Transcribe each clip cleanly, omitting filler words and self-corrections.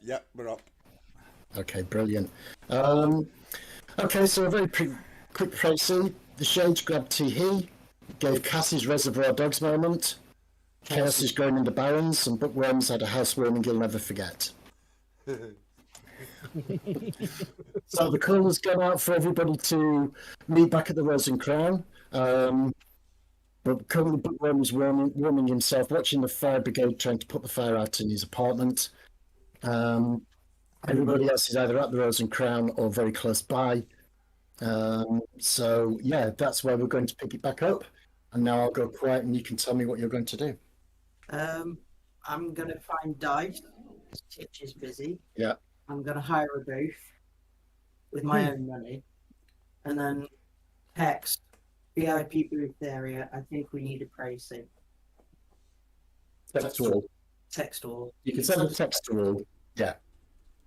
Yep, we're up. Okay, brilliant. Okay, so a very quick précis. The Shades grabbed Teehee, gave Cassie's Reservoir Dogs moment. Chaos is growing in the Barrens, and Bookworms had a housewarming you'll never forget. So the call has gone out for everybody to meet back at the Rose and Crown. But currently Bookworm is warming himself, watching the fire brigade trying to put the fire out in his apartment. Everybody else is either at the Rose and Crown or very close by. So yeah, that's where we're going to pick it back up. And now I'll go quiet and you can tell me what you're going to do. I'm going to find Dice. Titch is busy. Yeah. I'm going to hire a booth with my own money. And then text VIP booth area. I think we need a pricing. Text all. Text all. You can send a text to all. Yeah.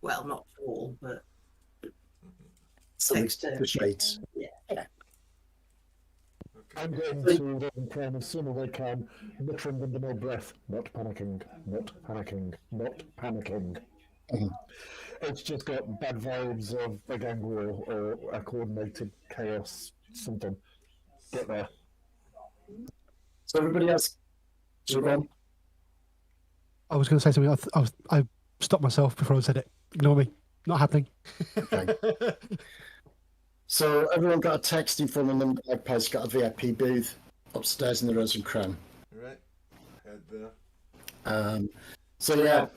Well, not all, but So text the Shades. Yeah. I'm going to Rose and Crown as soon as I can, muttering under my breath, not panicking, not panicking, not panicking. It's just got bad vibes of a gang war or a coordinated chaos, something. Get there. So everybody else, Siobhan? I was going to say something. I stopped myself before I said it. Ignore me. Not happening. Okay. So everyone got a text informing them that Magpie's got a VIP booth upstairs in the Rose and Crown. Right. Head there. So yeah,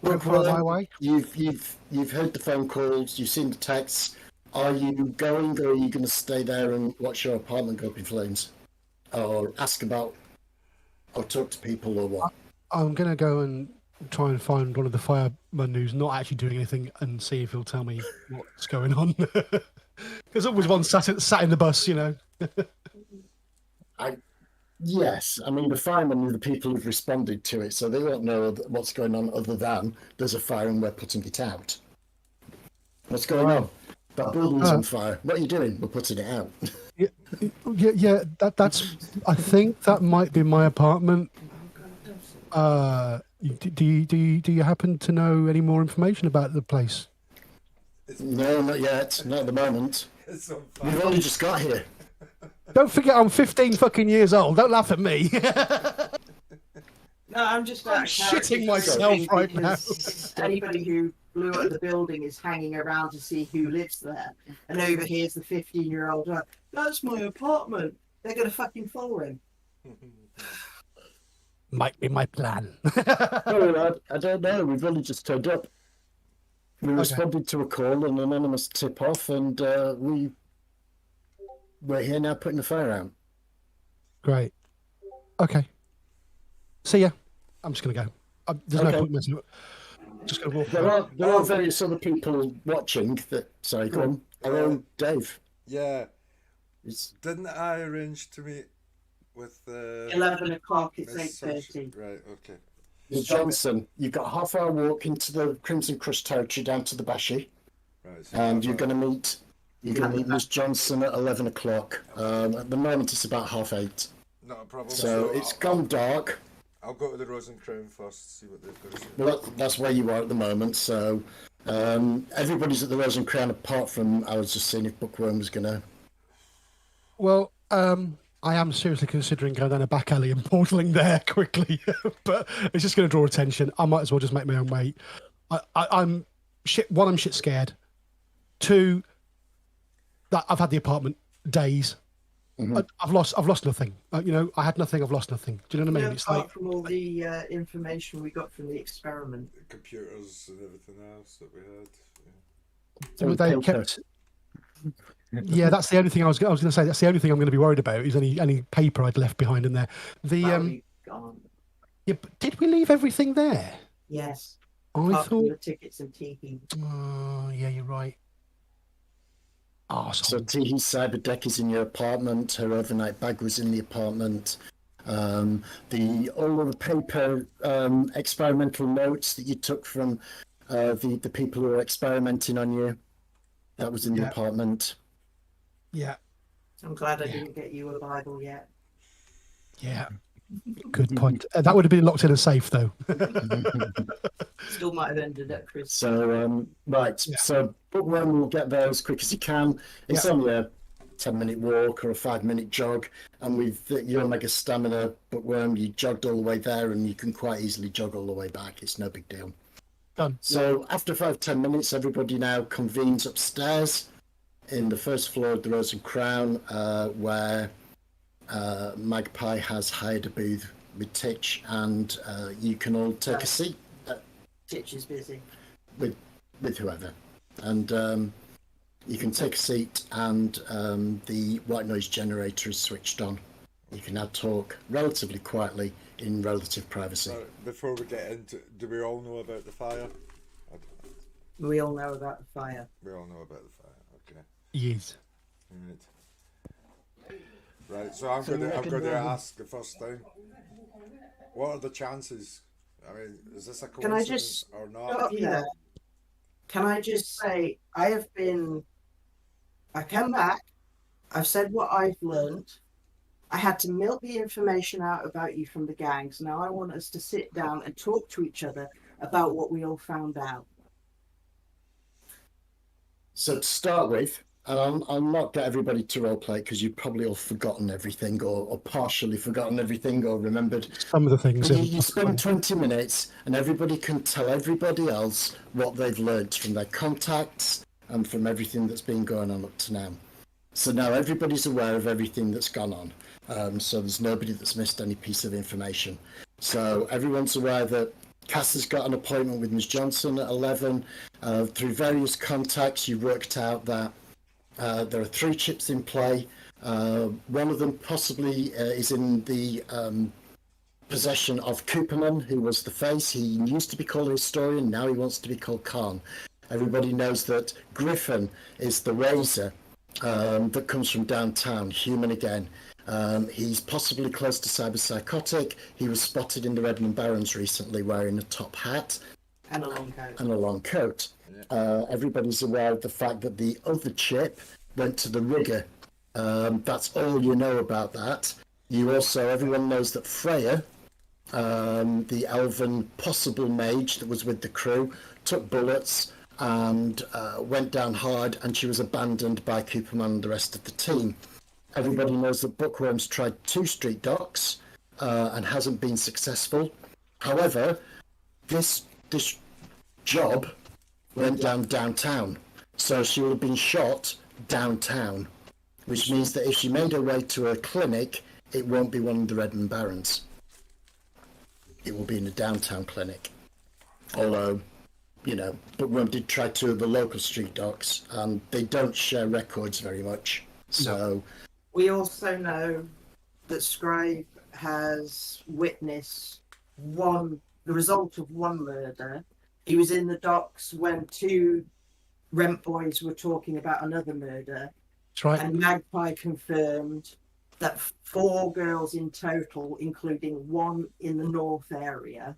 Went for my way. you've heard the phone calls, you've seen the texts. Are you going, or are you going to stay there and watch your apartment go up in flames, or ask about, or talk to people, or what? I'm going to go and try and find one of the firemen who's not actually doing anything and see if he'll tell me what's going on. There's always one sat in the bus, you know. Yes, I mean the firemen are the people who've responded to it, so they won't know what's going on other than there's a fire and we're putting it out. What's going on? That building's on fire. What are you doing? We're putting it out. Yeah. That's. I think that might be my apartment. Do you happen to know any more information about the place? No, not yet. Not at the moment. It's on fire. We've only just got here. Don't forget, I'm 15 fucking years old. Don't laugh at me. No, I'm just shitting myself right now. Anybody who blew up the building is hanging around to see who lives there. And over here's the 15-year-old. That's my apartment. They're going to fucking follow him. Might be my plan. No, I don't know. We've only just turned up. We responded to a call, an anonymous tip-off, and we're here now putting the fire out. Great. Okay. See ya. I'm just going to go. There's no point messing up. Just going to walk. There are various other people watching that. Sorry, go on. Hello, Dave. Yeah. Didn't I arrange to meet with 11 o'clock, it's 8:30. Right, okay. Ms. Johnson, you've got a half-hour walk into the Crimson Crush territory down to the Bashi, Right, so and you're going to meet Ms. Johnson at 11 o'clock. At the moment, it's about 8:30. not a problem. So it's gone dark. I'll go to the Rose and Crown first, see what they've got to say. Well, that's where you are at the moment. So everybody's at the Rose and Crown apart from, I was just seeing if Bookworm was going to... Well, I am seriously considering going down a back alley and portaling there quickly, but it's just going to draw attention. I might as well just make my own way. I'm shit. One, I'm shit scared. Two, that I've had the apartment days. Mm-hmm. I've lost nothing. I had nothing. I've lost nothing. Do you know what I mean? It's apart from all the information we got from the experiment, the computers and everything else that we had. So they kept. Yeah, that's the only thing I was going to say. That's the only thing I'm going to be worried about is any paper I'd left behind in there. gone. Yeah, but did we leave everything there? Yes. I thought the tickets and TV. Oh, yeah, you're right. So Teehee's cyber deck is in your apartment. Her overnight bag was in the apartment. All of the paper experimental notes that you took from the people who were experimenting on you, that was in the apartment. Yeah. I'm glad I didn't get you a Bible yet. Yeah. Good point. That would have been locked in a safe, though. Still might have ended up Chris. So, right. Yeah. So, Bookworm will get there as quick as he can. It's Yeah. only a 10-minute walk or a 5-minute jog. And with your mega stamina, Bookworm, you jogged all the way there and you can quite easily jog all the way back. It's no big deal. Done. So, after 5-10 minutes, everybody now convenes upstairs in the first floor of the Rose and Crown, where Magpie has hired a booth with Titch, and you can all take a seat Titch is busy. with whoever, and you can take a seat, and the white noise generator is switched on. You can now talk relatively quietly in relative privacy. Before we get into, do we all know about the fire? We all know about the fire. We all know about the fire. Okay. Yes. Right. So I'm going to ask the first thing. What are the chances? I mean, is this a Can I coincidence just or not? stop you there? Can I just say, I come back, I've said what I've learned. I had to milk the information out about you from the gangs. Now I want us to sit down and talk to each other about what we all found out. So to start with, and I'll not get everybody to roleplay because you've probably all forgotten everything or partially forgotten everything or remembered. Some of the things. You spend 20 minutes and everybody can tell everybody else what they've learned from their contacts and from everything that's been going on up to now. So now everybody's aware of everything that's gone on. So there's nobody that's missed any piece of information. So everyone's aware that Cass has got an appointment with Ms. Johnson at 11. Through various contacts, you worked out that there are 3 chips in play. One of them possibly is in the possession of Cooperman, who was the face. He used to be called a historian, now he wants to be called Khan. Everybody knows that Griffin is the razor that comes from downtown, human again. He's possibly close to cyberpsychotic. He was spotted in the Redmond Barrens recently wearing a top hat And a long coat. and a long coat. Everybody's aware of the fact that the other chip went to the rigger. That's all you know about that. Everyone knows that Freya, the elven possible mage that was with the crew, took bullets and went down hard, and she was abandoned by Cooperman and the rest of the team. Everybody knows that Bookworm's tried 2 street docks and hasn't been successful. However, this job went downtown, so she would have been shot downtown, which means that if she made her way to a clinic, it won't be one of the Redmond Barrens. It will be in a downtown clinic. Although, Bookworm did try 2 of the local street docks, and they don't share records very much. So We also know that Scribe has witnessed the result of one murder. He was in the docks when 2 rent boys were talking about another murder. That's right. And Magpie confirmed that 4 girls in total, including 1 in the north area,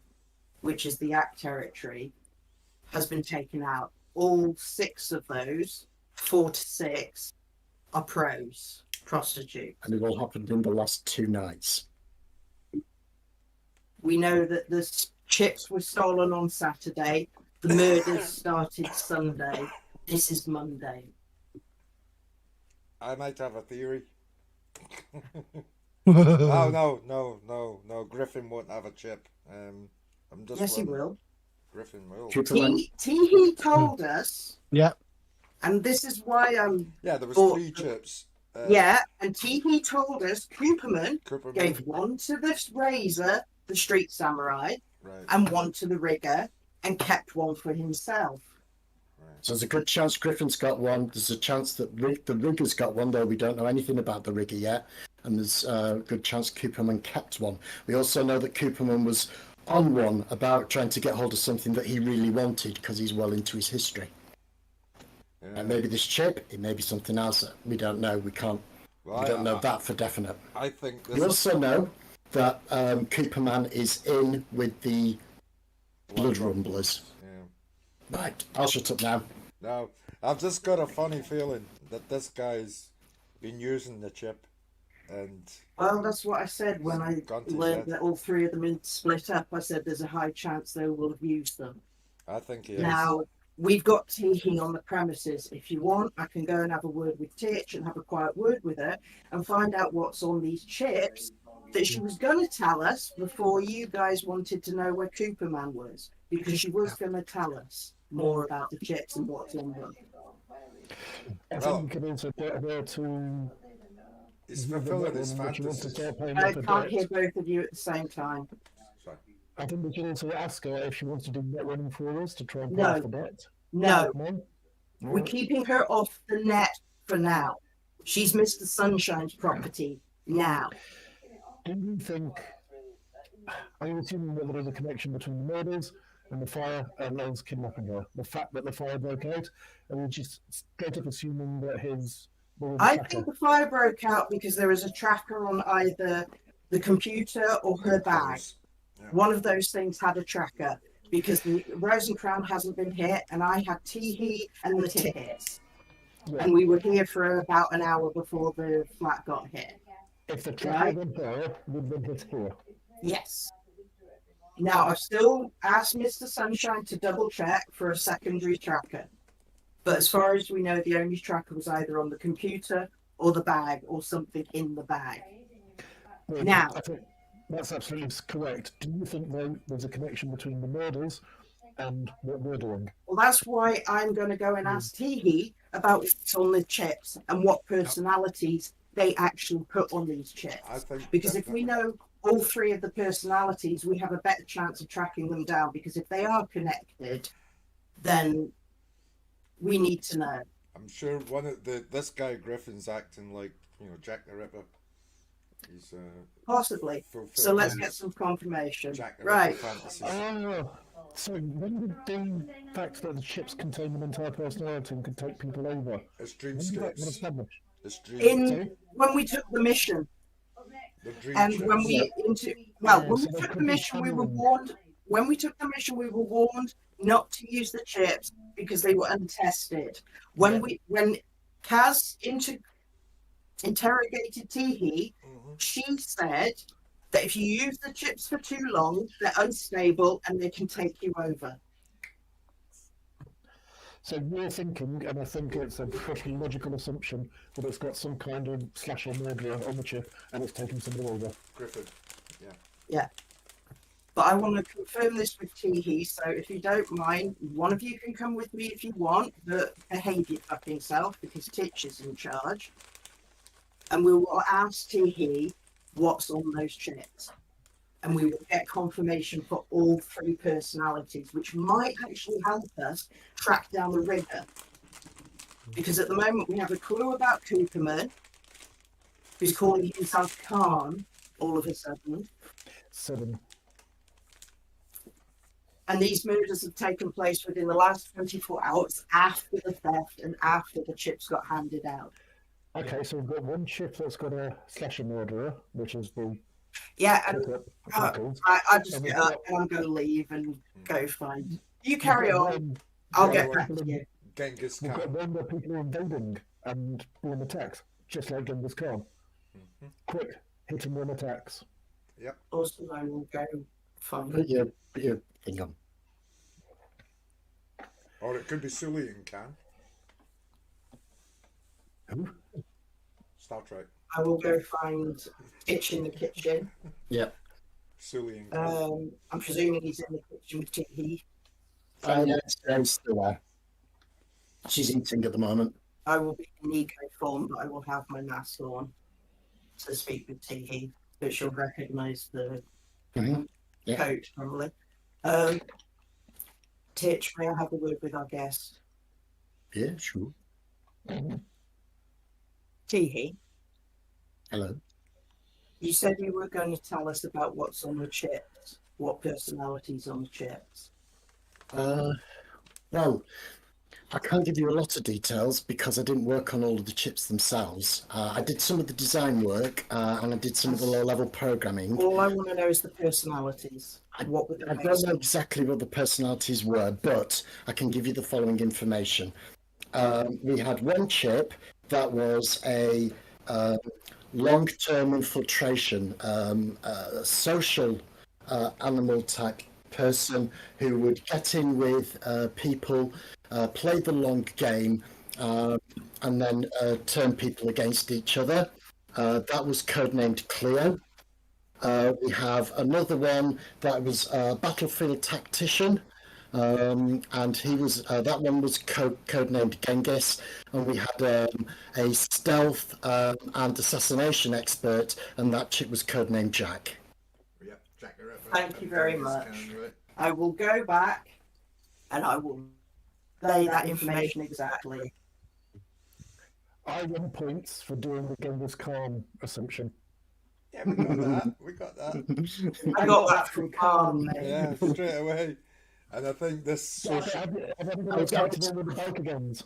which is the Act territory, has been taken out. All 6 of those, 4 to 6, are prostitutes. and it all happened in the last 2 nights. We know that the chips were stolen on Saturday. The murders started Sunday. This is Monday. I might have a theory. Oh no! Griffin won't have a chip. I'm just. Yes, he wondering. will. Griffin will. He told us, Yeah. and this is why I'm. Yeah, there was Or- 3 chips. Yeah, and Teehee told us Cooperman Cooperman. gave 1 to the razor, the street samurai, Right. and 1 to the rigger, and kept 1 for himself. So there's a good chance Griffin's got 1. There's a chance that the rigger's got 1, though we don't know anything about the rigger yet. And there's a good chance Cooperman kept 1. We also know that Cooperman was on 1 about trying to get hold of something that he really wanted because he's well into his history. Yeah. And maybe this chip, it may be something else that we don't know. We don't know that for definite. I think this We is also know that Cooperman is in with the Blood Rumblers. Yeah. Right, I'll shut up now. No, I've just got a funny feeling that this guy's been using the chip. And Well, that's what I said when I Gone to his learned head. that all three of them had split up. I said there's a high chance they will have used them. I think he is. Now, we've got Teehee on the premises. If you want, I can go and have a word with Titch and have a quiet word with her and find out what's on these chips that she was going to tell us before you guys wanted to know where Cooperman was, because she was going to tell us more about the chips and what's on them. I Well, think you can also get her to. He's fulfilling his She wants to fantasies. start paying I off her can't hear debt. both of you at the same time. Sorry. I think we should also ask her if she wants to do net running for us to try and pay No. off the debt. No, No? we're keeping her off the net for now. She's Mr. Sunshine's property now. Do you think? Are you assuming that there is a connection between the murders and the fire and us kidnapping her? The fact that the fire broke out, and we're just straight up assuming that his. I think the fire broke out because there was a tracker on either the computer or her bag. Yeah. One of those things had a tracker because the Rosencrown hasn't been hit, and I had Teehee and the tickets. Yeah. And we were here for about an hour before the flat got hit. If the tracker Right. went there, we'd been hit here. Yes. Now, I've still asked Mr. Sunshine to double check for a secondary tracker. But as far as we know, the only tracker was either on the computer or the bag or something in the bag. Well, Now- I think that's absolutely correct. Do you think though there's a connection between the murders and what we're doing? Well, that's why I'm going to go and ask Teehee about what's on the chips and what personalities they actually put on these chips. I think Because if we definitely. know all three of the personalities, we have a better chance of tracking them down. Because if they are connected, then we need to know. I'm sure one of this guy Griffin's acting like Jack the Ripper. He's Possibly. fulfilling So let's his get some confirmation. Jack the Right. Ripper fantasies. So when did the fact that the chips contain an entire personality and can take people over? It's When did that get dreamscapes. established? It's In when we took the mission, the dream and chips. when we when we so they took could the be mission, we were channeling. warned. When we took the mission, we were warned not to use the chips because they were untested. When Kaz interrogated Teehee, she said that if you use the chips for too long, they're unstable and they can take you over. So we're thinking, and I think it's a pretty logical assumption, that it's got some kind of slasher murderer on the chip and it's taken somebody over. Griffin. But I want to confirm this with Teehee, so if you don't mind, one of you can come with me if you want, but behave your fucking self because Titch is in charge. And we will ask Teehee what's on those chips. And we will get confirmation for all three personalities, which might actually help us track down the rigger. Because at the moment we have a clue about Cooperman, who's calling himself Khan all of a sudden. 7. And these murders have taken place within the last 24 hours after the theft and after the chips got handed out. Okay, so we've got one chip that's got a slasher murderer, which is the Yeah, and pickup chemicals. I just And get we've up got- and I'm going to leave and go find. You We've carry got on. one- I'll Yeah, get well, back to you. Genghis We've got Khan. one where people are invading and doing attacks, just like Genghis Khan. Quick, hit and run attacks. Also, I will go find. Put your thing on. Or it could be Sully and Khan. Who? Star Trek. I will go find Itch in the kitchen. Yep. Sully and Khan. I'm presuming he's in the kitchen with Titty. Yeah, it's still there. She's eating at the moment. I will be in Nico form, but I will have my mask on to speak with Titty, but she'll recognise the Mhm. Yeah. coat probably. Titch, may I have a word with our guest? Yeah, sure. Teehee, Hello. you said you were going to tell us about what's on the chips, what personalities on the chips. Well, I can't give you a lot of details because I didn't work on all of the chips themselves. I did some of the design work and I did some of the low-level programming. All I want to know is the personalities. What were I the don't know exactly what the personalities were, but I can give you the following information. We had one chip that was a long-term infiltration, a social animal type person who would get in with people, play the long game, and then turn people against each other. That was codenamed Cleo. We have another one that was a battlefield tactician, and he was that one was codenamed Genghis, and we had a stealth and assassination expert, and that chick was codenamed Jack. Yeah, Jack the Ripper. Thank you very much. Right? I will go back and I will lay that information exactly. I won points for doing the Genghis Khan assumption. Yeah, we got that. We got that. I got that from Khan, mate. Yeah, straight away. And I think this social... I've been accountable with the bike again.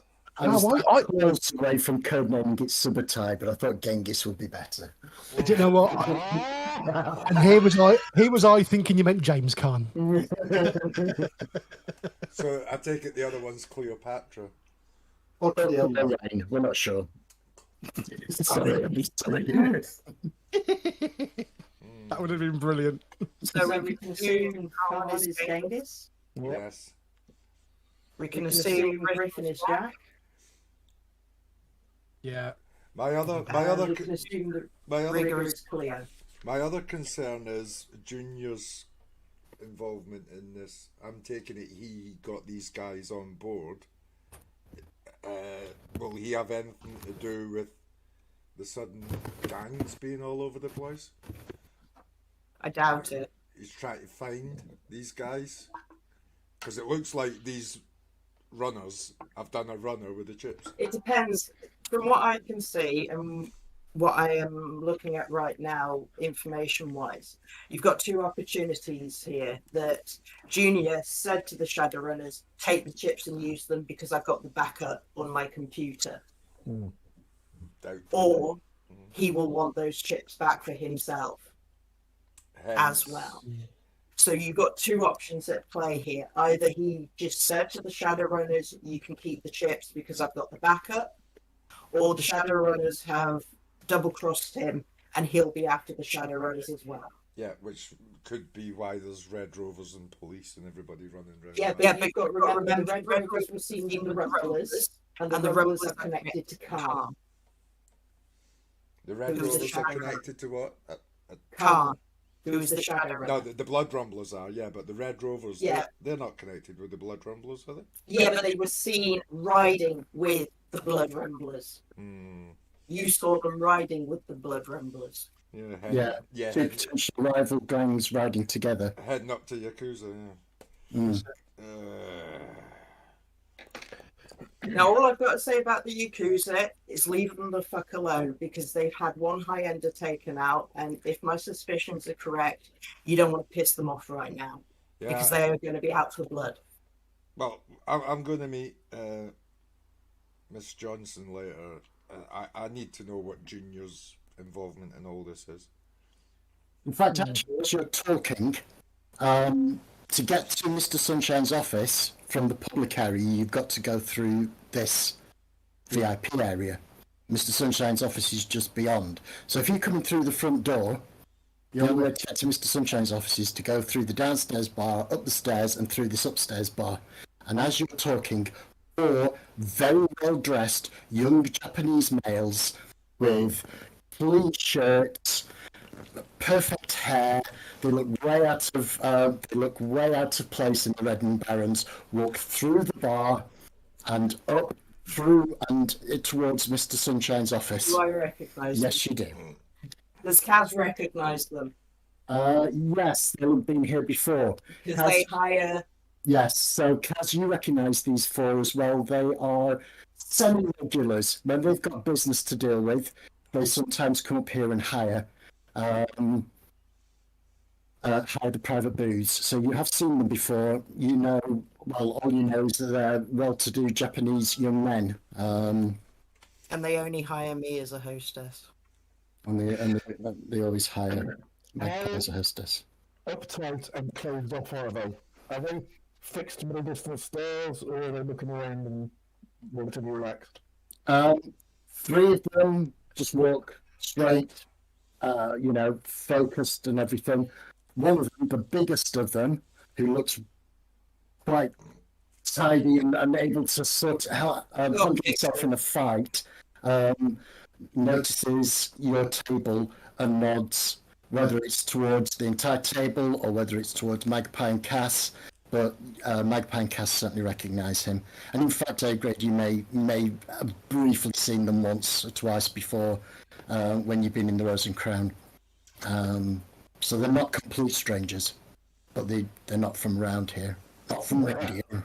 I was close away from codenaming it Subutai, but I thought Genghis would be better. Do you know what? And here was I thinking you meant James Khan. So I take it the other one's Cleopatra. Or Lorraine, we're not sure. Sorry. That would have been brilliant. So we can assume Khan is Genghis. Yes. We can assume Griffin is Jack. Yeah. My other We can assume that Rigger is Cleo. My other concern is Junior's involvement in this. I'm taking it he got these guys on board. Will he have anything to do with the sudden gangs being all over the place? I doubt it. He's trying to find these guys? Because it looks like these runners have done a runner with the chips. It depends. From what I can see and what I am looking at right now, information-wise, you've got two opportunities here that Junior said to the Shadowrunners, take the chips and use them because I've got the backup on my computer. Or he will want those chips back for himself as well. So you've got two options at play here. Either he just said to the Shadowrunners, you can keep the chips because I've got the backup, or the Shadowrunners have double-crossed him and he'll be after the Shadowrunners as well. Yeah, which could be why there's Red Rovers and police and everybody running around. Yeah, but you've got to remember, Red Rovers were seen in the Rumblers, and the Rumblers are connected to Khan. The Red Rovers are connected to what? Khan, who is the Shadowrunner. No, the Blood Rumblers are, yeah, but the Red Rovers, they're not connected with the Blood Rumblers, are they? Yeah, but they were seen riding with the Blood Rumblers. You saw them riding with the Blood Rumblers. Two potential rival gangs riding together. Heading up to Yakuza, Now, all I've got to say about the Yakuza is leave them the fuck alone because they've had one high-ender taken out, and if my suspicions are correct, you don't want to piss them off right now because they are going to be out for blood. Well, I'm going to meet Miss Johnson later. I need to know what Junior's involvement in all this is. In fact, actually, as you're talking, to get to Mr. Sunshine's office from the public area, you've got to go through this VIP area. Mr. Sunshine's office is just beyond. So if you're coming through the front door, the only way to get to Mr. Sunshine's office is to go through the downstairs bar, up the stairs, and through this upstairs bar. And as you're talking, 4 very well-dressed young Japanese males with clean shirts, perfect hair. They look way out of place in the Red and Barons. Walk through the bar and up through and towards Mr. Sunshine's office. Do I recognise them? Yes, you do. Does Kaz recognise them? Yes, they've been here before. Because they hire... Yes, so Kaz, you recognise these 4 as well. They are semi-regulars. When they've got business to deal with, they sometimes come up here and hire the private booze. So you have seen them before. You know, well, all you know is that they're well-to-do Japanese young men. And they only hire me as a hostess. And they always hire Magpie as a hostess. Uptight and closed off are they? Are they fixed middle distance stairs, or are they looking around and relatively relaxed? 3 of them just walk straight, focused and everything. One of them, the biggest of them, who looks quite tidy and able to sort out handle himself in a fight, notices your table and nods, whether it's towards the entire table or whether it's towards Magpie and Cass. But Magpie and Cass certainly recognise him. And in fact, A-grade, you may have briefly seen them once or twice before when you've been in the Rose and Crown. So they're not complete strangers, but they're not from around here. Not from around here.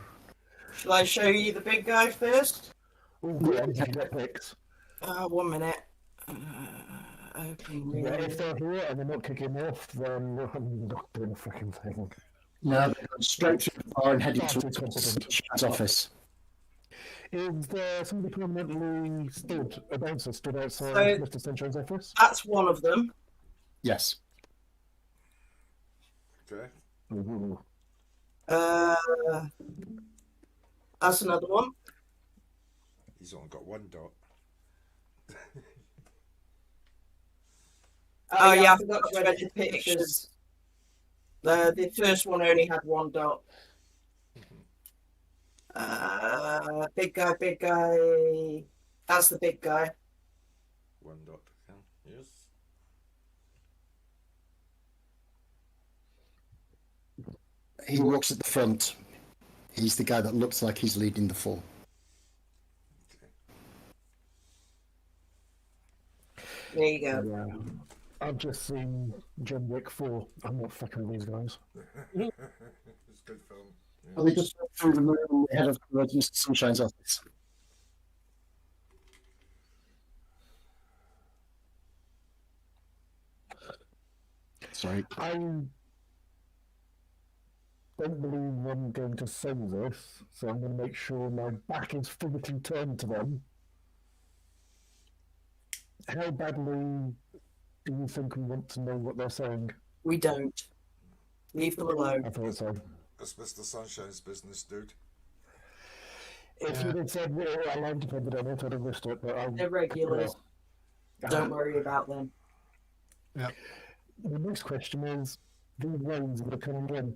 Shall I show you the big guy first? Oh, yeah, you get pics. 1 minute. Open Yeah, if they're here and they're not kicking off, then I'm not doing a freaking thing. No, they're going straight through the bar and heading towards the office. Is there somebody permanently a bouncer stood outside Mr. Sunshine's office? That's one of them. Yes. Okay. Ooh. That's another one. He's only got one dot. Oh yeah, I forgot to edit pictures. The first one only had 1 dot. Big guy. That's the big guy. 1 dot. Yes. He walks at the front. He's the guy that looks like he's leading the 4. There you go. Yeah. I've just seen John Wick 4. I'm not fucking with these guys. It's a good film. Yeah. Well, they just went through the room ahead of Mr. Sunshine's office. Sorry. I don't believe I'm going to say this, so I'm going to make sure my back is physically turned to them. How badly do you think we want to know what they're saying? We don't. Leave them alone. I thought so. It's Mr. Sunshine's business, dude. If you'd have said, well, I like depended on it, I'd have missed it, but They're regulars. Don't worry about them. Yeah. The next question is, these loans that are coming in,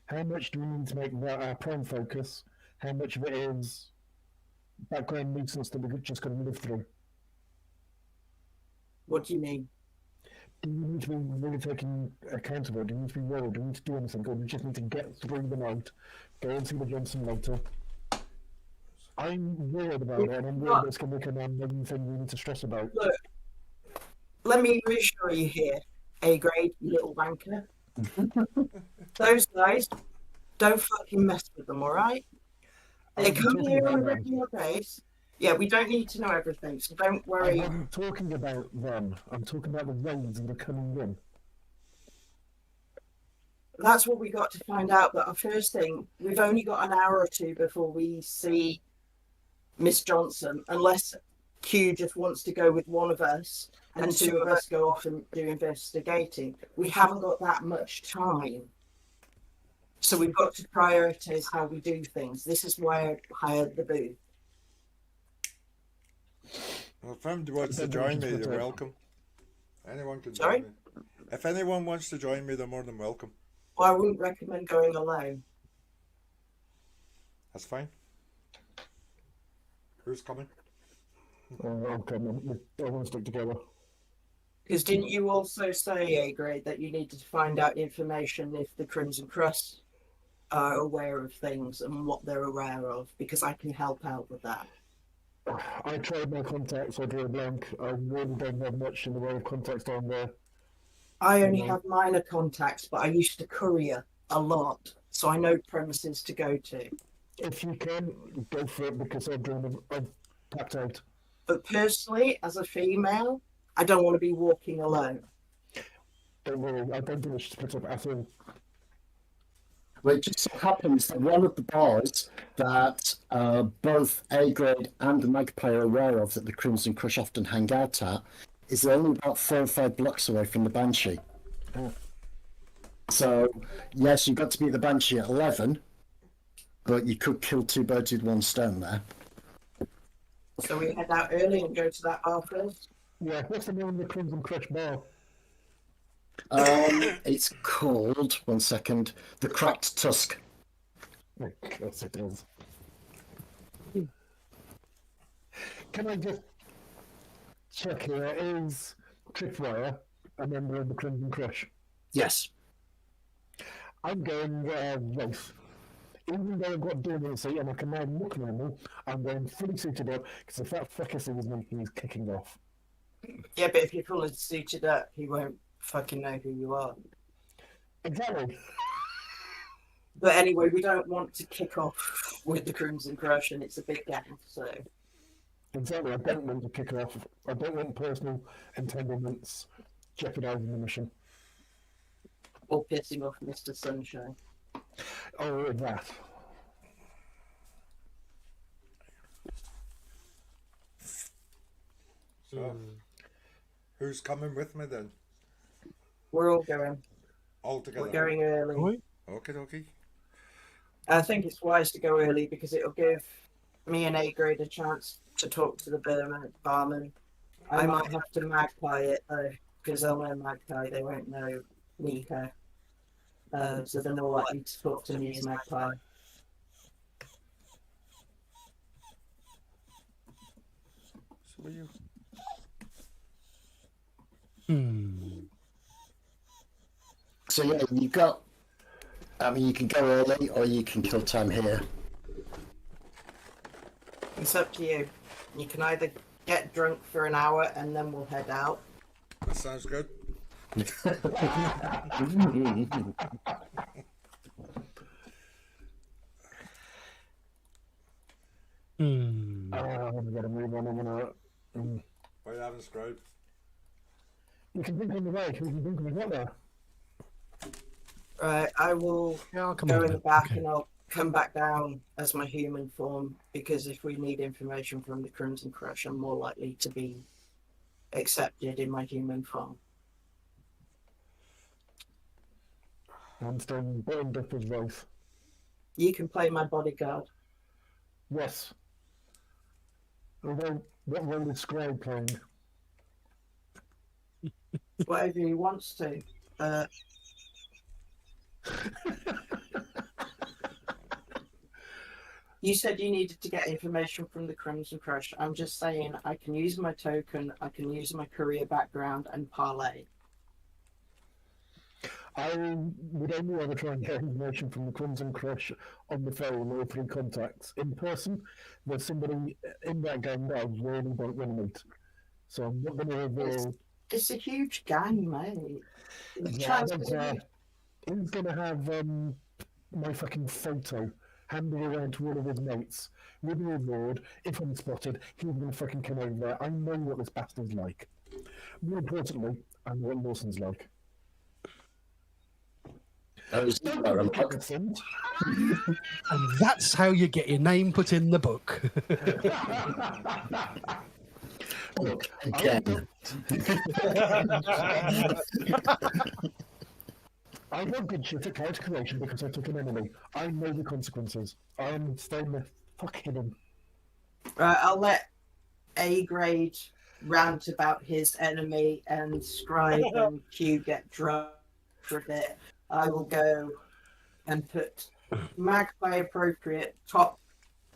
how much do we need to make that our prime focus? How much of it is background nuisance that we're just going to live through? What do you mean? Do you need to be really taken account of it? Do you need to be worried? Do you need to do anything? Or do you just need to get through the night, go and see the Johnson later? I'm worried about it, and I'm worried that it's going to become another thing we need to stress about. Look, let me reassure you here, A-grade, you little wanker. Those guys, don't fucking mess with them, alright? They come here on a regular basis. Yeah, we don't need to know everything, so don't worry. I'm talking about them. I'm talking about the raids that are coming in. That's what we got to find out. But our first thing, we've only got an hour or two before we see Miss Johnson, unless Q just wants to go with one of us and 2 of us go off and do investigating. We haven't got that much time. So we've got to prioritise how we do things. This is why I hired the booth. Well, if anybody wants to join me, you're welcome. Anyone can Sorry? join me. If anyone wants to join me, they're more than welcome. Well, I wouldn't recommend going alone. That's fine. Who's coming? Okay, I want to stick together. Because didn't you also say, A-grade, that you needed to find out information if the Crimson Crust are aware of things and what they're aware of? Because I can help out with that. I tried my contacts, I drew a blank. I really don't have much in the way of contacts down there. I only have minor contacts, but I used to courier a lot, so I know premises to go to. If you can, go for it, because I've tapped out. But personally, as a female, I don't want to be walking alone. Don't worry, I don't wish to split up at all. Well, it just so happens that one of the bars that both A-grade and the Magpie are aware of that the Crimson Crush often hang out at is only about 4 or 5 blocks away from the Banshee. Oh. So, yes, you've got to be at the Banshee at 11, but you could kill 2 birds with 1 stone there. So we head out early and go to that bar first? Yeah, what's the name of the Crimson Crush bar? It's called, one second, the Cracked Tusk. Of course it is. Can I just check here? Is Tripwire a member of the Crimson Crush? Yes. I'm going Wraith. Even though I've got dormancy and I can now look normal, I'm going fully suited up because if that fucker sees me, he's kicking off. Yeah, but if you're fully suited up, he won't fucking know who you are. Exactly. But anyway, we don't want to kick off with the Crimson Crush, and it's a big gang, so. Exactly. I don't want to kick off. I don't want personal entanglements jeopardising the mission. Or pissing off Mr. Sunshine. Oh, that. So, who's coming with me then? We're all going. All together? We're going early. Okay, okay. I think it's wise to go early because it'll give me and A-grade a chance to talk to the barman. I might have to magpie it though, because they'll know magpie, they won't know Nico. So they're more likely to talk to me as magpie. So are you? So yeah, you've got. I mean, you can go early or you can kill time here. It's up to you. You can either get drunk for an hour and then we'll head out. That sounds good. I'm going to move on. I'm going to. Why you haven't scribed? You can think on the way. You can think of what there. Right, I will Yeah, I'll come go on in the then. back Okay. and I'll come back down as my human form because if we need information from the Crimson Crush, I'm more likely to be accepted in my human form. I'm still burned up as Wraith. You can play my bodyguard. Yes. Although, what role is Scribe playing? Whatever he wants to. You said you needed to get information from the Crimson Crush. I'm just saying I can use my token, I can use my career background and parlay. I would only ever try and get information from the Crimson Crush on the phone or through contacts. In person, there's somebody in that gang that I really don't want to meet. So I'm not going to reveal. It's a huge gang, mate. Yeah, I don't care. He's going to have my fucking photo handed around to all of his mates with a reward. If I'm spotted, he's going to fucking come over there. I know what this bastard's like. More importantly, I know what Lawson's like. Those are unlocked. And that's how you get your name put in the book. Look, again. I got good shit at character creation because I took an enemy. I know the consequences. I'm staying the fuck hidden. Right, I'll let A-grade rant about his enemy and Scribe and Q get drunk for a bit. I will go and put magpie appropriate top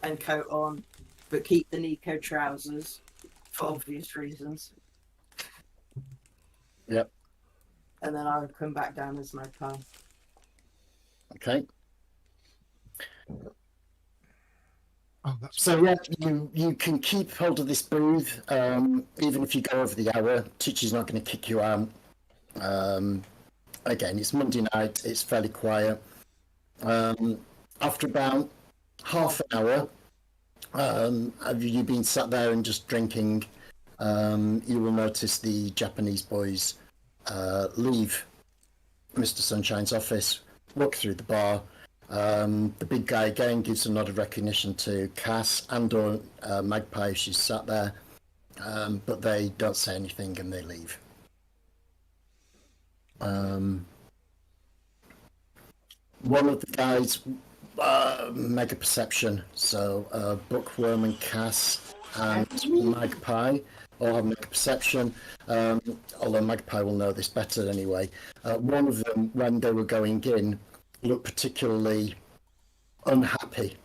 and coat on, but keep the Nico trousers for obvious reasons. Yep. And then I'll come back down as magpie. Okay. Oh, that's So yeah, you can keep hold of this booth, even if you go over the hour. Tucci's not going to kick you out. Again, it's Monday night. It's fairly quiet. After about half an hour, have you been sat there and just drinking? You will notice the Japanese boys leave Mr. Sunshine's office, walk through the bar. The big guy again gives a nod of recognition to Cass and or Magpie. She's sat there, but they don't say anything and they leave. One of the guys, mega perception. So Bookworm and Cass, and Magpie all have make a perception, although Magpie will know this better anyway. One of them, when they were going in, looked particularly unhappy.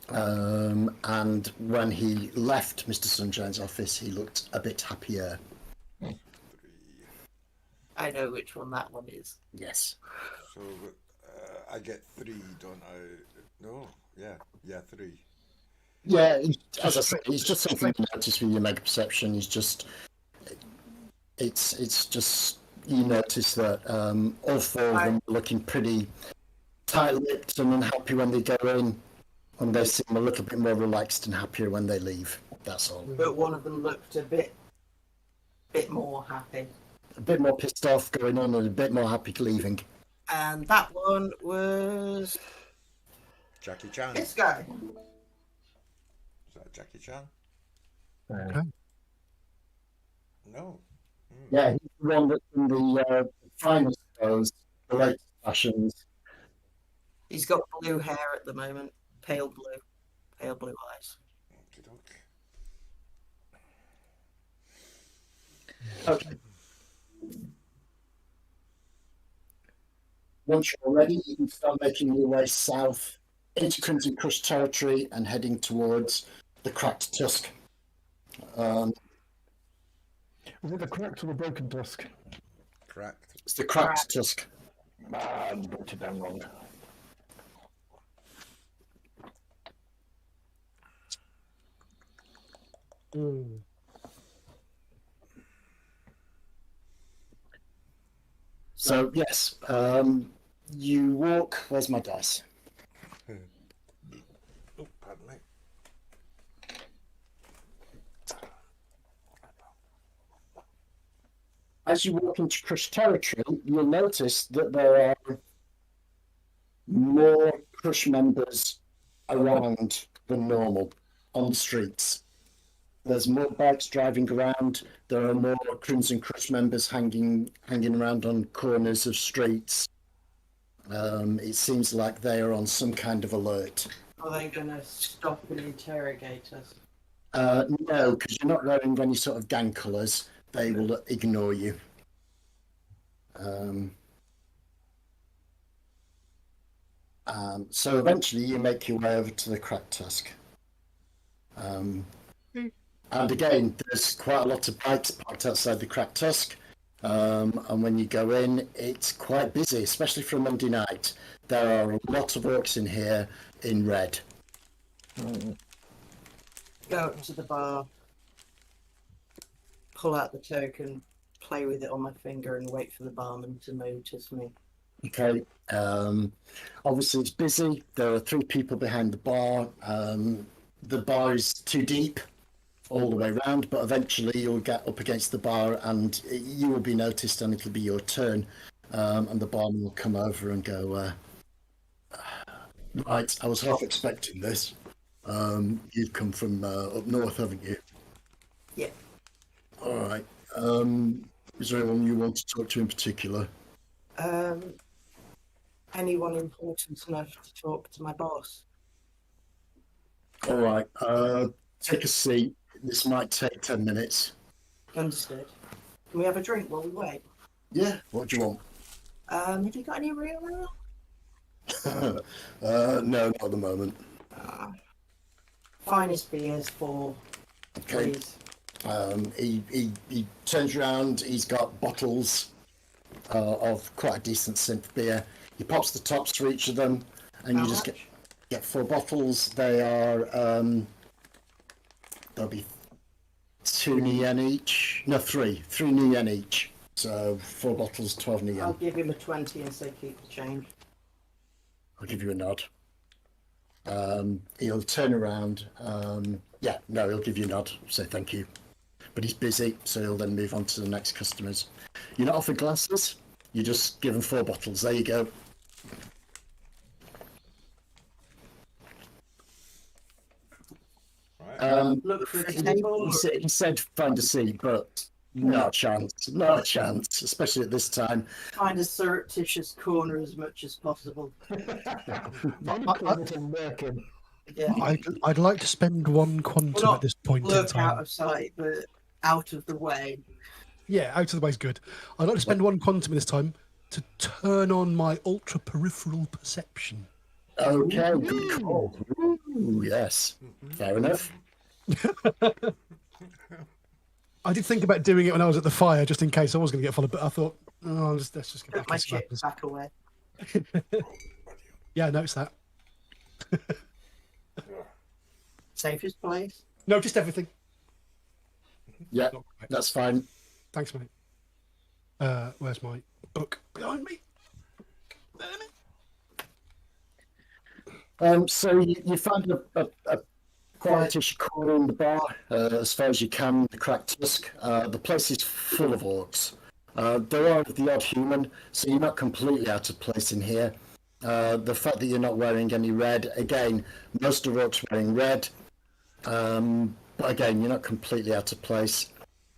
And when he left Mr. Sunshine's office, he looked a bit happier. I know which one that one is. Yes. So I get 3, don't I? No, yeah, 3. Yeah, as I say, it's just something you notice with your mega perception. It's just you notice that all 4 of them are looking pretty tight-lipped and unhappy when they go in, and they seem a little bit more relaxed and happier when they leave. That's all. But one of them looked a bit more happy. A bit more pissed off going on and a bit more happy leaving. And that one was Jackie Chan. this guy. Is that Jackie Chan? Okay. No. Yeah, he's the one that's in the finest clothes, the latest fashions. He's got blue hair at the moment, pale blue eyes. Okey-doke. Okay. Once you're ready, you can start making your way south into Crimson Crush territory and heading towards the Cracked Tusk. Was it the cracked or the broken tusk? Cracked. It's the Cracked Tusk. I wrote it down wrong. So, yes, you walk. Where's my dice? Oh, pardon me. As you walk into Crush territory, you'll notice that there are more Crush members around than normal on the streets. There's more bikes driving around. There are more Crimson Crush members hanging around on corners of streets. It seems like they are on some kind of alert. Are they going to stop and interrogate us? No, because you're not wearing any sort of gang colours. They will ignore you. So eventually you make your way over to the Cracked Tusk. And again, there's quite a lot of bikes parked outside the Cracked Tusk. And when you go in, it's quite busy, especially for a Monday night. There are a lot of orcs in here in red. Go up to the bar, pull out the token, play with it on my finger, and wait for the barman to notice me. Okay. Obviously, it's busy. There are 3 people behind the bar. The bar is too deep all the way around, but eventually you'll get up against the bar and you will be noticed and it'll be your turn. And the barman will come over and go, right, I was half expecting this. You've come from up north, haven't you? Yeah. All right. Is there anyone you want to talk to in particular? Anyone important enough to talk to my boss? All right. Take a seat. This might take 10 minutes. Understood. Can we have a drink while we wait? Yeah. What do you want? Have you got any real ale? No, not at the moment. Finest beers for, Okay. please. He turns around. He's got bottles of quite a decent synth beer. He pops the tops for each of them, and How you just much? get 4 bottles. They are there'll be 2 yen each. No, 3 yen each. So 4 bottles, 12 yen. I'll give him a 20 and say keep the change. I'll give you a nod. He'll turn around. He'll give you a nod, say thank you. But he's busy, so he'll then move on to the next customers. You're not offered glasses, you just give him 4 bottles. There you go. Right. Look for a table. He said find a seat, but not a chance. Not a chance, especially at this time. Find a surreptitious corner as much as possible. I'm calling it American. Yeah. I'd like to spend one quantum Well, at this point in look out time. of sight, but out of the way. Yeah, out of the way is good. I'd like to spend one quantum this time to turn on my ultra peripheral perception. Okay, good call. Ooh, yes, fair enough. I did think about doing it when I was at the fire, just in case I was going to get followed, but I thought, oh, let's just get Put back my and see what chip happens. back away. Yeah, I noticed that. Safest place. Noticed everything. Yeah, Not quite. that's fine. Thanks, mate. Where's my book? Behind me. So you find a quietish corner in the bar, as far as you can, the cracked tusk. The place is full of orcs. There are the odd human, so you're not completely out of place in here. The fact that you're not wearing any red, again, most of orcs wearing red, but again, you're not completely out of place.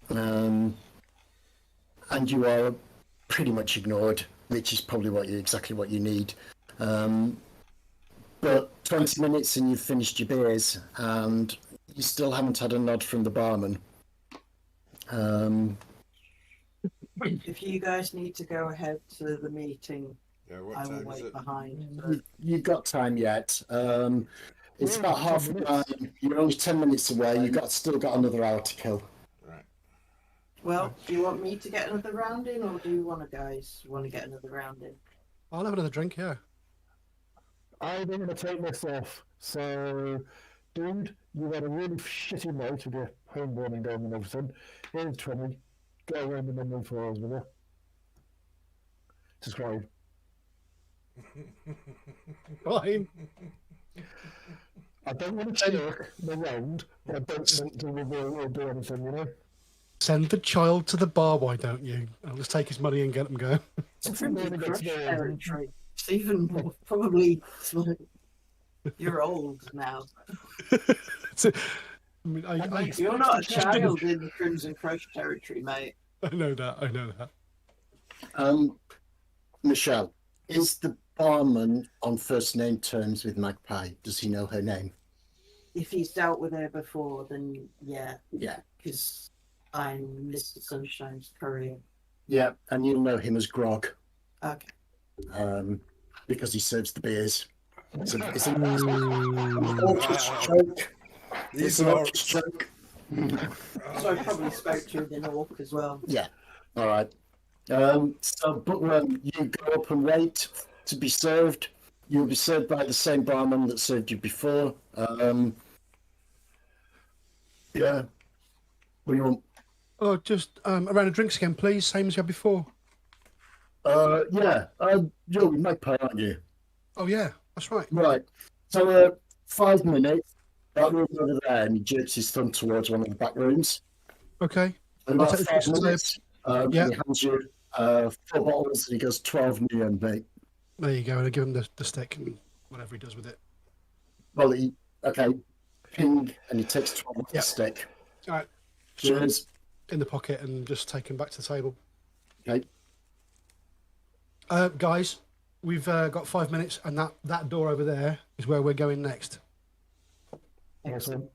And you are pretty much ignored, which is probably exactly what you need. But 20 minutes and you've finished your beers, and you still haven't had a nod from the barman. If you guys need to go ahead to the meeting, Yeah, what I will time is wait it? behind. You've got time yet. It's about 9:30. You're only 10 minutes away. You've still got another hour to kill. Right. Well, do you want me to get another round in, or do you guys want to get another round in? I'll have another drink, yeah. I'm going to take this off. So, dude, you had a really shitty night with your homeborn down and everything. Here's 20. Go around the memory for us with you. Subscribe. Fine. I don't want to jerk around, but I don't want to reveal or do anything, you know? Send the child to the bar, why don't you? I'll just take his money and get him going. It's from really the good crush to know. territory. Stephen, probably you're old now. So, I mean, I You're not a child in the Crimson Crush territory, mate. I know that. I know that. Michelle, is the barman on first name terms with Magpie? Does he know her name? If he's dealt with her before, then yeah, Yeah. because I'm Mr. Sunshine's courier. Yeah, and you'll know him as Grog, Okay. because he serves the beers. It's an orcish joke. It's These an are orcish joke. So I probably spoke to him in Orc as well. Yeah. All right. But when you go up and wait to be served, you'll be served by the same barman that served you before. Yeah. What do you want? Oh, just a round of drinks again, please. Same as you had before. Yeah. You're with Magpie, aren't you? Oh, yeah. That's right. Right. So, 5 minutes. That room over there, and he jerks his thumb towards one of the back rooms. Okay. And I'll about take the 5 drinks minutes, Yeah. he hands you 4 bottles, and he goes 12 million, mate. There you go. And I give him the stick and whatever he does with it. Well, okay, ping, and he takes 12 off Yeah. the stick. All right. Cheers. In the pocket and just take him back to the table. Okay. Guys, we've got 5 minutes, and that door over there is where we're going next. Excellent.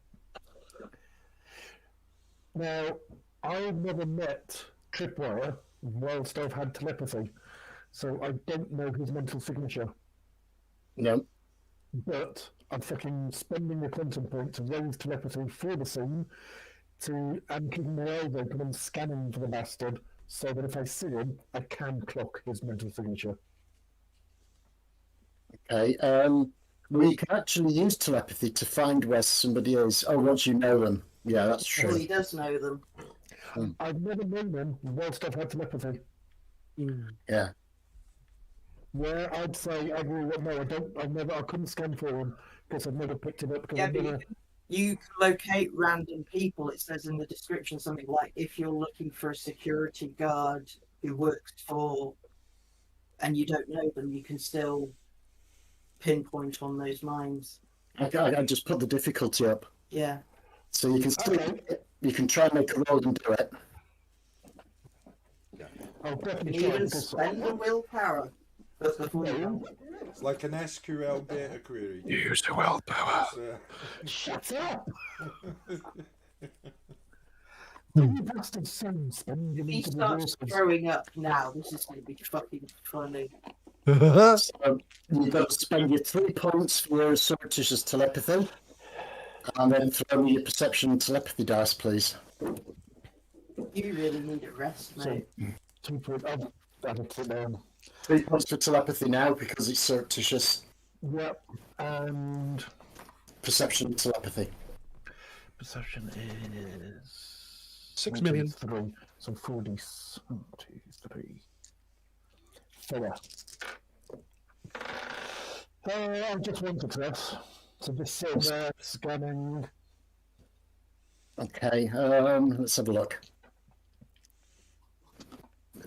Now, I've never met Tripwire whilst I've had telepathy, so I don't know his mental signature. No. But I'm fucking spending the quantum point to raise telepathy for the scene, and keeping my eyes open and scanning for the bastard, so that if I see him, I can clock his mental signature. Okay. We can actually use telepathy to find where somebody is. Oh, once you know them. Yeah, that's Well, true. he does know them. I've never known him whilst I've had telepathy. Yeah. Where I'd say I agree with no, I couldn't scan for him because I've never picked it up. Because Yeah, I've but never, you can locate random people. It says in the description something like, if you're looking for a security guard who works for, and you don't know them, you can still pinpoint on those mines. I just put the difficulty up. Yeah. So you can still, you can try and make a roll and do it. I'll You definitely can try even because spend the willpower. But before you It's like an SQL data query. Use the willpower. Shut up! You bastard son, spend your If he mental starts resources. throwing up now, this is going to be fucking funny. So you've got to spend your 3 points for your surreptitious telepathy, and then throw me your perception and telepathy dice, please. You really need a rest, mate. 2 point. I'll put it down. 3 points for telepathy now because it's surreptitious. Yep. And Perception and telepathy. perception is 6 million. 3. So 4d. 1, 2, 3. 4. I just one success. So just sit there scanning. Okay, let's have a look.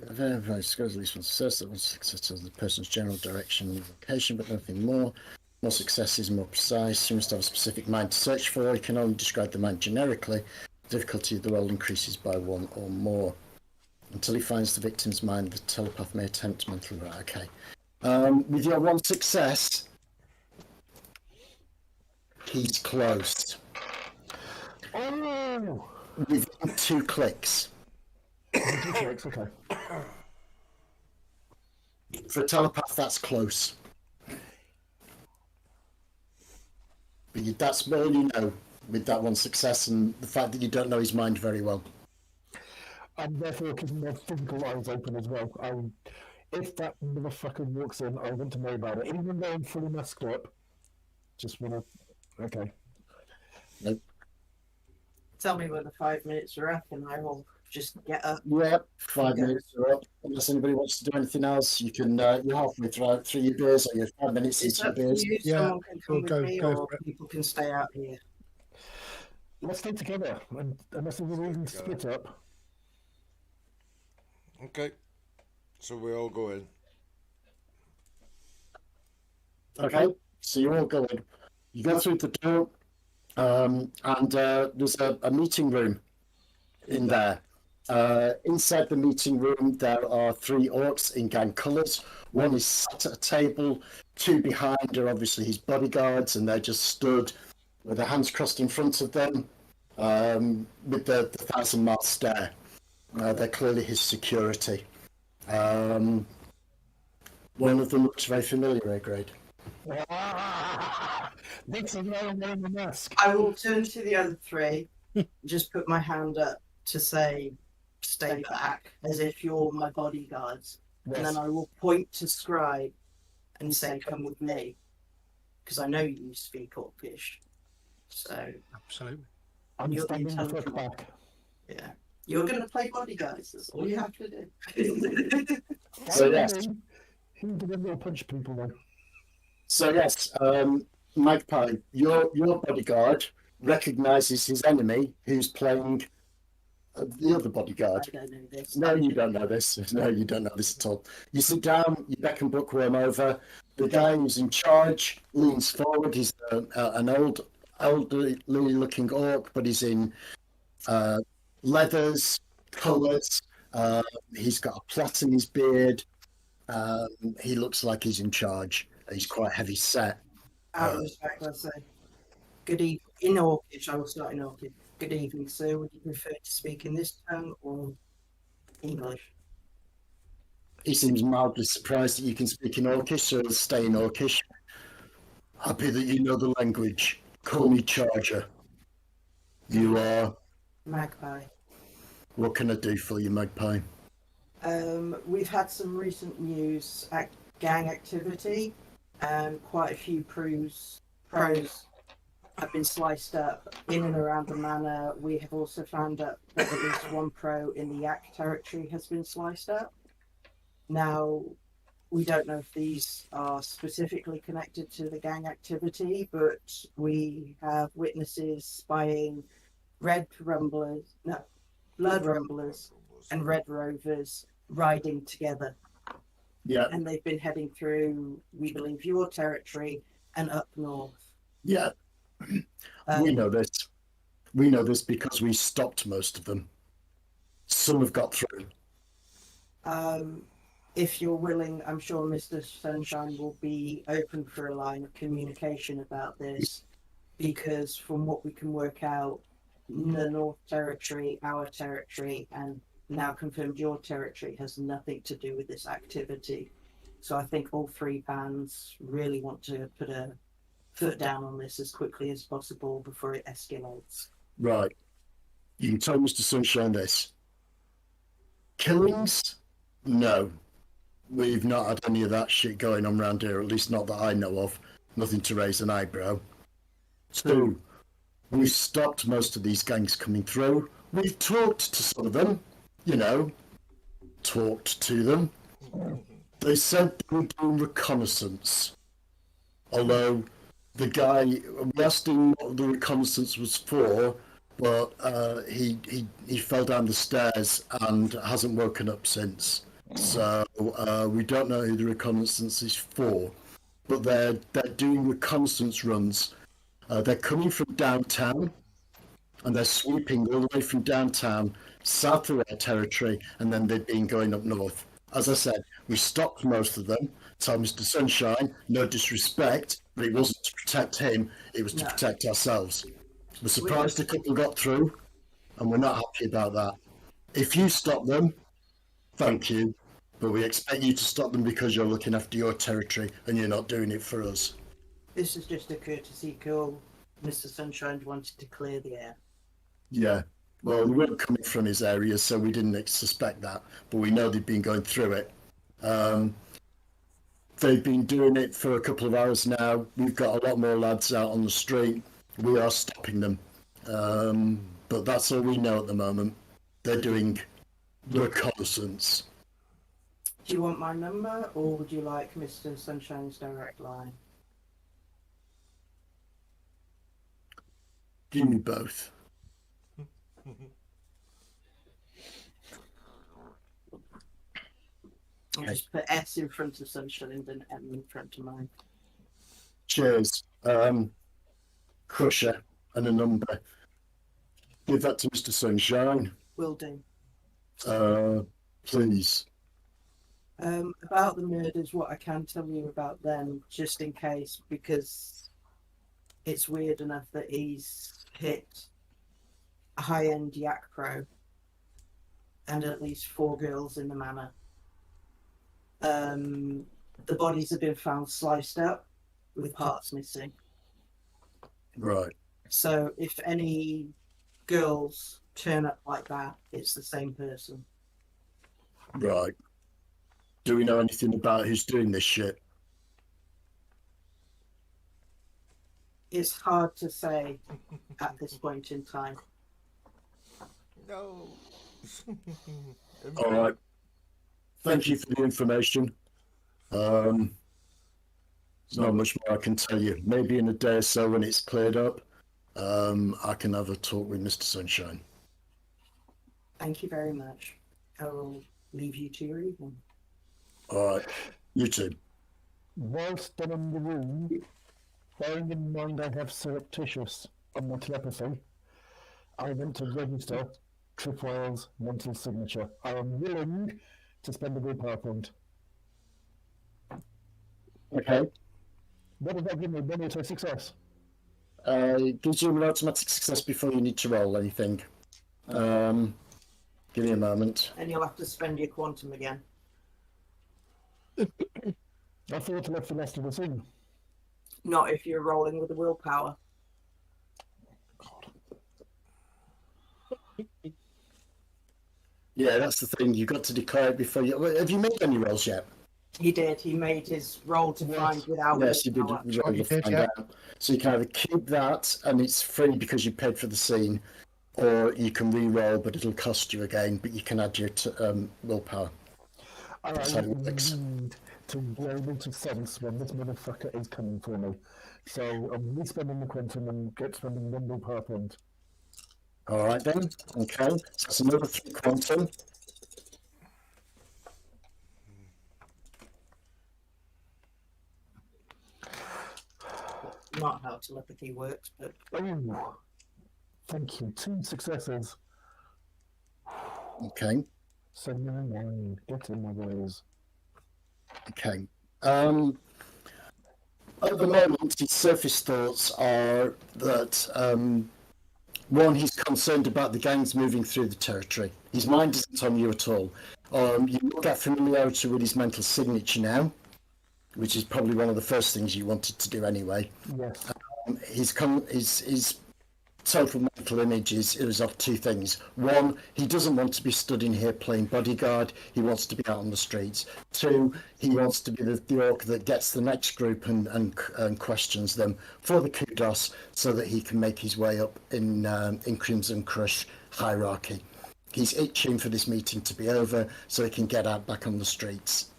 Very scores at least one success. That one success of the person's general direction and location, but nothing more. More successes, more precise. You must have a specific mind to search for. You can only describe the mind generically. The difficulty of the role increases by 1 or more. Until he finds the victim's mind, the telepath may attempt mental. Right, okay. With your 1 success, he's close. Oh! Within 2 clicks. Okay. For a telepath, that's close. But that's all you know with that 1 success, and the fact that you don't know his mind very well. And therefore keeping my physical eyes open as well. If that motherfucker walks in, I want to know about it. Even though I'm fully masked up. Just wanna... Okay. Nope. Tell me when the 5 minutes are up and I will just get up. Yep, 5 minutes are up. Unless anybody wants to do anything else, you can, you're halfway through your beers, or your 5 minutes It's into your up to beers. you. Yeah, Someone can come we'll with me, go or for it. people can stay out here. Let's stay together. And unless there's a reason to split up. Okay. So we all go in. Okay, so you all go in. You go through the door, and there's a meeting room in there. Inside the meeting room, there are 3 orcs in gang colours. One is sat at a table, 2 behind are obviously his bodyguards, and they're just stood with their hands crossed in front of them, with the 1,000-mile stare. They're clearly his security. One of them looks very familiar, A-grade. That's another one in the mask. I will turn to the other 3, just put my hand up to say, stay back, as if you're my bodyguards. Yes. And then I will point to Scribe and say, come with me. Because I know you speak Orcish. So, Absolutely. I'm You're standing the intelligent. fuck back. yeah. You're going to play bodyguards. That's all you have to do. So yes. He didn't go punch people then. So yes, Magpie, your bodyguard recognises his enemy, who's playing the other bodyguard. I don't know this. No, you don't know this. No, you don't know this at all. You sit down, you beckon Bookworm over. The guy who's in charge leans forward. He's an elderly-looking orc, but he's in leathers, colours. He's got a plait in his beard. He looks like he's in charge. He's quite heavy set. Out of respect, I'll say. Good evening. In Orcish, I will start in Orcish. Good evening, sir. Would you prefer to speak in this tongue or English? He seems mildly surprised that you can speak in Orcish, so he'll stay in Orcish. Happy that you know the language. Call me Charger. You are... Magpie. What can I do for you, Magpie? We've had some recent news gang activity, and quite a few pros have been sliced up in and around the manor. We have also found out that at least 1 pro in the Yak territory has been sliced up. Now, we don't know if these are specifically connected to the gang activity, but we have witnesses spying blood rumblers and red rovers riding together. Yeah, And they've been heading through, we believe, your territory and up north. yeah. We know this. We know this because we stopped most of them. Some have got through. if you're willing, I'm sure Mr. Sunshine will be open for a line of communication about this, because from what we can work out, the North Territory, our territory, and now confirmed your territory has nothing to do with this activity. So I think all three bands really want to put a foot down on this as quickly as possible before it escalates. Right. You can tell Mr. Sunshine this. Killings? No. We've not had any of that shit going on around here, at least not that I know of. Nothing to raise an eyebrow. Two, we've stopped most of these gangs coming through. We've talked to some of them, you know, talked to them. They said they were doing reconnaissance. Although the guy, we asked him what the reconnaissance was for, but he fell down the stairs and hasn't woken up since. So we don't know who the reconnaissance is for. But they're doing reconnaissance runs. They're coming from downtown, and they're sweeping all the way from downtown south of our territory, and then they've been going up north. As I said, we stopped most of them. Tell Mr. Sunshine, no disrespect, but it wasn't to protect him, it was to protect ourselves. We're surprised a couple got through, and we're not happy about that. If you stop them, thank you, but we expect you to stop them because you're looking after your territory and you're not doing it for us. This is just a courtesy call. Mr. Sunshine wanted to clear the air. Yeah. Well, we weren't coming from his area, so we didn't suspect that, but we know they've been going through it. They've been doing it for a couple of hours now. We've got a lot more lads out on the street. We are stopping them. But that's all we know at the moment. They're doing reconnaissance. Do you want my number, or would you like Mr. Sunshine's direct line? Give me both. I'll just put S in front of Sunshine and M in front of mine. Cheers. Crusher and a number. Give that to Mr. Sunshine. Will do. Please. About the murders, what I can tell you about them, just in case, because it's weird enough that he's hit a high-end yak pro and at least 4 girls in the manor. The bodies have been found sliced up with parts missing. Right. So if any girls turn up like that, it's the same person. Right. Do we know anything about who's doing this shit? It's hard to say at this point in time. No. All right. Thank you for the information. There's not much more I can tell you. Maybe in a day or so when it's cleared up, I can have a talk with Mr. Sunshine. Thank you very much. I will leave you to your evening. All right. You too. Whilst I'm in the room, bearing in mind I have surreptitious on my telepathy, I want to register Tripwile's mental signature. I am willing to spend a willpower point. Okay. What does that give me? One auto success. It gives you an automatic success before you need to roll anything. Give me a moment. And you'll have to spend your quantum again. I thought I left the rest of the scene. Not if you're rolling with the willpower. Yeah, that's the thing. You've got to declare it before you. Have you made any rolls yet? He did. He made his roll to find without Yes, you did. willpower. Roll to find out. So you can either keep that, and it's free because you paid for the scene, or you can re-roll, but it'll cost you again. But you can add your willpower. That's how it works. Need to be able to sense when this motherfucker is coming for me. So I'm re-spending the quantum and get spending one willpower point. All right then. Okay. So that's another 3 quantum. Not how telepathy works, but Oh, thank you. 2 successes. Okay. So 9, get in my ways. Okay. At the moment, his surface thoughts are that one, he's concerned about the gangs moving through the territory. His mind isn't on you at all. You will get familiarity with his mental signature now, which is probably one of the first things you wanted to do anyway. Yes. His total mental image is of two things. One, he doesn't want to be stood in here playing bodyguard. He wants to be out on the streets. Two, he wants to be the orc that gets the next group and questions them for the kudos, so that he can make his way up in Crimson Crush hierarchy. He's itching for this meeting to be over so he can get out back on the streets.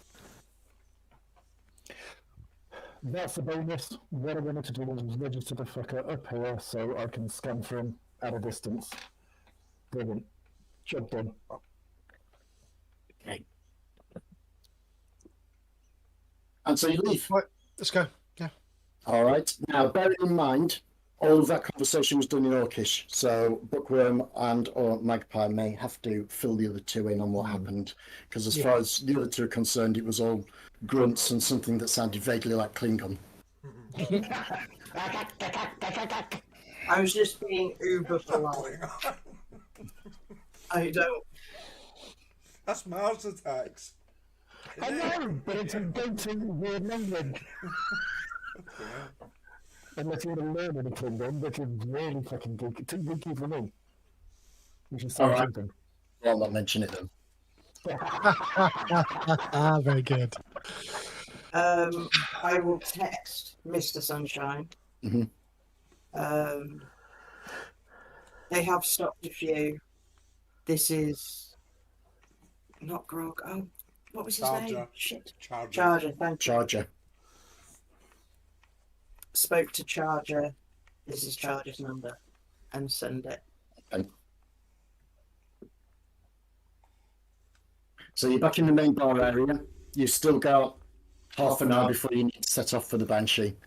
That's a bonus. What I wanted to do was register the fucker up here so I can scan for him at a distance. Brilliant. Job done. Okay. And so you leave. Right, let's go. Yeah. All right. Now, bear in mind, all of that conversation was done in Orcish, so Bookworm and or Magpie may have to fill the other two in on what happened, because as far as the other two are concerned, it was all grunts and something that sounded vaguely like Klingon. I was just being uber polite. I don't. That's Mars attacks. I know, but it's a dating weird language. Unless you want to learn any Klingon, which is really fucking geeky. Too geeky for me. We should say All right. something. I'll not mention it then. Very good. I will text Mr. Sunshine. Mhm. They have stopped a few. This is not Grog. Oh, what was his name? Charger. Shit. Charger. Charger, thank you. Charger. Spoke to Charger. This is Charger's number. And send it. So you're back in the main bar area. You've still got half an hour before you need to set off for the Banshee.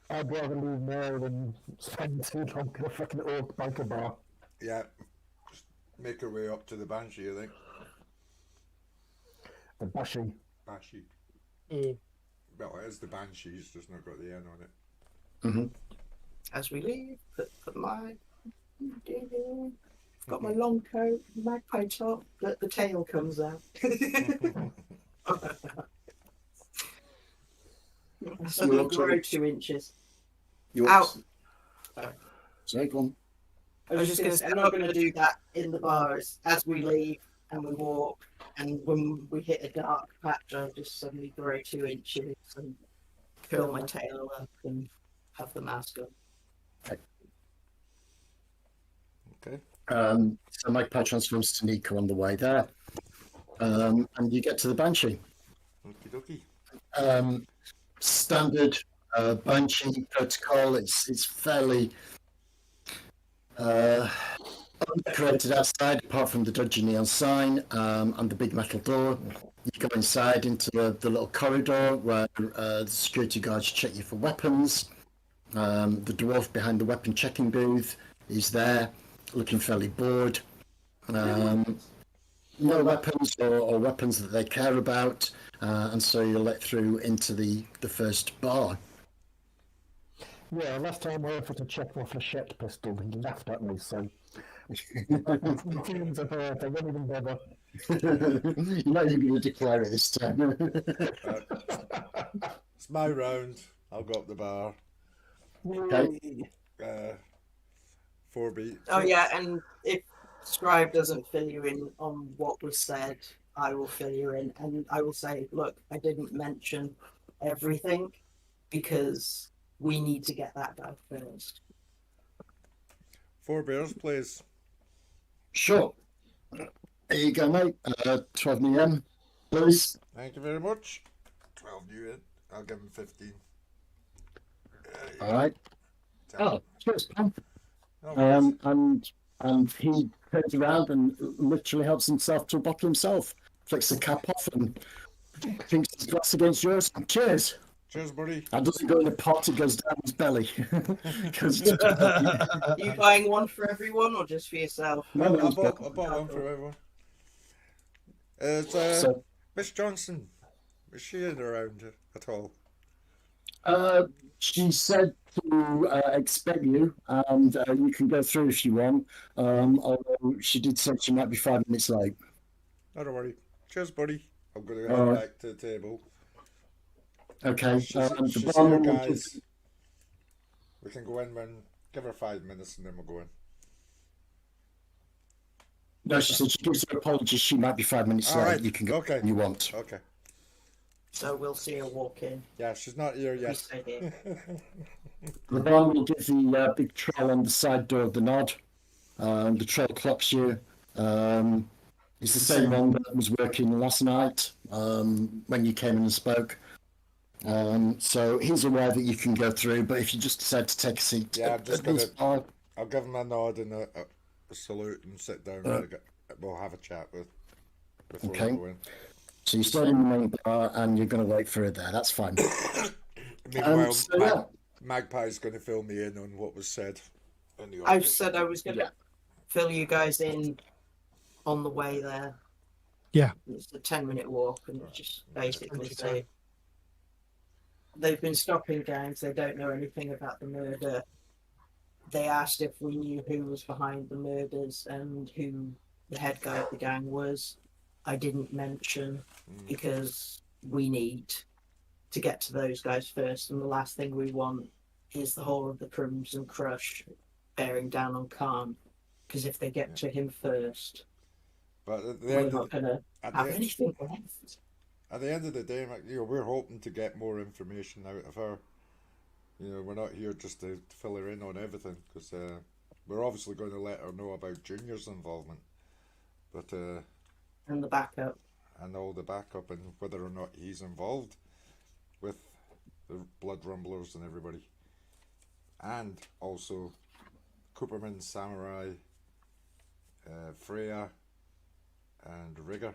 I'd rather leave now than spend too long in a fucking orc biker bar. Yeah. Just make our way up to the Banshee, I think. The Bashy. Banshee. Mm. Well, it is the Banshees, just not got the N on it. Mm-hmm. As we leave, put my. Got my long coat, magpie top, but the tail comes out. So we'll grow 2 inches. Out. Sorry, go on. I was just going to say, I'm not going to do that in the bars as we leave and we walk, and when we hit a dark patch, I'll just suddenly grow 2 inches and curl my tail up and have the mask on. Okay. So Magpie transforms to Nico on the way there. And you get to the Banshee. Okie dokie. Standard Banshee protocol. It's fairly undecorated outside, apart from the dodgy neon sign and the big metal door. You go inside into the little corridor where the security guards check you for weapons. The dwarf behind the weapon checking booth is there, looking fairly bored. No weapons or weapons that they care about, and so you're let through into the first bar. Yeah, last time I offered to check my flechette pistol, he laughed at me, so... feelings of hurt, I won't even bother. You're not even going to declare it this time. It's my round. I'll go up the bar. Okay. 4 beat. Oh yeah, and if Scribe doesn't fill you in on what was said, I will fill you in, and I will say, look, I didn't mention everything because we need to get that done first. 4 bears, please. Sure. There you go, mate. 12 million, please. Thank you very much. 12 new in. I'll give him 15. All right. 10. Oh, cheers, Pam. No worries. And he turns around and literally helps himself to a bottle himself. Flicks the cap off and drinks his glass against yours. Cheers. Cheers, buddy. That doesn't go in the pot, it goes down his belly. Are you buying one for everyone or just for yourself? No, I bought one for everyone. It's So Miss Johnson, is she in around at all? She said to expect you, and you can go through if you want. Although she did say she might be 5 minutes late. No, don't worry. Cheers, buddy. I'm going to All head right. back to the table. Okay. She's The here, barman will guys. We can go in when. Give her 5 minutes and then we'll go in. No, she said she gives her apologies. She might be 5 minutes All late. right. You can go Okay. when you want. Okay. So we'll see her walk in. Yeah, she's not here We yet. stay here. The barman will give the big troll on the side door the nod. The troll clocks you. It's the same one that was working last night when you came in and spoke. So he's aware that you can go through, but if you just decide to take a seat, Yeah, I'm just at this bar, I'll give him a nod and a salute and sit down. We'll have a chat before Okay. we go in. so you stay in the main bar and you're going to wait for her there. That's fine. Meanwhile, So, yeah. Magpie's going to fill me in on what was said. In the I office. said I was going to fill you guys in on the way there. Yeah. It's a 10-minute walk, and just basically Okay. say they've been stopping gangs. They don't know anything about the murder. They asked if we knew who was behind the murders and who the head guy of the gang was. I didn't mention because we need to get to those guys first, and the last thing we want is the whole of the Crimson Crush bearing down on Khan. Because if they get to him first, But at the we're end not of, going to at have the, anything left. at the end of the day, we're hoping to get more information out of her. We're not here just to fill her in on everything, because we're obviously going to let her know about Junior's involvement, but And the backup. and all the backup and whether or not he's involved with the Blood Rumblers and everybody, and also Cooperman, Samurai, Freya, and Rigger.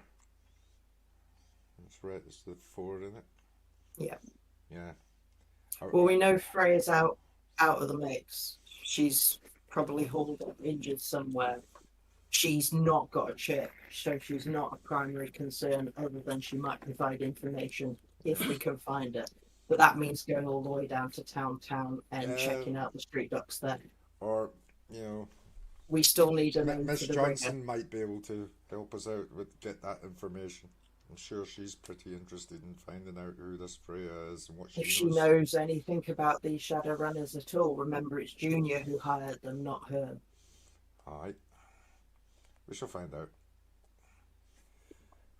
That's right. It's the 4 in it. Yeah. Yeah. Well, we know Freya's out of the mix. She's probably hauled up injured somewhere. She's not got a chip, so she's not a primary concern, other than she might provide information if we can find her. But that means going all the way down to town and checking out the street docks there. Or We still need a name Miss for the Johnson ringer. might be able to help us out with get that information. I'm sure she's pretty interested in finding out who this Freya is and what If she she knows. knows anything about these Shadow Runners at all, remember it's Junior who hired them, not her. Alright. We shall find out.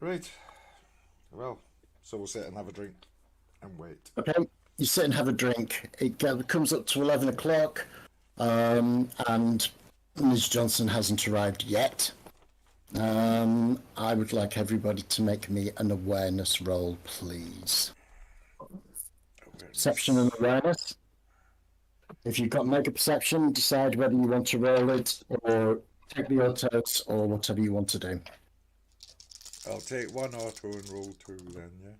Right. Well, so we'll sit and have a drink and wait. Okay, you sit and have a drink. It comes up to 11 o'clock, and Ms. Johnson hasn't arrived yet. I would like everybody to make me an awareness roll, please. Perception and awareness. If you've got mega perception, decide whether you want to roll it or take the autos or whatever you want to do. I'll take one auto and roll 2 then, yeah?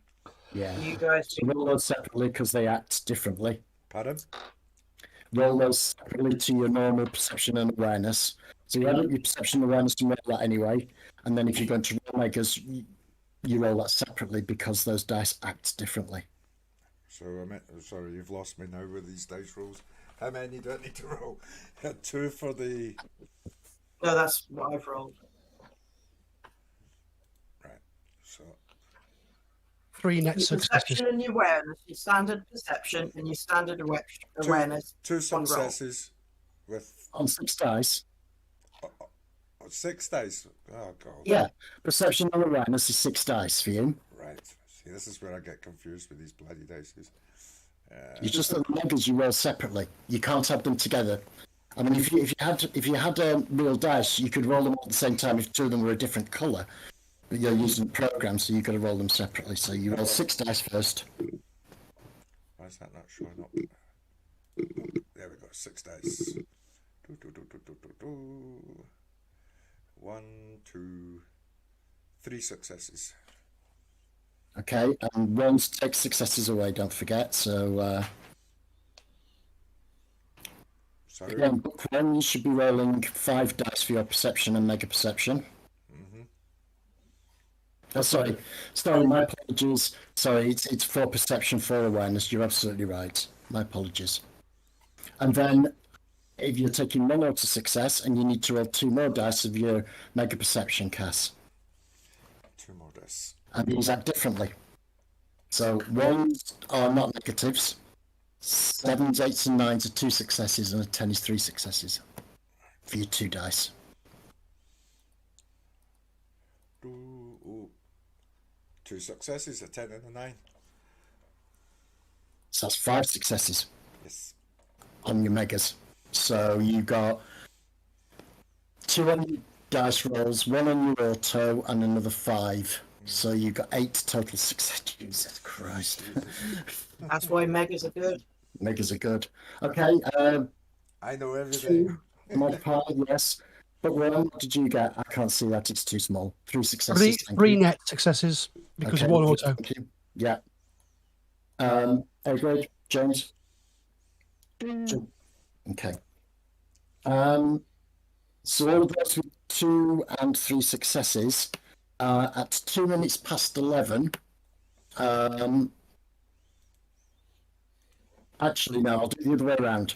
Yeah. You guys So roll those separately because they act differently. Pardon? Roll those separately to your normal perception and awareness. So you add up your perception and awareness and roll that anyway. And then if you're going to roll megas, you roll that separately because those dice act differently. So sorry, you've lost me now with these dice rolls. How many do I need to roll? 2 for the... No, that's what I've rolled. Right, so... 3 net Your successes. perception and your awareness, your standard perception and your standard awareness. 2 one roll. successes with On 6 dice. 6 dice. Oh, God. Yeah. Perception and awareness is 6 dice for you. Right. See, this is where I get confused with these bloody dices. You just the megas you roll separately. You can't have them together. I mean, if you had real dice, you could roll them all at the same time if 2 of them were a different colour. But you're using the program, so you've got to roll them separately. So you roll 6 dice first. Why is that not showing up? There we go. 6 dice. 1, 2, 3 successes. Okay, and ones take successes away, don't forget. So Sorry. again, book 1, you should be rolling 5 dice for your perception and mega perception. Sorry, my apologies. Sorry, it's 4 perception, 4 awareness. You're absolutely right. My apologies. And then, if you're taking 1 out of success, and you need to roll 2 more dice of your mega perception, Cass. 2 more dice. And these act differently. So 1s are not negatives. 7s, 8s, and 9s are 2 successes, and a 10 is 3 successes for your 2 dice. Ooh. 2 successes, a 10 and a 9. So that's 5 successes Yes. on your megas. So you got 2 on your dice rolls, 1 on your auto, and another 5. So you got 8 total success. Jesus Christ. That's why megas are good. Megas are good. Okay, I know everything. 2 modifier, yes. But what did you get? I can't see that. It's too small. 3 successes. Three net successes because of 1 auto. Thank you. Yeah. Great. James? Okay. So all of those with 2 and 3 successes at 2 minutes past 11. Actually, no, I'll do the other way around.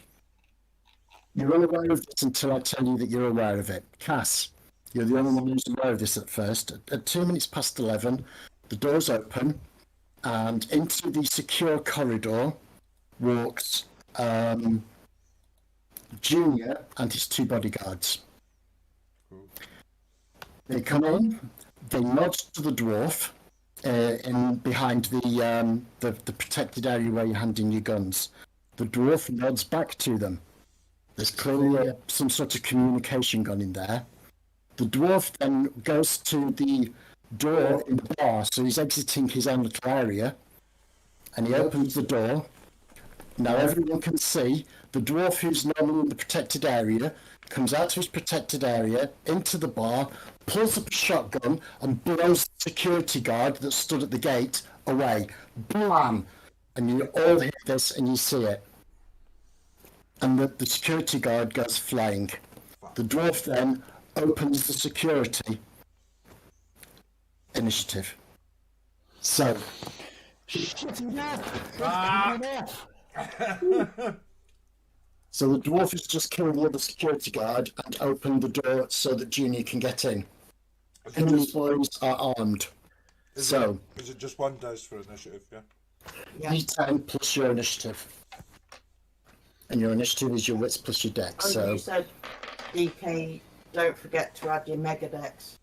You're unaware of this until I tell you that you're aware of it. Cass, you're the only one who's aware of this at first. At 2 minutes past 11, the doors open, and into the secure corridor walks Junior and his 2 bodyguards. They come in, they nod to the dwarf in behind the protected area where you're handing your guns. The dwarf nods back to them. There's clearly some sort of communication gone in there. The dwarf then goes to the door in the bar, so he's exiting his own little area, and he opens the door. Now everyone can see the dwarf, who's normally in the protected area, comes out of his protected area into the bar, pulls up a shotgun, and blows the security guard that stood at the gate away. Blam! And you all hear this and you see it. And the security guard goes flying. The dwarf then opens the security initiative. So, so the dwarf has just killed the other security guard and opened the door so that Junior can get in. And these boys are armed. Is it just 1 dice for initiative, yeah? Yeah. D10 plus your initiative. And your initiative is your wits plus your dex. Oh, So you said, DK, don't forget to add your mega dex.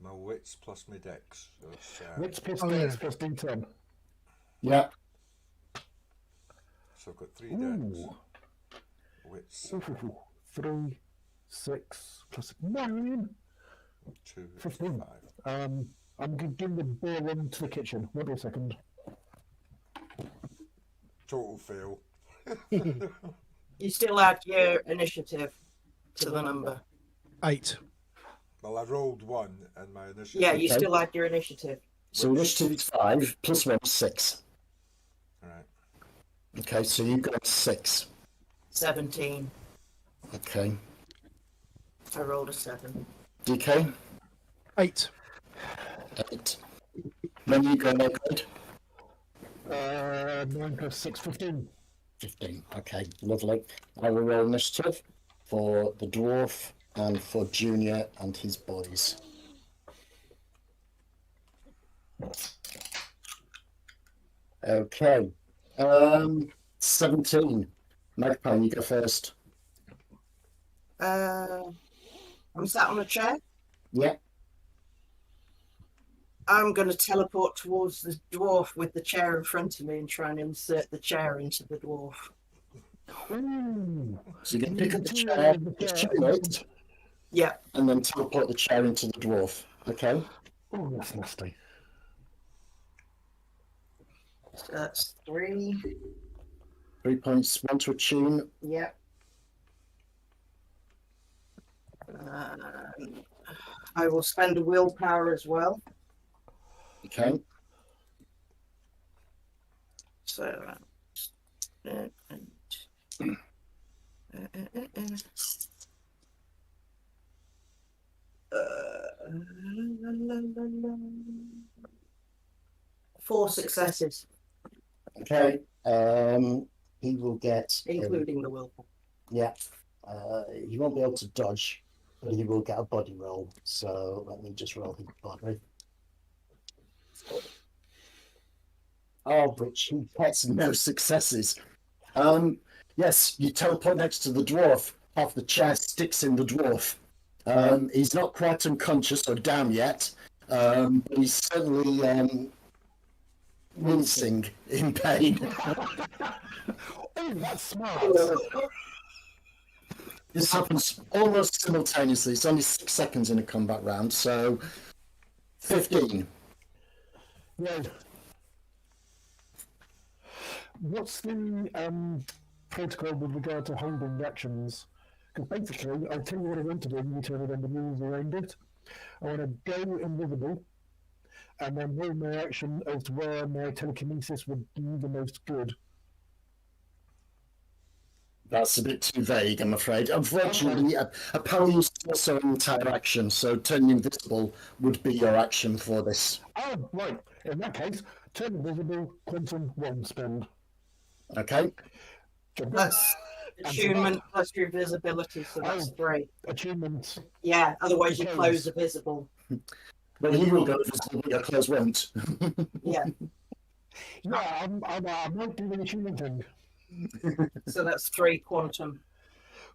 My wits plus my dex. So it's, Wits plus Oh, dex yeah. plus D10. yeah, so I've got 3 dex. Ooh. Wits, 3, 6 plus 9. 2, 15. 5. I'm giving the ball into the kitchen. Wait a second. Total fail. You still add your initiative to the number. 8. Well, I rolled 1 and my initiative. Yeah, you Okay. still add your initiative. so initiative is 5 plus 1 is 6. Alright. Okay, so you got 6. 17. Okay. I rolled a 7. DK? 8. 8. When you go good? 9 plus 6, 15. 15. Okay, lovely. I will roll initiative for the dwarf and for Junior and his boys. Okay. 17. Magpie, you go first. I'm sat on a chair. Yeah. I'm going to teleport towards the dwarf with the chair in front of me and try and insert the chair into the dwarf. Ooh. So you can pick up the chair, it, Yeah. and then teleport the chair into the dwarf. Okay. Oh, that's nasty. So that's 3. 3 points, 1 to attune. Yeah. I will spend a willpower as well. Okay. So 4 successes, Okay. He will get including the willful. Yeah. He won't be able to dodge, but he will get a body roll. So let me just roll his body. Oh, which he gets no successes. Yes, you teleport next to the dwarf. Half the chair sticks in the dwarf. He's not quite unconscious or down yet, but he's certainly wincing in pain. Oh, that's smart. This happens almost simultaneously. It's only 6 seconds in a combat round, so 15. Right. What's the protocol with regard to holding actions? Because basically, I'll tell you what I want to do, and you tell me then the rules around it. I want to go invisible, and then roll my action as to where my telekinesis would do the most good. That's a bit too vague, I'm afraid. Unfortunately, a power use is also an entire action, so turning invisible would be your action for this. Oh, right. In that case, turn invisible, quantum, one spend. Okay? That's attunement plus your visibility, so that's 3. Achievement. Yeah, otherwise your clothes are visible. Well, you will go invisible, but your clothes won't. Yeah, Yeah, I might do the achievement thing. so that's 3 quantum.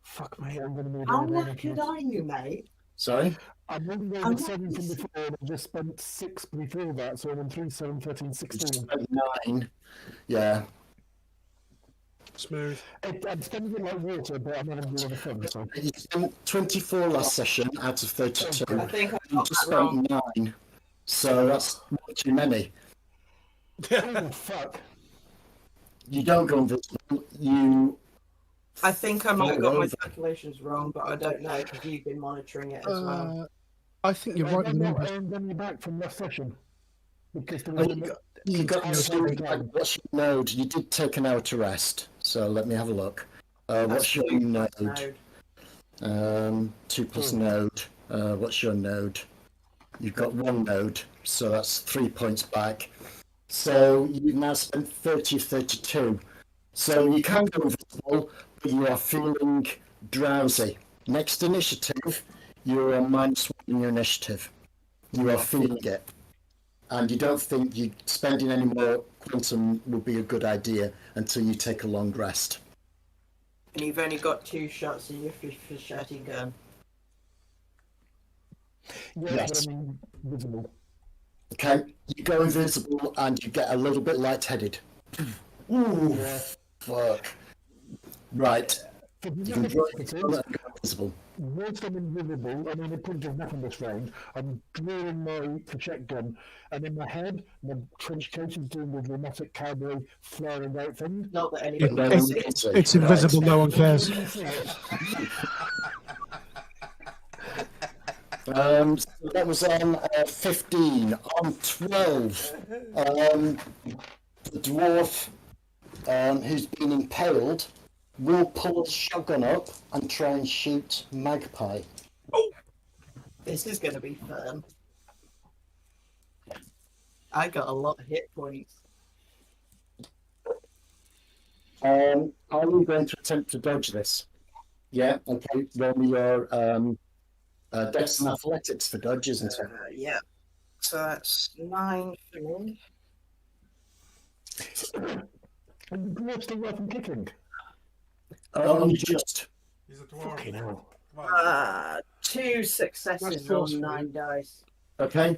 Fuck me, I'm going to need How another knackered are you, mate? Sorry? I'm only over 7 from before, and I just spent 6 before that, so I'm on 3, 7, 13, 16. 9. Yeah. Smooth. I'm spending it like water, but I'm having a lot of fun, so. You spent 24 last session out of 32. I think I You got just that wrong. spent 9. So that's not too many. Oh, fuck. You don't go invisible. You. I think I might have got my over. calculations wrong, but I don't know because you've been monitoring it as well. I think you're right with the numbers. I'm you back from last session. Because there Oh, was you got outside to down. what's your node? You did take an hour to rest, so let me have a look. What's your 2 node? plus node. 2 plus node. What's your node? You've got 1 node, so that's 3 points back. So you've now spent 30 of 32. So you can go invisible, but you are feeling drowsy. Next initiative, you're on -1 in your initiative. You are feeling it. And you don't think you spending any more quantum would be a good idea until you take a long rest. And you've only got 2 shots in your machete gun. Yes. But I mean, visible. Okay, you go invisible and you get a little bit lightheaded. Ooh, fuck. Right. For the You can other draw purposes, and go invisible. whilst I'm invisible, I mean, it probably doesn't happen this round, I'm drawing my project gun, and in my head, my trench coat is doing the dramatic cowboy flaring out thing. Not that anybody No can one see. can see. It's invisible, no one cares. So that was on 15. On 12, the dwarf who's been impaled will pull his shotgun up and try and shoot Magpie. This is going to be fun. I got a lot of hit points. Are you going to attempt to dodge this? Yeah, okay. Roll me your Dex and Athletics for dodge, isn't it? Yeah. So that's 9 for me. And the dwarf's still worth and kicking. Only just. He's a dwarf. Fucking hell. 2 successes That's on 9 dice. Okay.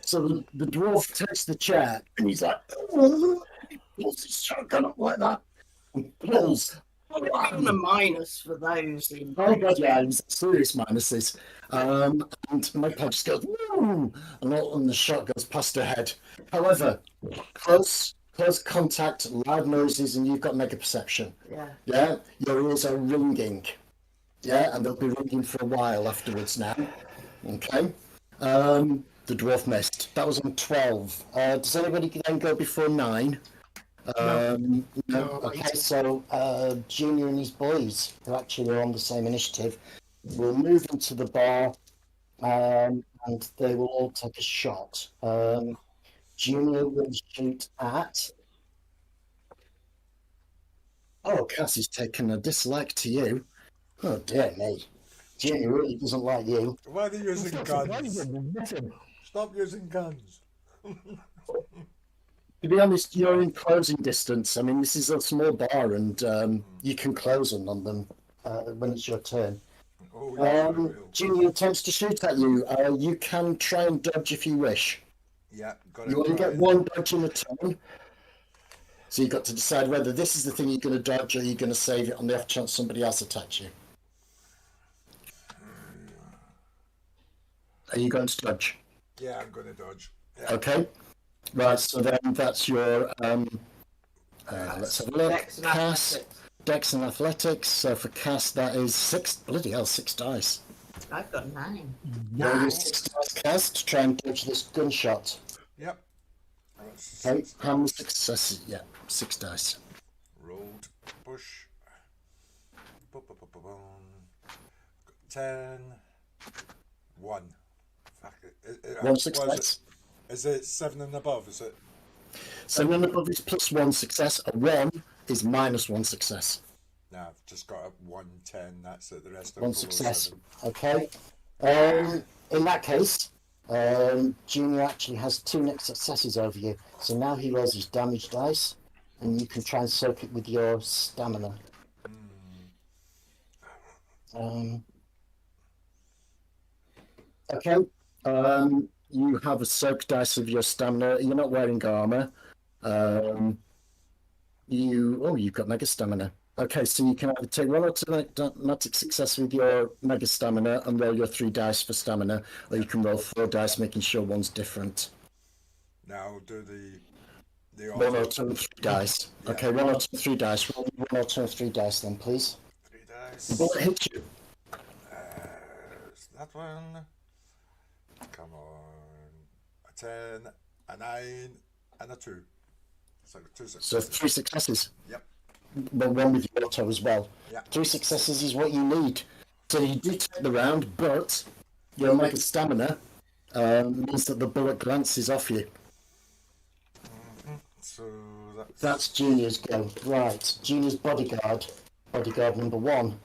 So the dwarf takes the chair and he's like, he pulls his shotgun up like that and pulls. Probably on a minus for those. Oh god, yeah, it was serious minuses. And Magpie just goes, woo! And the shot goes past her head. However, close contact, loud noises, and you've got mega perception. Yeah. Yeah, your ears are ringing. Yeah, and they'll be ringing for a while afterwards now. Okay. The dwarf missed. That was on 12. Does anybody then go before 9? No. Okay, so Junior and his boys, who actually are on the same initiative, will move into the bar and they will all take a shot. Junior will shoot at. Oh, Cassie's taken a dislike to you. Oh dear me. Junior really doesn't like you. Why are they using It's not guns? surprising, nothing. Stop using guns. To be honest, you're in closing distance. I mean, this is a small bar, and you can close on them when it's your turn. Oh, yeah, real. Junior attempts to shoot at you. You can try and dodge if you wish. Yeah, got You it. only get one dodge in a turn. So you've got to decide whether this is the thing you're going to dodge or you're going to save it on the off chance somebody else attacks you. Are you going to dodge? Yeah, I'm going to dodge. Yeah. Okay. Right, so then that's your, let's have a look. Dex and Cass, athletics. Dex and Athletics. So for Cass, that is 6, bloody hell, 6 dice. I've got 9. Roll your 6 dice, Cass, to try and dodge this gunshot. Yep. Okay, how many successes? Yeah, 6 dice. Rolled. Push. Boom. 10. 1. Fuck it. One success. Is it 7 and above? Is it? 7 and above is +1 success. A 1 is -1 success. No, I've just got a 1, 10. That's it. The rest of 1 below success. 7. Okay. In that case, Junior actually has 2 next successes over you. So now he rolls his damage dice, and you can try and soak it with your stamina. Okay. You have a soak dice of your stamina. You're not wearing armor. You've got mega stamina. Okay, so you can either take 1 automatic success with your mega stamina and roll your 3 dice for stamina, or you can roll 4 dice, making sure one's different. Now do the 1 or 3 dice. Yeah. Okay, 1 or 2, 3 dice. Roll 1 or 2, 3 dice then, please. 3 dice. The bullet hits you. That one. Come on. A 10, a 9, and a 2. So 2 So successes. 3 successes. Yep. Well, 1 with your auto as well. Yeah. 3 successes is what you need. So you do take the round, but your mega stamina means that the bullet glances off you. So That's Junior's go. Right, Junior's bodyguard. Bodyguard number 1.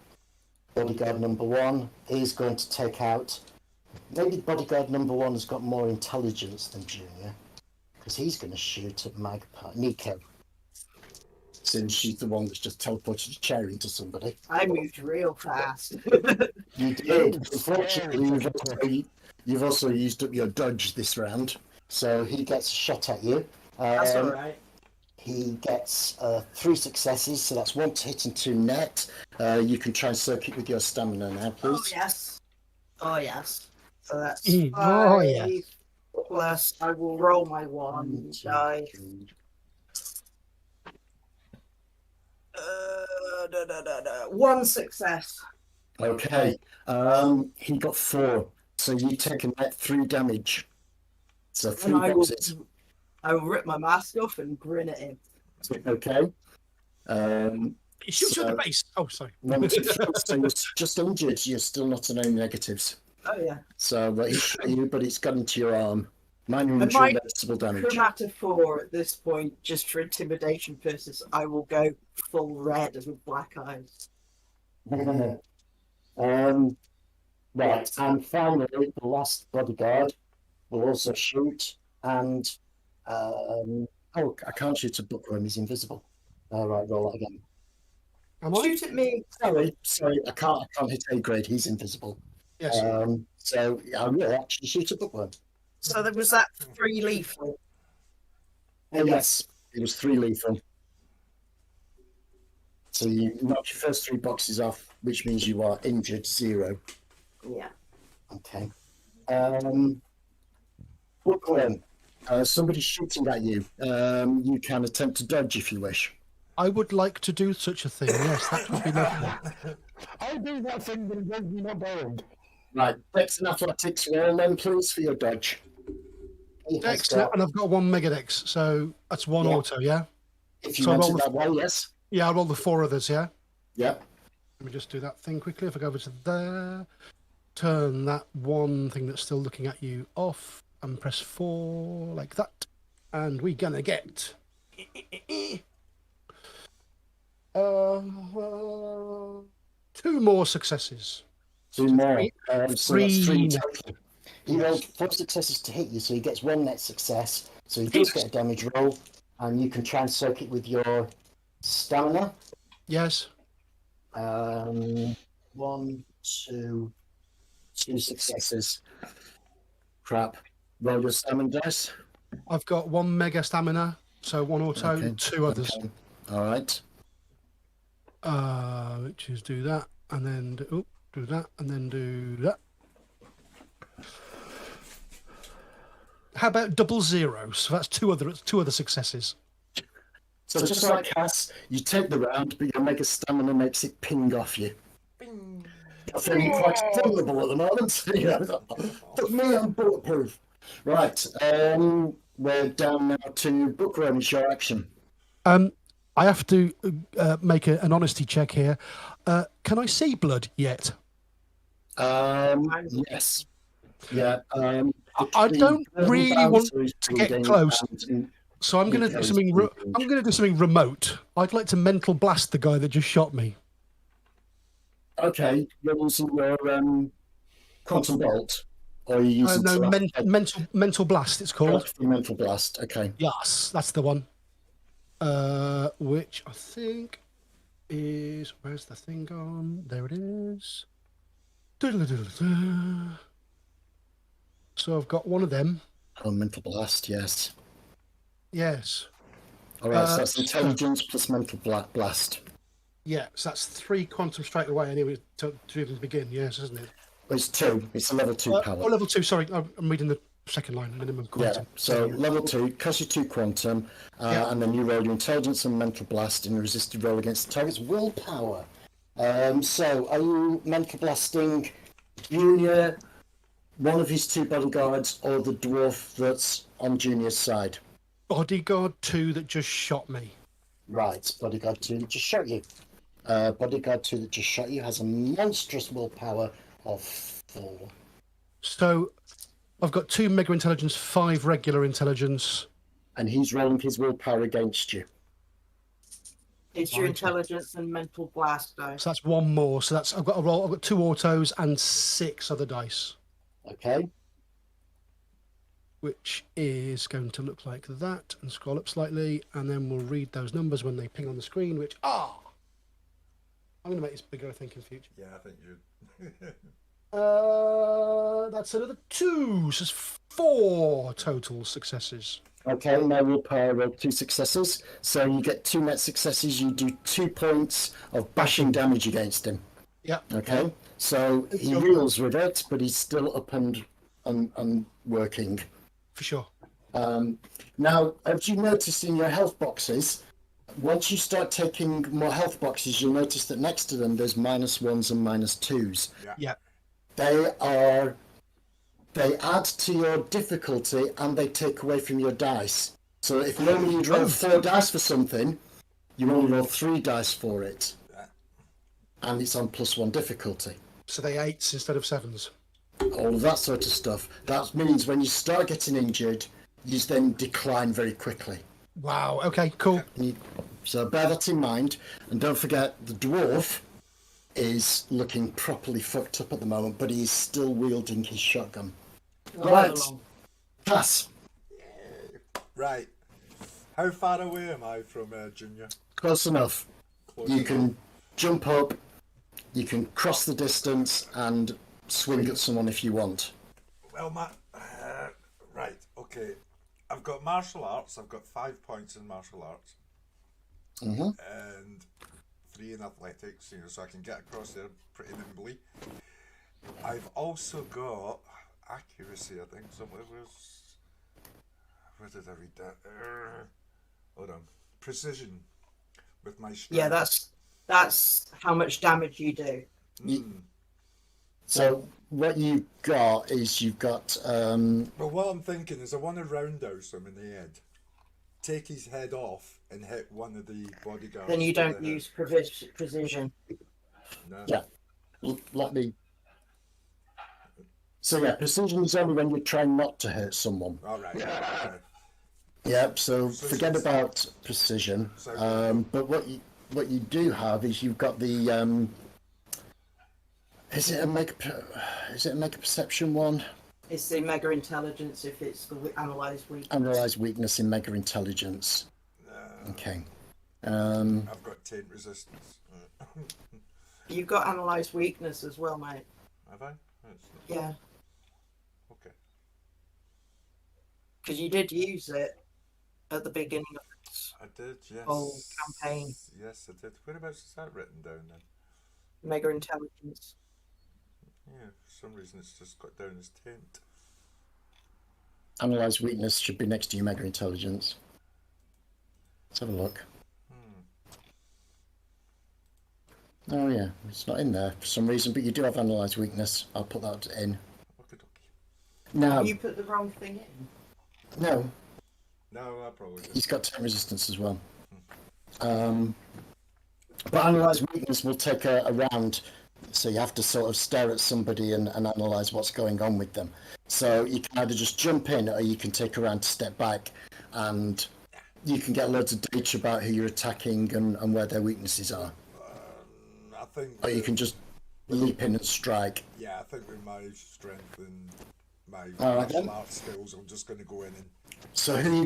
Bodyguard number 1 is going to take out... Maybe bodyguard number 1 has got more intelligence than Junior, because he's going to shoot at Nico. Since she's the one that's just teleported a chair into somebody. I moved real fast. You did. Unfortunately, you've also used up your dodge this round, so he gets a shot at you. That's all right. He gets 3 successes, so that's 1 to hit and 2 net. You can try and soak it with your stamina now, Oh please. yes. Oh yes. So that's Oh, 5 yes. plus I will roll my 1 die. 1 success. Okay. He got 4, so you take a net 3 damage. So 3 And boxes. I will rip my mask off and grin at him. Okay. It shoots you at So- the base. Oh, sorry. 1 to 3, so you're just injured. You're still not on any negatives. Oh yeah. So he shot you, but it's got into your arm. Minor And injury, my noticeable damage. Chromatophore at this point, just for intimidation purposes, I will go full red with black eyes. Right, and finally, the last bodyguard will also shoot, and I can't shoot a bookworm. He's invisible. All right, roll that again. Am I? Shoot at me. Sorry, I can't hit A grade. He's invisible. Yes. So I will actually shoot a bookworm. So there was that 3 lethal. Oh, yes, it was 3 lethal. So you knock your first 3 boxes off, which means you are injured 0. Yeah. Okay. Bookworm, somebody's shooting at you. You can attempt to dodge if you wish. I would like to do such a thing. Yes, that would be lovely. I'll do that thing that involves me not borrowed. Right, Dex and Athletics roll then, please, for your dodge. He has Dex, got- and I've got 1 mega dex, so that's 1 Yeah. auto, yeah? if you so want roll it the- that way, yes. Yeah, I'll roll the 4 others, yeah? Yep. Let me just do that thing quickly. If I go over to there, turn that one thing that's still looking at you off, and press 4 like that. and we're gonna get two more successes. 2 more. So that's 3 Three. total. He Yes. rolled 4 successes to hit you, so he gets 1 net success. So he does get a damage roll, and you can try and soak it with your stamina. Yes. 1, 2, 2 successes. Crap. Roll your stamina dice. I've got 1 mega stamina, so 1 auto, Okay, 2 others. Okay. All right. Which is do that, and then do that, and then do that. How about double zeros? So that's two other successes. So just like Cass, you take the round, but your mega stamina makes it ping off you. I'm feeling quite vulnerable at the moment. But me, I'm bulletproof. Right. We're down now to Bookworm. It's your action. I have to make an honesty check here. Can I see blood yet? Yes. Yeah. I don't really want to get close, so I'm going to do something. I'm going to do something remote. I'd like to mental blast the guy that just shot me. Okay, you're using your quantum bolt, or are you using mental blast. It's called mental blast. Okay. Yes, that's the one. Which I think is where's the thing gone? There it is. So I've got one of them. Oh, mental blast. Yes. Yes. All right. So that's intelligence plus mental blast. Yeah, so that's 3 quantum straight away anyway to even begin, yes, isn't it? Well, it's 2. It's a level 2 power. Oh, level 2, sorry. I'm reading the second line, minimum quantum. Yeah, so level 2, costs you 2 quantum, and then you roll your intelligence and mental blast in a resisted roll against the target's willpower. So are you mental blasting Junior, one of his 2 bodyguards, or the dwarf that's on Junior's side? Bodyguard 2 that just shot me. Right, bodyguard 2 that just shot you. Bodyguard 2 that just shot you has a monstrous willpower of 4. So I've got 2 mega intelligence, 5 regular intelligence. And he's rolling his willpower against you. It's your intelligence and mental blast dice. So that's 1 more. So that's I've got 2 autos and 6 other dice. Okay. Which is going to look like that, and scroll up slightly, and then we'll read those numbers when they ping on the screen, which I'm going to make this bigger, I think, in future. Yeah, I think you. That's another 2, so it's 4 total successes. Okay, now willpower roll 2 successes. So you get 2 net successes, you do 2 points of bashing damage against him. Yeah. Okay, so he reels with it, but he's still up and working. For sure. Now, have you noticed in your health boxes, once you start taking more health boxes, you'll notice that next to them there's -1s and -2s. Yeah. They add to your difficulty and they take away from your dice. So if normally you'd roll 4 dice for something, you only roll 3 dice for it. And it's on +1 difficulty. So they 8s instead of 7s. All of that sort of stuff. That means when you start getting injured, you then decline very quickly. Wow, okay, cool. So bear that in mind. And don't forget, the dwarf is looking properly fucked up at the moment, but he's still wielding his shotgun. Right. Pass. Right. How far away am I from Junior? Close enough. Close You enough. can jump up, you can cross the distance and swing at someone if you want. Well, right, okay. I've got martial arts. I've got 5 points in martial arts. And 3 in athletics, so I can get across there pretty nimbly. I've also got accuracy, I think. Where did I read that? Hold on. Precision with my strength. Yeah, that's how much damage you do. So what you've got is you've got... But what I'm thinking is I want to roundhouse him in the head. Take his head off and hit one of the bodyguards. Then you don't use precision. No. Yeah. Let me... So yeah, precision is only when you're trying not to hurt someone. All right. Okay. Yep. So So forget she's- about precision. So- But what you do have is you've got the is it a mega perception one? It's the mega intelligence if it's the analyzed weakness. Analyze weakness in mega intelligence. Okay. I've got taint resistance. You've got analyzed weakness as well, mate. Have I? Yeah, Okay. because you did use it at the beginning of this I did, yes. whole campaign. Yes, I did. Whereabouts is that written down then? Mega intelligence. Yeah, for some reason it's just got down as taint. Analyze weakness should be next to your mega intelligence. Let's have a look. Oh yeah, it's not in there for some reason, but you do have analyze weakness. I'll put that in. Okie dokie. No, You put the wrong thing in. no, No, I probably did. he's got taint resistance as well. But analyze weakness will take a round, so you have to sort of stare at somebody and analyze what's going on with them. So you can either just jump in, or you can take a round to step back, and you can get loads of data about who you're attacking and where their weaknesses are. I think. Or you can just leap in and strike. Yeah, I think with my strength and my All right, then. martial arts skills, I'm just going to go in and So who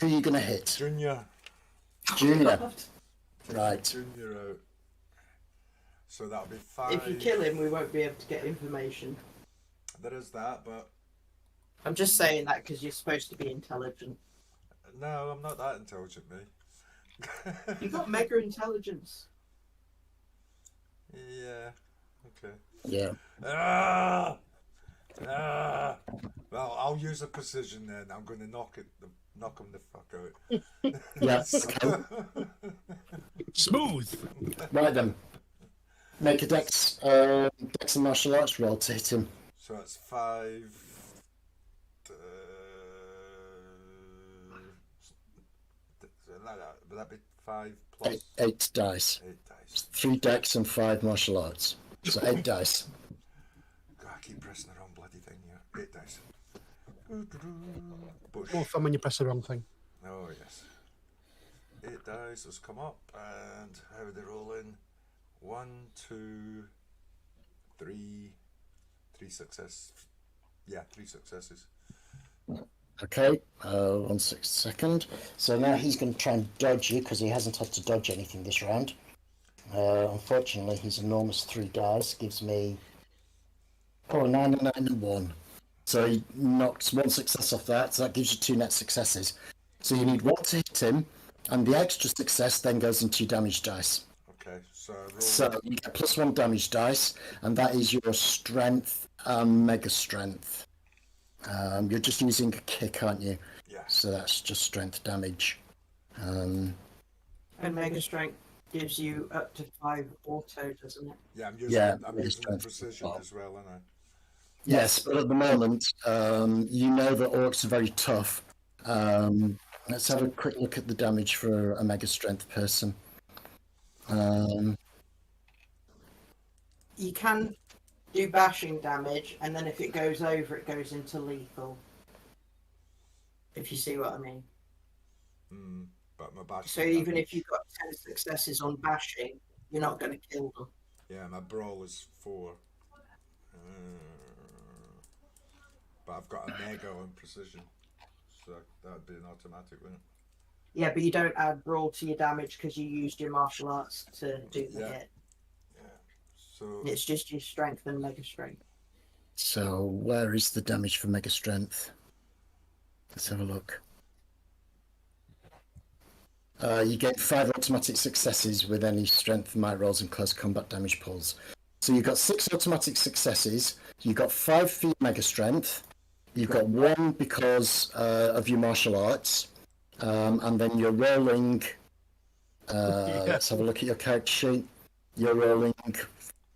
are you gonna hit? Junior Junior. Right. Junior out. So that'll be 5. If you kill him, we won't be able to get information. There is that, but I'm just saying that because you're supposed to be intelligent. no, I'm not that intelligent, mate. You've got mega intelligence. Yeah. Okay. Yeah. Ah! Ah! Well, I'll use a precision then. I'm going to knock him the fuck out. Yeah. Okay. Smooth. Right then. Make a dex and martial arts roll to hit him. So it's 5. Would that be 5 plus Eight dice. 8 dice? 3 dex and 5 martial arts. So 8 dice. God, I keep pressing the wrong bloody thing here. 8 dice. Push. More fun when you press the wrong thing. Oh yes. 8 dice has come up, and how are they rolling? 1, 2, 3, 3 success. Yeah, 3 successes. Okay, 1 second. So now he's going to try and dodge you because he hasn't had to dodge anything this round. Unfortunately, his enormous 3 dice gives me 9, and 9, and 1. So he knocks 1 success off that, so that gives you 2 net successes. So you need 1 to hit him, and the extra success then goes into your damage dice. Okay, so roll. So you get +1 damage dice, and that is your strength and mega strength. You're just using a kick, aren't you? Yeah. So that's just strength damage. And mega strength gives you up to 5 auto, doesn't it? Yeah, I'm using Yeah, I'm it's using strength. precision as well, aren't I? Yes, but at the moment, you know that orcs are very tough. Let's have a quick look at the damage for a mega strength person. You can do bashing damage, and then if it goes over, it goes into lethal. If you see what I mean. But my bash. So even if you've got 10 successes on bashing, you're not going to kill them. Yeah, my brawl is 4. But I've got a mega on precision, so that'd be an automatic, wouldn't it? Yeah, but you don't add brawl to your damage because you used your martial arts to do the Yeah. hit. So It's just your strength and mega strength. So where is the damage for mega strength? Let's have a look. You get 5 automatic successes with any strength, might rolls, and close combat damage pulls. So you've got 6 automatic successes. You've got 5 for your mega strength. You've got 1 because of your martial arts, and then you're rolling. Let's have a look at your character sheet. You're rolling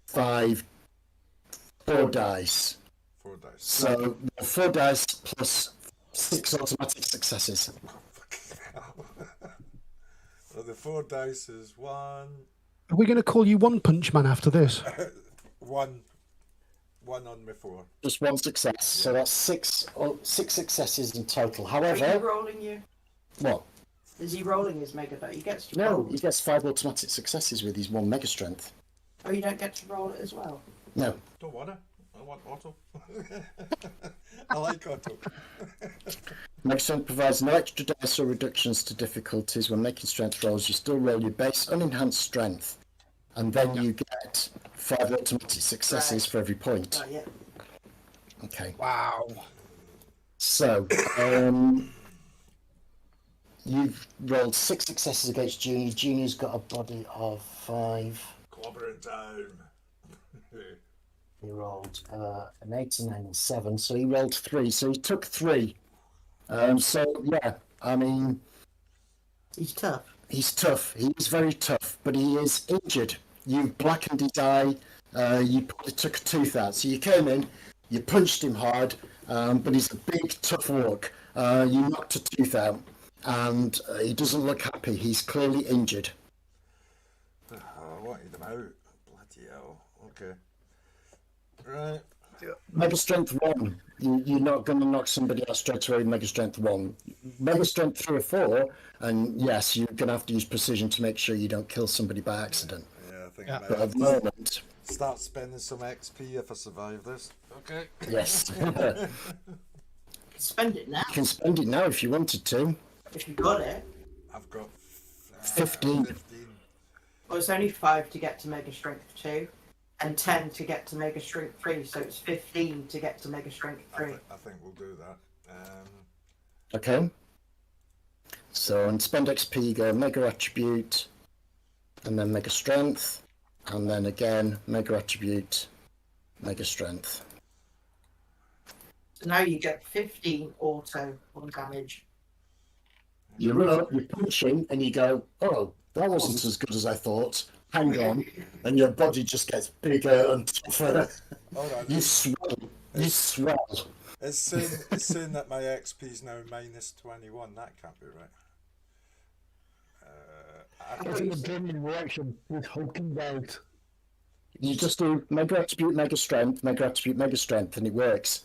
4 dice. 4 dice. So 4 dice plus 6 automatic successes. So the 4 dice is 1, Are we going to call you One Punch Man after this? 1 on my 4. Just 1 success. So that's 6 successes in total. Are you However, rolling your What? Is he rolling his mega die? He gets to No, roll. he gets 5 automatic successes with his 1 mega strength. Oh, you don't get to roll it as well. No. Don't want it. I want auto. I like auto. Mega strength provides no extra dice or reductions to difficulties. When making strength rolls, you still roll your base unenhanced strength, and then you get 5 automatic successes for every point. Oh, yeah. Okay. Wow. So, you've rolled 6 successes against Junior. Junior's got a body of 5. Clobbering time. He rolled an 8, a 9, and 7. So he rolled 3. So he took 3. So, yeah, I mean, He's tough. he's tough. He is very tough, but he is injured. You blackened his eye. You probably took a tooth out. So you came in, you punched him hard, but he's a big, tough orc. You knocked a tooth out, and he doesn't look happy. He's clearly injured. I wanted him out. Bloody hell. Okay. Right. Mega Strength 1. You're not going to knock somebody out straight away with Mega Strength 1. Mega Strength 3 or 4, and yes, you're going to have to use precision to make sure you don't kill somebody by accident. Yeah, I think Yeah. I might But have at to the moment, start spending some XP if I survive this. Okay. yes. You Spend it now can spend it now if you wanted to. if you got it. I've got 15. 15. Well, it's only 5 to get to Mega Strength 2, and 10 to get to Mega Strength 3, so it's 15 to get to Mega Strength 3. I think we'll do that. Okay. So on spend XP, you go Mega Attribute, and then Mega Strength, and then again Mega Attribute, Mega Strength. So now you get 15 auto on damage. You run up, you punch him, and you go, oh, that wasn't as good as I thought. Hang on. And your body just gets bigger and tougher. Hold on. You swell. You swell. It's saying that my XP is now minus 21. That can't be right. I think the general reaction is hulking out. You just do Mega Attribute, Mega Strength, Mega Attribute, Mega Strength, and it works.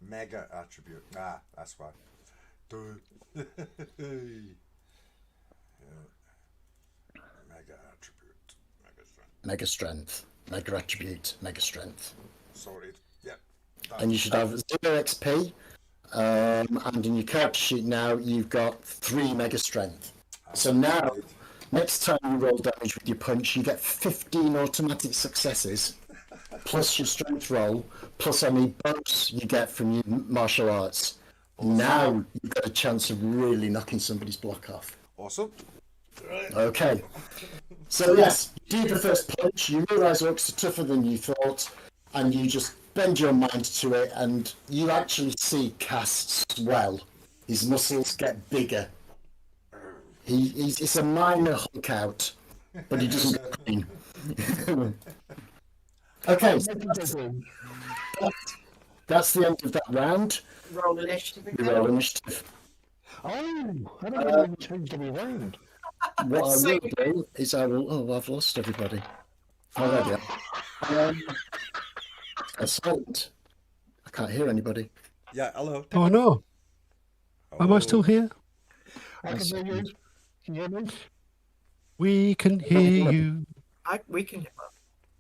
Mega attribute. That's why. Dude. Mega attribute. Mega strength. Mega Strength, Mega Attribute, Mega Strength. Sorry. Yep. And you should have 0 XP. And in your character sheet now, you've got 3 Mega Strength. So now, next time you roll damage with your punch, you get 15 automatic successes, plus your strength roll, plus any bonus you get from your martial arts. Now you've got a chance of really knocking somebody's block off. Awesome. Okay. So yes, you do the first punch, you realise orcs are tougher than you thought, and you just bend your mind to it, and you actually see Cass swell. His muscles get bigger. It's a minor Hulk out, but he doesn't go clean. Okay, so that's the end of that round. Roll initiative We again. roll initiative. Oh, I don't know if we changed any round. What I will do is I will. Oh, I've lost everybody. Oh, there we are. Assault. I can't hear anybody. Yeah, hello. Oh no. Am I still here? I can hear you. Can you hear me? We can hear you. We can.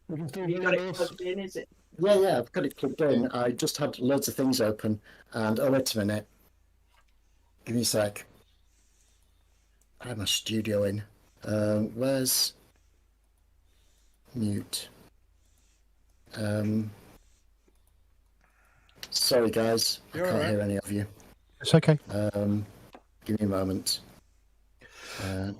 We can still You hear got it us. plugged in, is it? Yeah, I've got it plugged in. I just had loads of things open, and oh, wait a minute. Give me a sec. I have my studio in. Where's mute? Sorry, guys, I You're can't all right. hear any of you. It's okay. Give me a moment.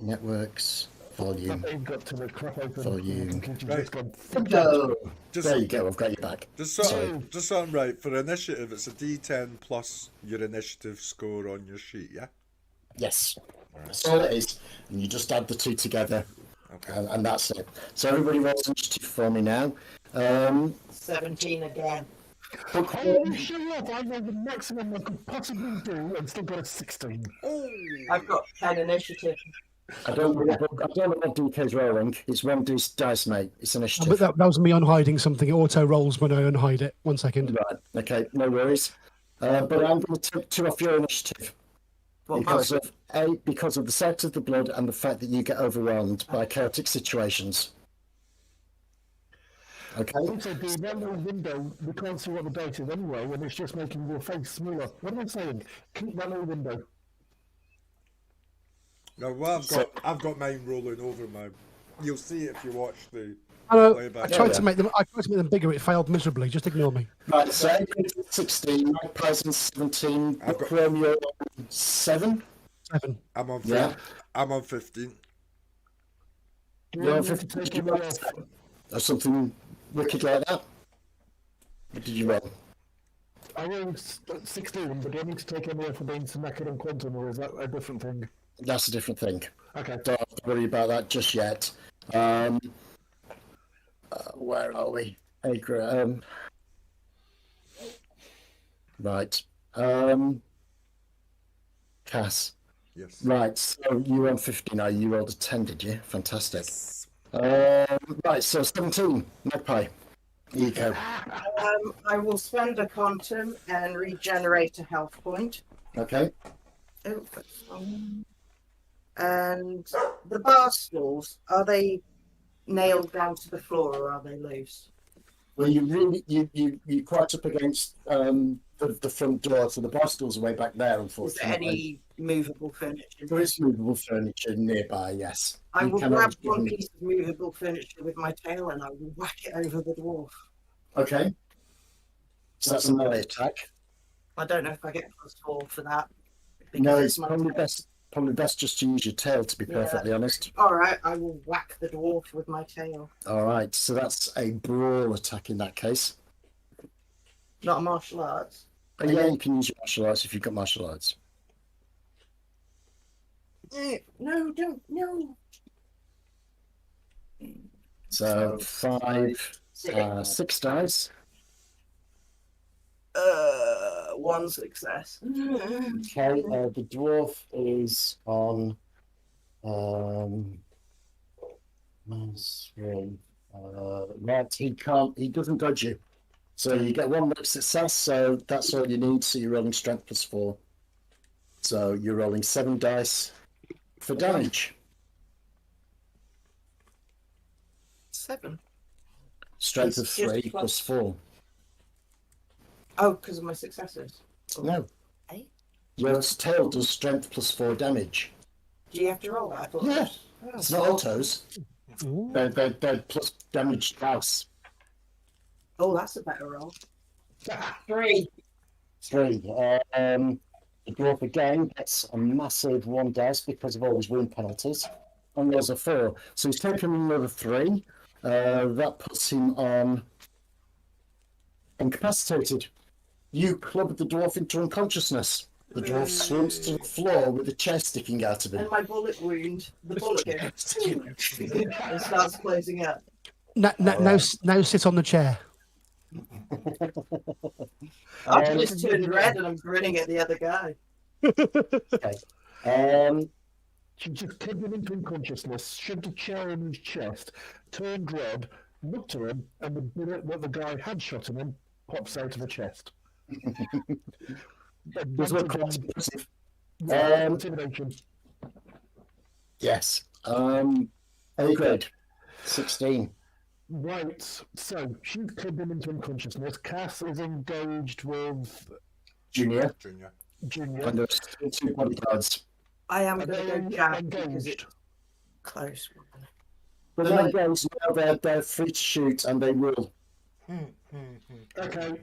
Networks, volume. They've got to the crap open. Volume. Computer's Right. just gone. Go. Just, There you go. I've got you back. just Sorry. so I'm right, for initiative, it's a D10 plus your initiative score on your sheet, yeah? Yes, that's all it is. And you just add the two together, Okay. and that's it. So everybody rolls initiative for me now. 17 again. Holy shit up! I rolled the maximum I could possibly do and still got a 16. I've got 10 initiative. I don't know what DK's rolling. It's one dice, mate. It's But initiative. that was me unhiding something. It auto rolls when I unhide it. 1 second. Right. Okay. No worries. But I'm going to take 2 off your initiative What because of because of the sight of the blood and the fact that you get overwhelmed by chaotic situations. Okay. Also, that little window, we can't see what the date is anyway, and it's just making your face smaller. What am I saying? Keep that little window. No, well, I've got mine rolling over my. You'll see it if you watch the I playback. tried to make them. I tried to make them bigger. It failed miserably. Just ignore me. Right, so 16, Magpies on 17, Bookworm, you're on 7. 7. I'm on. Yeah. I'm on 15. You're on 15. Did you roll or something wicked like that? What did you roll? I rolled 16, but do I need to take any off for being Senecad and Quantum, or is that a different thing? That's a different thing. Okay. Don't have to worry about that just yet. Where are we? Right. Cass. Yes. Right, so you were on 15 now. You rolled a 10, did you? Fantastic. Yes. Right, so 17, Magpie. Here you go. I will spend a quantum and regenerate a health point. Okay. Oh, and the bar stools, are they nailed down to the floor or are they loose? Well, you're quite up against the front door, so the bar stools are way back there, Is unfortunately. there any movable furniture? There is movable furniture nearby, yes. I You will cannot grab give one me- piece of movable furniture with my tail and I will whack it over the dwarf. Okay. So that's a melee attack. I don't know if I get +4 for that. because No, it's my probably tail. best just to use your tail, to be Yeah. perfectly honest. All right, I will whack the dwarf with my tail. All right, so that's a brawl attack in that case. Not a martial arts. Yeah, you can use your martial arts if you've got martial arts. No, don't, no. So 5, 6 dice. One success. Okay, the dwarf is on -3. Right, he doesn't dodge you. So you get 1 success, so that's all you need. So you're rolling strength +4. So you're rolling 7 dice for damage. 7. Strength of It's just 3 +4. Oh, because of my successes. No. 8. Your tail does strength +4 damage. Do you have to roll that? I thought Yeah. Oh, It's not autos. Ooh. They're plus damage dice. oh, that's a better roll. 3. 3. The dwarf again gets a massive 1 dice because of all his wound penalties. And there's a 4. So he's taken another 3. That puts him on incapacitated. You club the dwarf into unconsciousness. The dwarf slumps to the floor with the chest sticking out of him. And my bullet wound, the bullet goes and starts closing up. Now sit on the chair. I've just turned red and I'm grinning at the other guy. She just kicked him into unconsciousness, shoved a chair in his chest, turned red, looked at him, and the bullet that the guy had shot him in pops out of the chest. Does look quite impressive. Intimidation. Yes. A grade. 16. Right, so she's clubbed him into unconsciousness. Cass is engaged with Junior. Junior. And there's still 2 bodyguards. I am Are going to they go jab because engaged? it's close. But they're engaged now, they're free to shoot, and they will. Okay.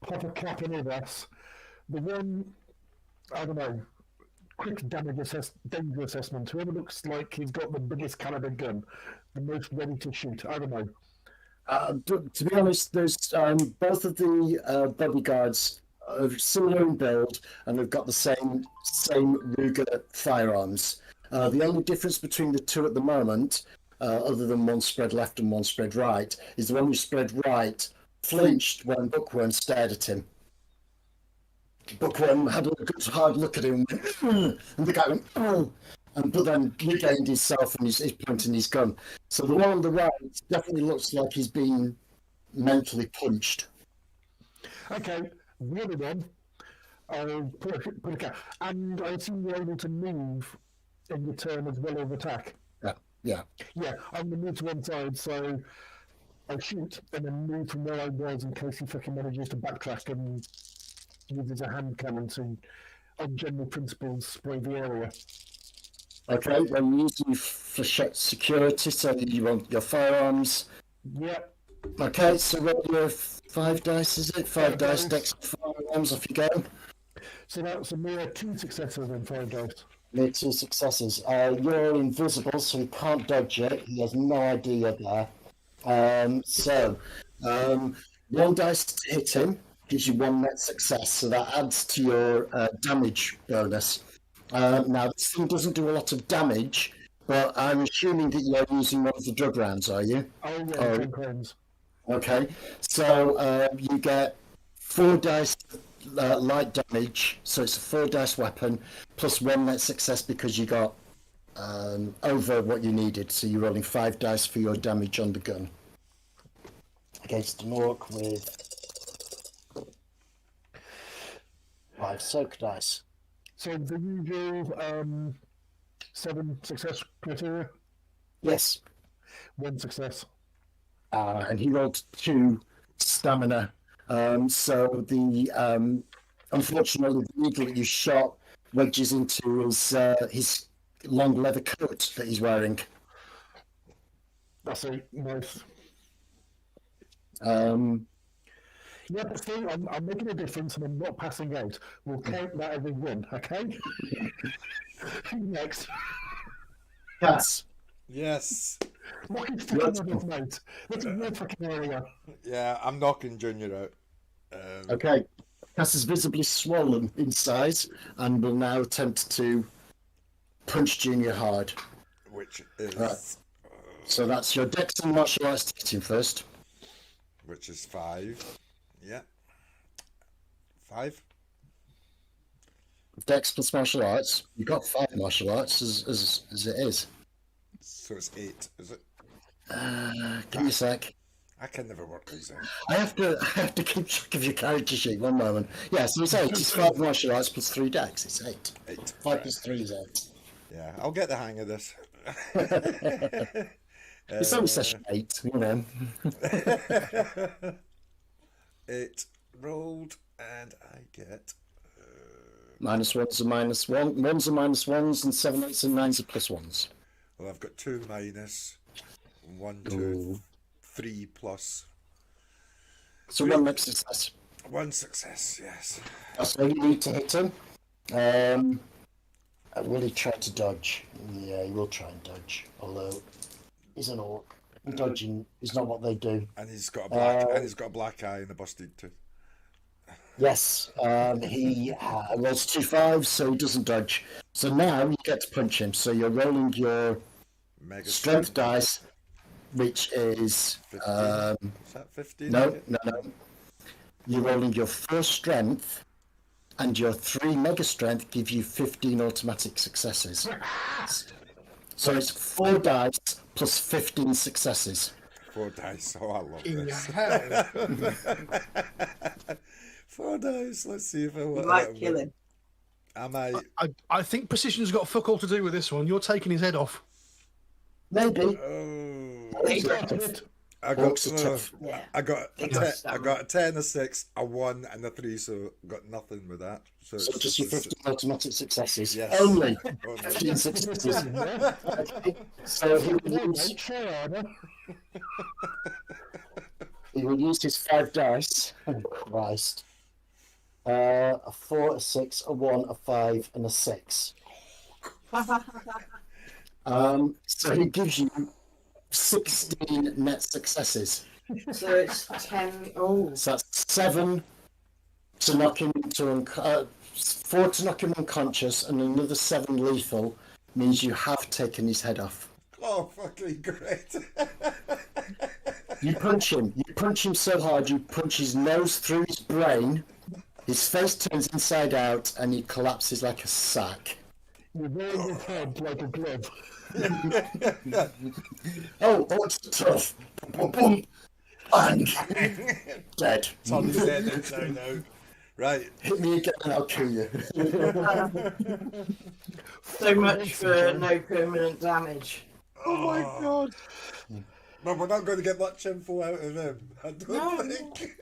Pop a cap in his ass. The one, I don't know, quick danger assessment. Whoever looks like he's got the biggest caliber gun, the most ready to shoot. I don't know. To be honest, there's both of the bodyguards are similar in build, and they've got the same Ruger firearms. The only difference between the two at the moment, other than one spread left and one spread right, is the one who spread right flinched when Bookworm stared at him. Bookworm had a good hard look at him, and the guy went, oh, but then regained himself and he's pointing his gun. So the one on the right definitely looks like he's been mentally punched. Okay, the other one, I'll put a cap. And I assume you're able to move in your turn as well as attack. Yeah. Yeah, I'm going to move to one side, so I'll shoot and then move from where I was in case he fucking manages to backtrack and uses a hand cannon to, on general principles, spray the area. Okay, well, you using for security, so you want your firearms. Yep. Okay, so roll your 5 dice, is it? 5 dice, dice. dex firearms, off you go. So that's a mere 2 successes and 5 dice. Mere 2 successes. You're invisible, so he can't dodge it. He has no idea you're there. 1 dice to hit him gives you 1 net success, so that adds to your damage bonus. Now, this thing doesn't do a lot of damage, but I'm assuming that you're using one of the drug rounds, are you? Oh, yeah, 10 crimes. Okay, so you get 4 dice light damage, so it's a 4 dice weapon, plus 1 net success because you got over what you needed, so you're rolling 5 dice for your damage on the gun. Against an orc with 5 soak dice. So the usual 7 success criteria? Yes. 1 success. And he rolled 2 stamina. So the unfortunately the needle that you shot wedges into his long leather coat that he's wearing. That's it. Nice. Yeah, but see, I'm making a difference and I'm not passing out. We'll count that as a win, okay? Next. Yes. Yes. Knocking fucking on his mate. That's a real fucking area. Yeah, I'm knocking Junior out. Okay. Cass is visibly swollen in size and will now attempt to punch Junior hard. Which is... Right. So that's your dex and martial arts to hit him first. Which is 5. Yeah. 5. Dex plus martial arts. You've got 5 martial arts as it is. So it's 8, is it? Give me a sec. I can never work these out. I have to keep track of your character sheet. 1 moment. Yeah, so it's 8. It's 5 martial arts plus 3 dex. It's 8. 8. 5 plus 3 is 8. Yeah, I'll get the hang of this. It's only session 8, you know. 8 rolled, and I get... -1s are -1. 1s are -1s, and 7 8s and 9s are +1s. Well, I've got 2 minus, 1, 2, 3 plus. So 1 next success. 1 success, yes. That's all you need to hit him. Will he try to dodge? Yeah, he will try and dodge. Although he's an orc. Dodging is not what they do. And he's got a black eye and a busted tooth. Yes, he rolls 2 5s, so he doesn't dodge. So now you get to punch him. So you're rolling your Mega strength dice, which is 15. Is that 15? no. You're rolling your 4 strength, and your 3 mega strength give you 15 automatic successes. So it's 4 dice plus 15 successes. 4 dice. Oh, I love In your this. head. 4 dice. Let's see if I You might kill him. I might. I think precision's got fuck all to do with this one. You're taking his head off. Maybe. Oh, Orcs are I tough. got. Orcs are tough. Yeah. I got. They A got 10, I stamina. got a 10, a 6, a 1, and a 3. So got nothing with that. So, So just your 15 automatic successes. Yes. Only Oh, no. 15 successes. Okay. So he will use his 5 dice. Oh, Christ. A 4, a 6, a 1, a 5, and a 6. So he gives you 16 net successes. So it's 10. Oh, So that's 7 to knock him into 4 to knock him unconscious, and another 7 lethal means you have taken his head off. Oh, fucking great. You punch him so hard, you punch his nose through his brain, his face turns inside out, and he collapses like a sack. You're wearing his head like a glove. Oh, it's tough. Boom, boom, bang. Dead. Tom's dead inside out. Right. Hit me again and I'll kill you. So much for no permanent damage. Oh my god! But we're not going to get much info out of him. I don't No. think.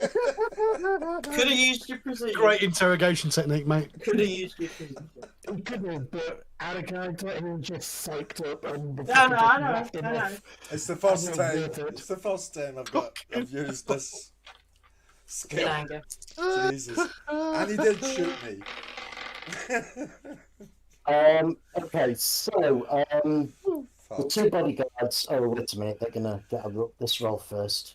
Could have used your precision. Great interrogation technique, mate. Could have used your precision. Could have, but out of character, he was just psyched up and No, I know. It's the first I'm time. with it. It's the first time I've used this In skill. anger. Jesus. And he did shoot me. Okay, so the Fuck. two bodyguards. Oh, wait a minute. They're gonna get this roll first.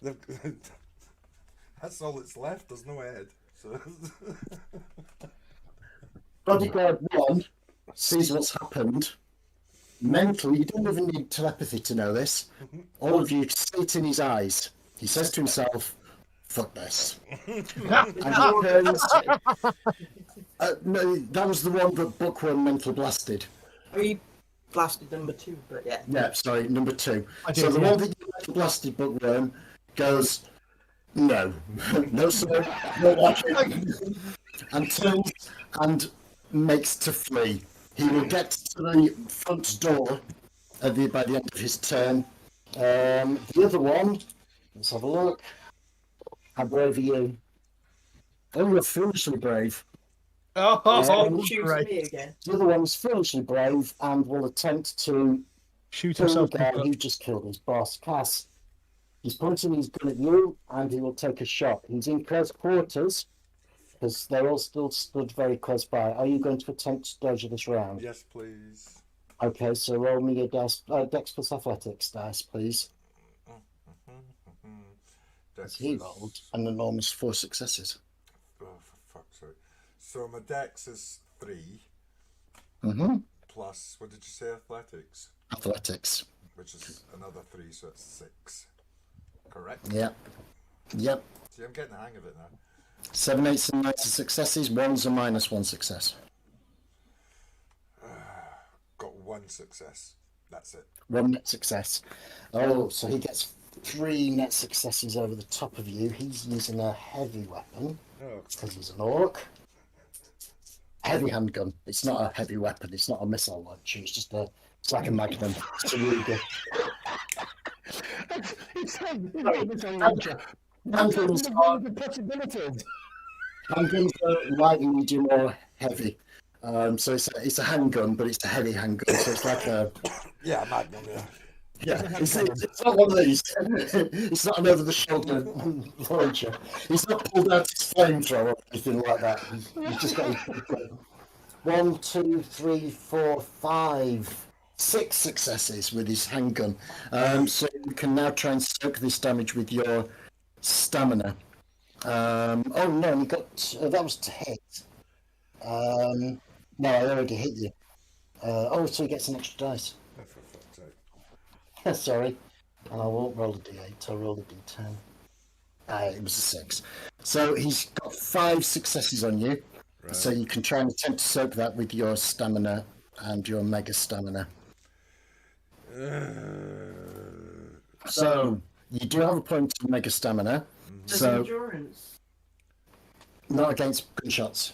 That's all that's left. There's no head. So. Bodyguard one sees what's happened. Mentally, you don't even need telepathy to know this. All of you see it in his eyes. He says to himself, "Fuck this." And he turns. No, that was the one that Bookworm mental blasted. We blasted number 2, but yeah. Yeah, sorry, number 2. I So did, the yeah. one that you mental blasted, Bookworm, goes, "No, no, sir, no watching," and turns and makes to flee. He will get to the front door by the end of his turn. The other one, let's have a look. How brave are you? Oh, you're foolishly brave. Oh, Shoots great. me again. The other one is foolishly brave and will attempt to Shoot kill the himself. guy who just killed his boss, Cass. He's pointing his gun at you and he will take a shot. He's in close quarters because they're all still stood very close by. Are you going to attempt to dodge this round? Yes, please. Okay, so roll me a dice, Dex plus athletics dice, please. He rolled an enormous 4 successes. Oh, for fuck's sake. So my dex is 3 Mm-hmm. plus, what did you say, athletics? Athletics. Which is another 3, so it's 6. Correct? Yep. Yep. See, I'm getting the hang of it now. 7 8s and 9s are successes. 1's a -1 success. Got 1 success. That's it. 1 net success. Oh, so he gets 3 net successes over the top of you. He's using a heavy weapon Oh, because he's an orc. Heavy handgun. It's not a heavy weapon. It's not a missile launcher. It's like a magnum. It's a really good. Handguns are, possibilities. handguns are light, medium, or heavy. So it's a handgun, but it's a heavy handgun. So it's like a yeah, Magnum, yeah. it's not one of these. It's not an over-the-shoulder launcher. He's not pulled out his flamethrower or anything like that. He's just got his 1, 2, 3, 4, 5, 6 successes with his handgun. So you can now try and soak this damage with your stamina. Oh no, you got that was to hit. No, I already hit you. So he gets an extra dice. Oh, for fuck's sake. Sorry. And I won't roll a d8, I'll roll a d10. It was a 6. So he's got 5 successes on you. Right. So you can try and attempt to soak that with your stamina and your mega stamina. So you do have a point of mega stamina. Does So endurance? not against gunshots.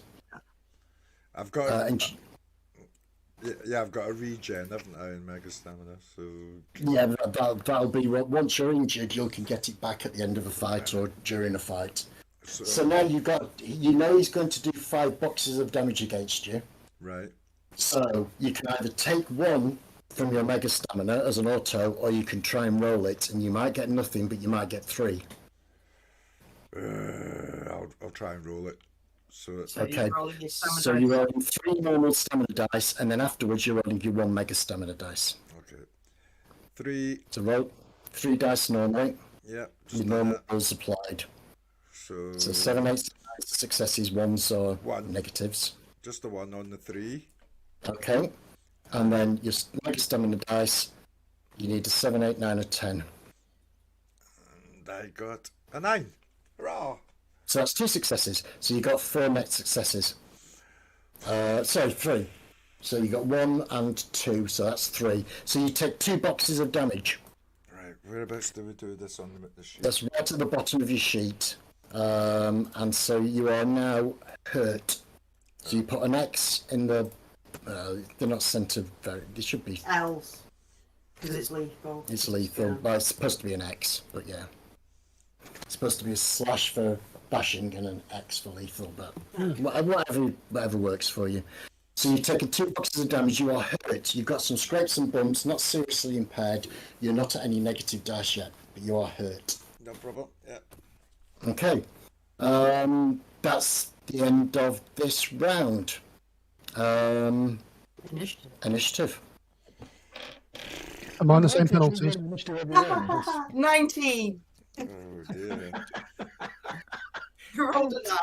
I've got And I've got a regen, haven't I, in Mega Stamina, so... yeah, that'll be once you're injured, you can get it back at the end of a fight or during a fight. So now he's going to do 5 boxes of damage against you. Right. So you can either take 1 from your mega stamina as an auto, or you can try and roll it, and you might get nothing, but you might get 3. I'll try and roll it. So it's... Okay. You're rolling your stamina So dice. you're rolling 3 normal stamina dice, and then afterwards you're rolling your 1 mega stamina dice. Okay. 3, So roll 3 dice normally, yeah, with just normal that. rolls applied. So... So 7 8 successes, 1s or 1. negatives. Just the 1 on the 3. Okay. And then your mega stamina dice, you need a 7 8 9 or 10. And I got a 9. Hurrah! So that's 2 successes. So you got 4 net successes. Sorry, 3. So you got 1 and 2, so that's 3. So you take 2 boxes of damage. Right, whereabouts do we do this on the sheet? That's right at the bottom of your sheet. And so you are now hurt. So you put an X in the. They're not centered very. They should be. L's. Because it's lethal. It's lethal. Yeah. Well, it's supposed to be an X, but yeah. It's supposed to be a slash for bashing and an X for lethal, but whatever works for you. So you've taken 2 boxes of damage, you are hurt. You've got some scrapes and bumps, not seriously impaired. You're not at any negative dice yet, but you are hurt. No problem. Yeah. Okay. That's the end of this round. Initiative. Am I on the same penalties? 19. Oh dear. Rolled a 9.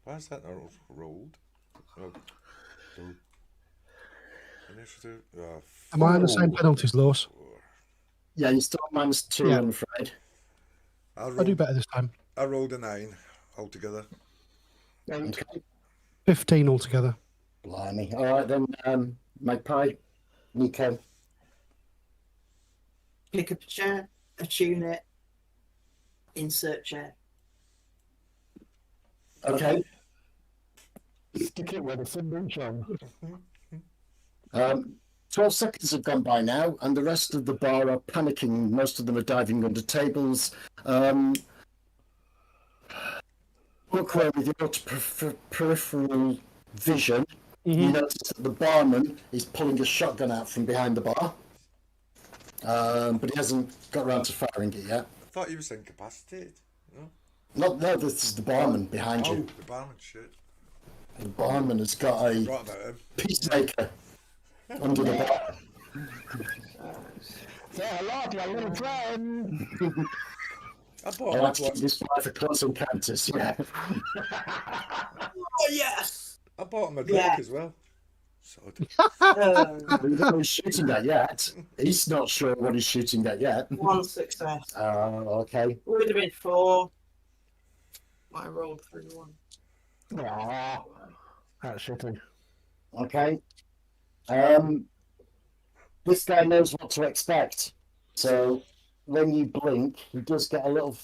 Why is that not rolled? Oh. Initiative. Am I on the same penalties, Lewis? Yeah, you're still -2, Yeah. I'm afraid. I'll do better this time. I rolled a 9 altogether. Okay. 15 altogether. Blimey. All right then, Magpie, Nico. Pick up a chair, attune it, insert chair. Okay. Stick it where the sun don't shine. 12 seconds have gone by now, and the rest of the bar are panicking. Most of them are diving under tables. Bookware, with your peripheral vision, you notice that the barman is pulling a shotgun out from behind the bar, but he hasn't got around to firing it yet. I thought he was incapacitated. No? No, this is the barman behind Oh, you. the barman shit. The barman has got a Forgot about him. peacemaker under the bar. Say hello to your little friend. I bought I him like to one. keep this fire for close encounters, yeah. Oh, yes! I bought him a drink Yeah. as well. Sod. We don't know what he's shooting at yet. He's not sure what he's shooting at yet. 1 success. Okay. Would have been 4. I rolled 3-1. Aww. That's shitty. Okay. This guy knows what to expect. So when you blink, he does get a little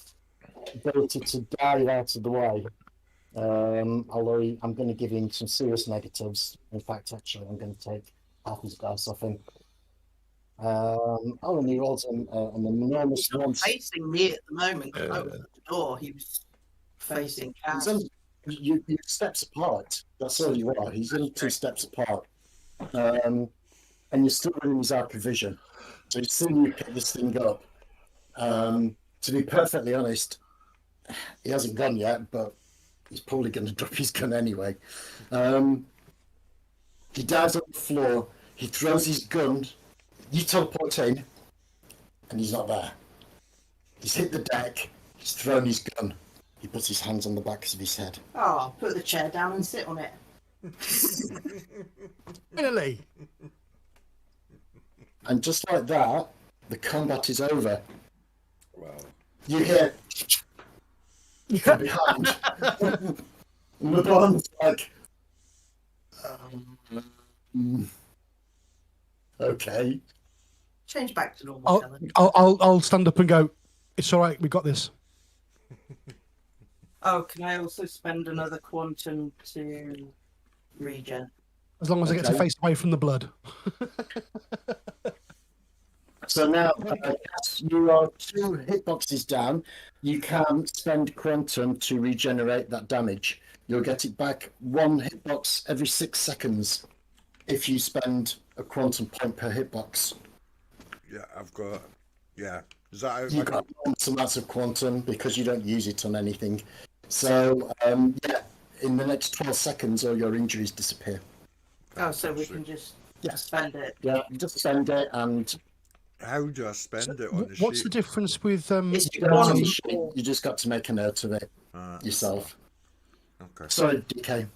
ability to dive out of the way. Although I'm going to give him some serious negatives. In fact, actually, I'm going to take half his dice off him. And he rolls an enormous He's not one. facing me at the moment. 'Cause I opened the door. He was facing He's Kaz. only, you steps apart. That's all you are. He's only 2 steps apart. And you're still in his arc of vision. So as soon as you pick this thing up, to be perfectly honest, he hasn't gone yet, but he's probably going to drop his gun anyway. He dives on the floor, he throws his gun, you teleport in, and he's not there. He's hit the deck, he's thrown his gun, he puts his hands on the back of his head. Oh, put the chair down and sit on it. Finally. And just like that, the combat is over. Wow. You hear from behind. And the barman's like, okay. Change back to normal, Helen. I'll stand up and go. It's all right. We got this. Oh, can I also spend another quantum to regen? As long as I get to Okay. face away from the blood. So now, as you are 2 hitboxes down, you can spend quantum to regenerate that damage. You'll get it back 1 hitbox every 6 seconds if you spend a quantum point per hitbox. Yeah, I've got. Yeah. Is that You've got some amounts of quantum because you don't use it on anything. So, yeah, in the next 12 seconds, all your injuries disappear. Oh, so we can just spend it. Yeah, you just spend it and How do I spend it on the What's sheet? the difference with It's you, got on quantum the sheet, or- you just got to make a note of it yourself. Okay. Sorry, DK.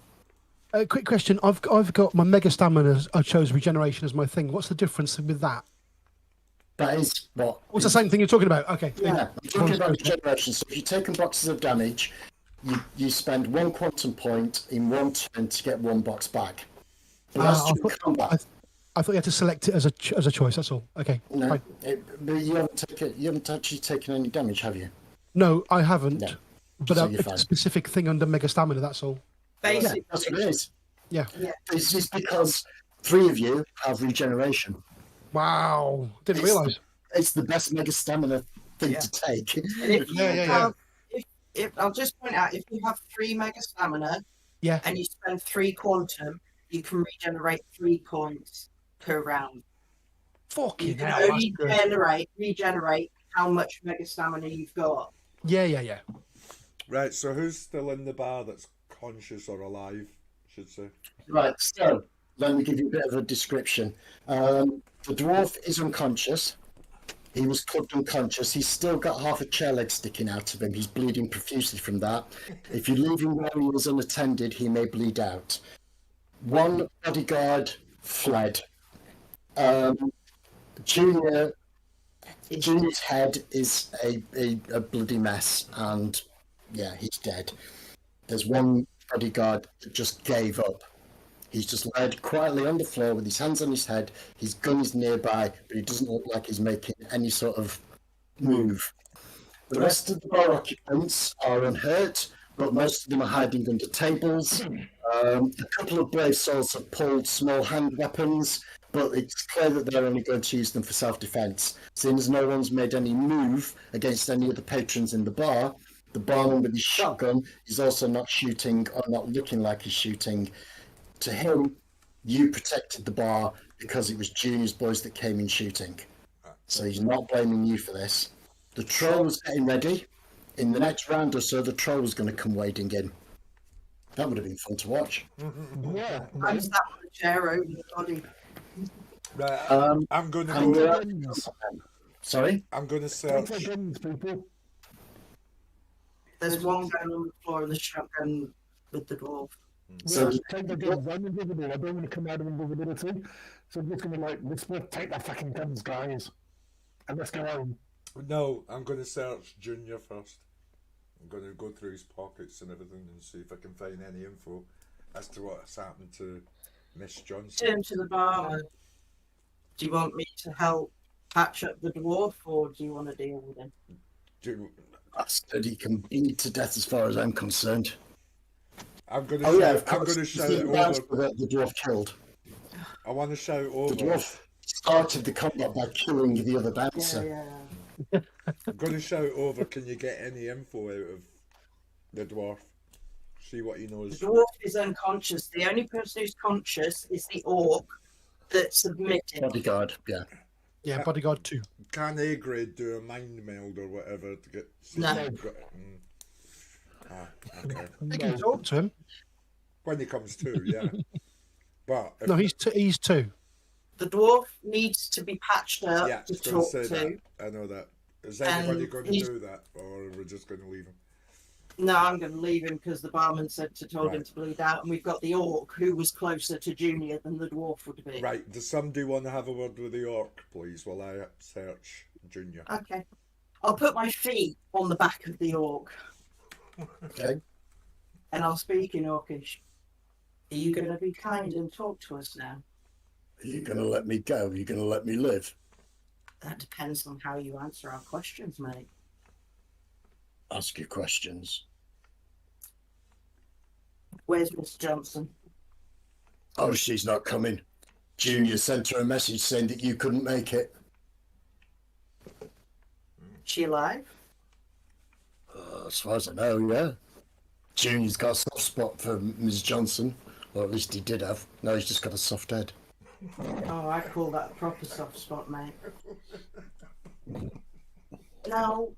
quick question? I've got my mega stamina. I chose regeneration as my thing. What's the difference with that? That is what. What's the same thing you're talking about? Okay. Yeah, I'm talking about regeneration. So if you're taking boxes of damage, you spend 1 quantum point in 1 turn to get 1 box back. But that's I through combat. thought you had to select it as a choice. That's all. Okay. No, Fine. but you haven't actually taken any damage, have you? No, I haven't. No. But So you're it's fine. a specific thing under Mega Stamina, that's all. Yeah, Basically, that's what it is. Yeah. This is because 3 of you have regeneration. Wow. Didn't It's- realise. It's the best Mega Stamina thing Yeah. to take. and if you Yeah. have, if I'll just point out, if you have 3 Mega Stamina Yeah. and you spend 3 Quantum, you can regenerate 3 points per round. You Fucking can hell. only That's good. regenerate how much Mega Stamina you've got. Yeah. Right, so who's still in the bar that's conscious or alive, I should say? Right, so let me give you a bit of a description. The dwarf is unconscious. He was clubbed unconscious. He's still got half a chair leg sticking out of him. He's bleeding profusely from that. If you leave him where he was unattended, he may bleed out. 1 bodyguard fled. Junior's head is a bloody mess, and yeah, he's dead. There's 1 bodyguard that just gave up. He's just laid quietly on the floor with his hands on his head. His gun is nearby, but he doesn't look like he's making any sort of move. The rest of the bar occupants are unhurt, but most of them are hiding under tables. A couple of brave souls have pulled small hand weapons, but it's clear that they're only going to use them for self-defense. Seeing as no one's made any move against any of the patrons in the barman with his shotgun is also not shooting or not looking like he's shooting. To him, you protected the bar because it was Junior's boys that came in shooting. So he's not blaming you for this. The troll was getting ready. In the next round or so, the troll was going to come wading in. That would have been fun to watch. Yeah. I'm sat on the chair over the body. Right, I'm going to And go. Sorry? I'm going to Take search. their guns, people. There's 1 gun on the floor of the shotgun with the dwarf. So Yeah, take their guns. I'm invisible. I don't want to come out of invisibility. So I'm just going to like whisper, take their fucking guns, guys. And let's go home. No, I'm going to search Junior first. I'm going to go through his pockets and everything and see if I can find any info as to what's happened to Miss Johnson. Turn to the barman. Do you want me to help patch up the dwarf, or do you want to deal with him? bastard, he can bleed to death as far as I'm concerned. I'm going to Oh shout, yeah, of I'm course. going to You shout see it the dance over. that the dwarf killed. I want to shout The over. dwarf started the combat by killing the other dancer. Yeah. I'm going to shout over. Can you get any info out of the dwarf? See what he The knows. dwarf is unconscious. The only person who's conscious is the orc that submitted. Bodyguard, yeah. Yeah, Bodyguard 2. Can A grade do a mind meld or whatever to get? No. Okay. They can talk to him. When he comes to, yeah. But if, No, he's 2. The dwarf needs to be patched up yeah, I to was going to talk say to. that. I know that. Is anybody And going to he's- do that, or we're just going to leave him? No, I'm going to leave him because the barman said to told him Right. to bleed out, and we've got the orc who was closer to Junior than the dwarf would be. Right. Does somebody want to have a word with the orc, please, while I search Junior? Okay. I'll put my feet on the back of the orc Okay. and I'll speak in orcish. Are you going to be kind and talk to us now? Are you going to let me go? Are you going to let me live? That depends on how you answer our questions, mate. Ask your questions. Where's Miss Johnson? Oh, she's not coming. Junior sent her a message saying that you couldn't make it. She alive? As far as I know, yeah. Junior's got a soft spot for Ms. Johnson, or at least he did have. Now he's just got a soft head. Oh, I call that a proper soft spot, mate. Now,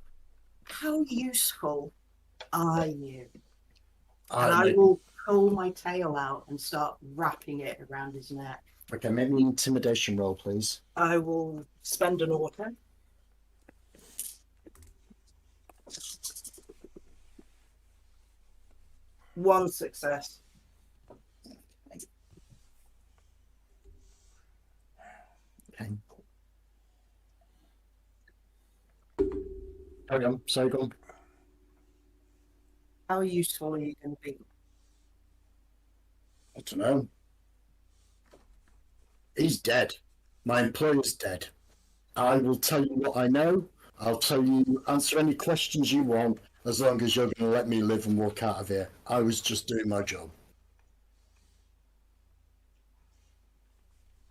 how useful are you? And I will pull my tail out and start wrapping it around his neck. Okay, make me an intimidation roll, please. I will spend an auto. One success. Okay. Carry on. Sorry, go on. How useful are you going to be? I don't know. He's dead. My employer's dead. I will tell you what I know. I'll tell you, answer any questions you want, as long as you're going to let me live and walk out of here. I was just doing my job.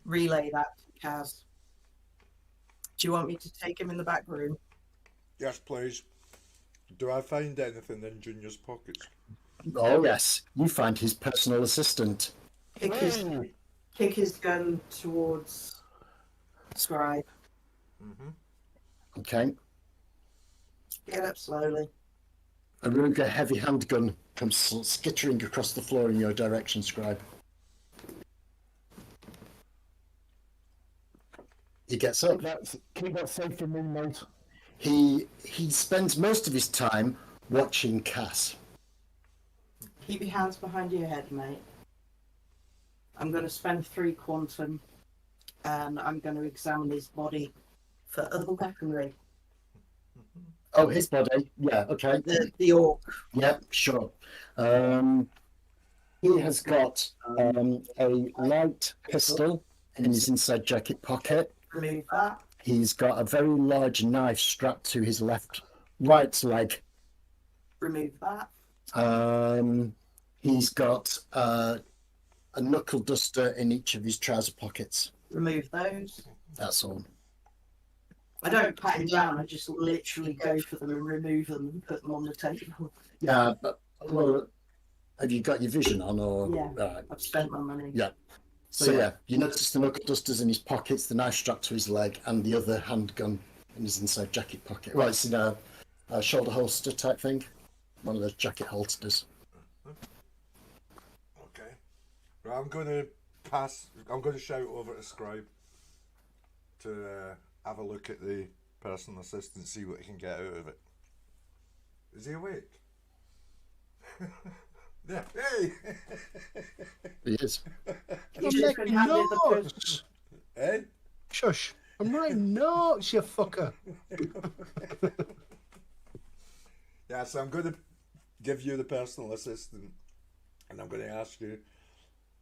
Relay that to Kaz. Do you want me to take him in the back room? Yes, please. Do I find anything in Junior's pockets? Oh, yes. You find his personal assistant. Kick his gun towards Scribe. Okay. Get up slowly. A Ruger heavy handgun comes skittering across the floor in your direction, Scribe. He gets up. Keep that safe from me, mate. He spends most of his time watching Cass. Keep your hands behind your head, mate. I'm going to spend 3 quantum, and I'm going to examine his body for other weaponry. Oh, his body. Yeah, okay. The orc. Yeah, sure. He has got a light pistol in his inside jacket pocket. Remove that. He's got a very large knife strapped to his right leg. Remove that. He's got a knuckle duster in each of his trouser pockets. Remove those. That's all. I don't pat him down, I just literally go for them and remove them and put them on the table. Yeah, but well, have you got your vision on, or? Yeah. Right. I've spent my money. Yeah. So yeah, you notice the knuckle dusters in his pockets, the knife strapped to his leg, and the other handgun in his inside jacket pocket. Well, it's in a shoulder holster type thing, one of those jacket holsters. Okay. Well, I'm going to shout over to Scribe to have a look at the personal assistant, see what he can get out of it. Is he awake? Yeah. Hey! He is. You just been handed the notes. Eh? Shush. I'm writing notes, you fucker. Yeah, so I'm going to give you the personal assistant, and I'm going to ask you,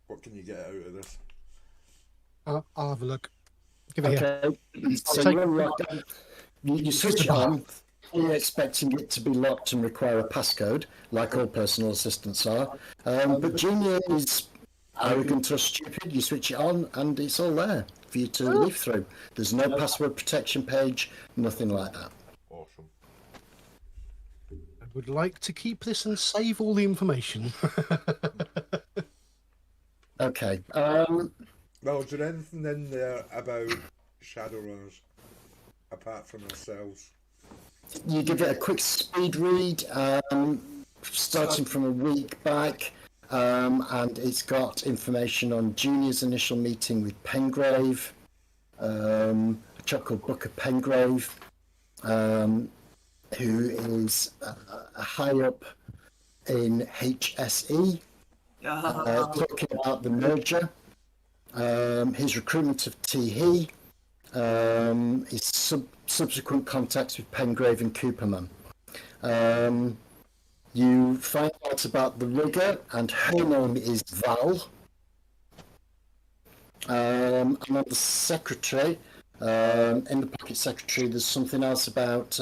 what can you get out of this? I'll have a look. Give it here. Okay. So you switch it on. You're expecting it to be locked and require a passcode, like all personal assistants are. But Junior is arrogant or stupid. You switch it on, and it's all there for you to leaf through. There's no password protection page, nothing like that. Awesome. I would like to keep this and save all the information. Okay. Well, is there anything in there about Shadowrunners, apart from ourselves? You give it a quick speed read, starting from a week back, and it's got information on Junior's initial meeting with Pengrave, a chap called Booker Pengrave, who is high up in HSE, talking about the merger, his recruitment of T. His subsequent contacts with Pengrave and Cooperman. You find out about the rigger, and her name is Val. And on the secretary, in the pocket secretary, there's something else about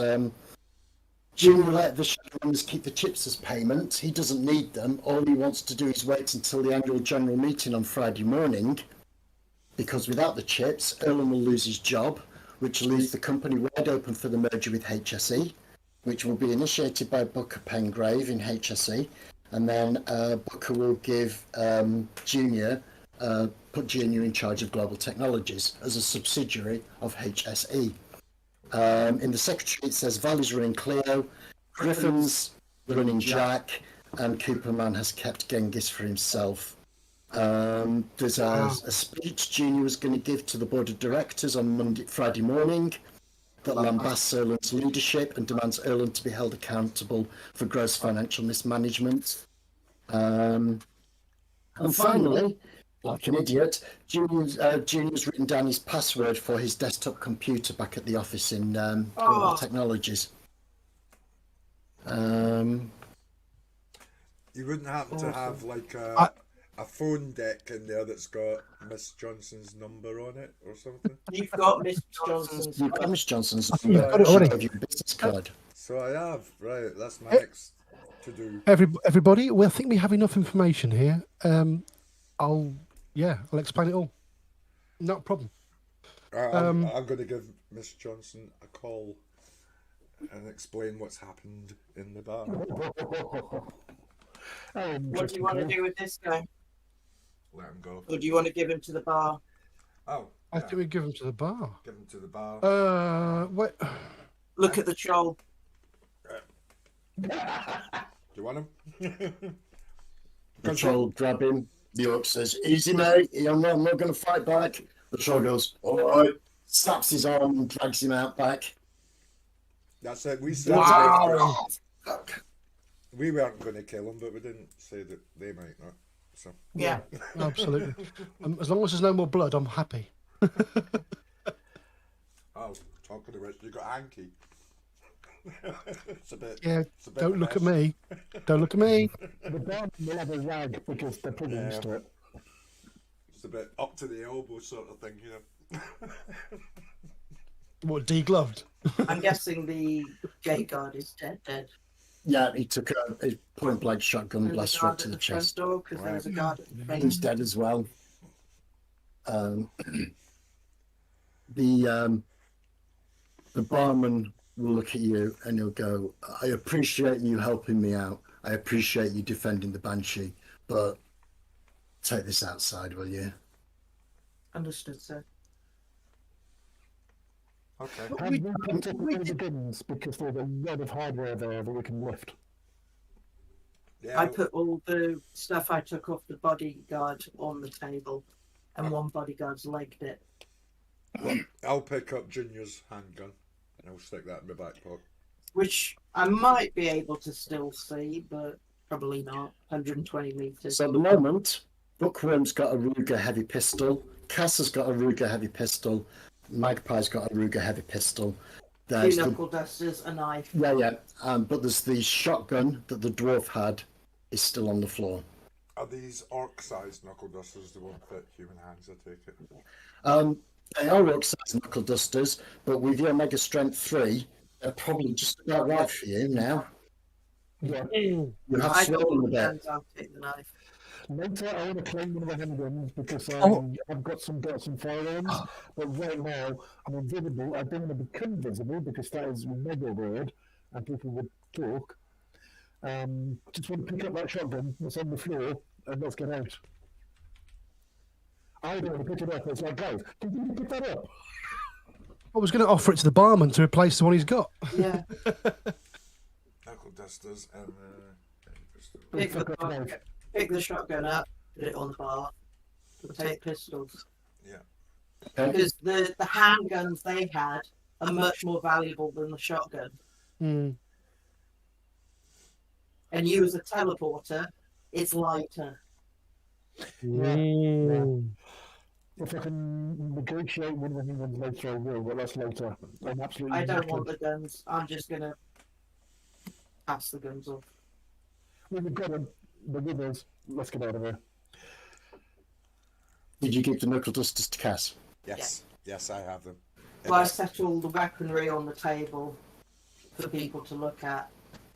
Junior let the Shadowrunners keep the chips as payment. He doesn't need them. All he wants to do is wait until the annual general meeting on Friday morning, because without the chips, Erlen will lose his job, which leaves the company wide open for the merger with HSE, which will be initiated by Booker Pengrave in HSE, and then Booker will give Junior, put Junior in charge of Global Technologies as a subsidiary of HSE. In the secretary it says Val is running Clio, Griffin's running Jack, and Cooperman has kept Genghis for himself. There's a speech Junior was going to give to the board of directors on Friday morning that lambasts Erlen's leadership and demands Erlen to be held accountable for gross financial mismanagement. And finally, like an idiot, Junior's written down his password for his desktop computer back at the office in Global Technologies. You wouldn't happen to have like a phone deck in there that's got Miss Johnson's number on it or something? You've got Miss Johnson's. You've got Miss Johnson's You've got it already. Your business card. So I have, right, that's my next to do. Everybody, well, I think we have enough information here. I'll explain it all. Not a problem. I'm going to give Miss Johnson a call and explain what's happened in the bar. What do you want to do with this guy? Let him go. Or do you want to give him to the bar? Oh, I think we give him to the bar. give him to the bar. What? Look at the troll. Do you want him? The troll grab him. The orc says, "Easy, mate. I'm not going to fight back." The troll goes, "All right." Slaps his arm and drags him out back. That's it. We said Wow. we weren't going to kill him, but we didn't say that they might not. So Yeah. Absolutely. As long as there's no more blood, I'm happy. Oh, talking about you got hanky. It's a bit. Yeah. It's a bit Don't of a look at mess. me. Don't look at me. The barman will have a rag because they're pretty used to it. It's a bit up to the elbow sort of thing, you know. What, degloved? I'm guessing the gate guard is dead. Yeah, he took a point blank shotgun There's a blast guard right to at the the front chest. door because there was a guard at the front. He's dead as well. The barman will look at you and he'll go, "I appreciate you helping me out. I appreciate you defending the Banshee, but take this outside, will you?" Understood, sir. Okay. Have we picked up all the guns because there's a lot of hardware there that we can lift? Yeah. I put all the stuff I took off the bodyguard on the table, and one bodyguard's legged it. I'll pick up Junior's handgun and I'll stick that in my back pocket. Which I might be able to still see, but probably not. 120 meters. So at the moment, Bookworm's got a Ruger heavy pistol, Cass has got a Ruger heavy pistol, Magpie's got a Ruger heavy pistol. Two There's the, knuckle dusters, a knife. yeah, but there's the shotgun that the dwarf had is still on the floor. Are these orc-sized knuckle dusters that won't fit human hands, I take it? They are orc-sized knuckle dusters, but with your Mega Strength 3, they're probably just about right for you now. Yeah. You have I got all swollen a the bit. hands, I'll take the knife. Later, I want to claim one of the handguns because I've got some firearms, but right now I'm invisible. I don't want to become visible because that is mega weird and people would talk. Just want to pick up that shotgun that's on the floor and let's get out. I don't want to pick it up. It's like, guys, can you pick that up? I was going to offer it to the barman to replace the one he's got. Yeah. Knuckle dusters and Pick the, Fuck off, knife. pick the shotgun up, put it on the bar. We'll take pistols. yeah. Because the handguns they had are much more valuable than the shotgun. Mm. And you as a teleporter, it's lighter. Mm. If I can negotiate one of the handguns later, I will, but that's later. I'm absolutely I don't knackered. want the guns. I'm just gonna pass the guns off. We've got them. The winners. Let's get out of here. Did you give the knuckle dusters to Cass? Yes. Yes, I have them. Well, I set all the weaponry on the table for people to look at.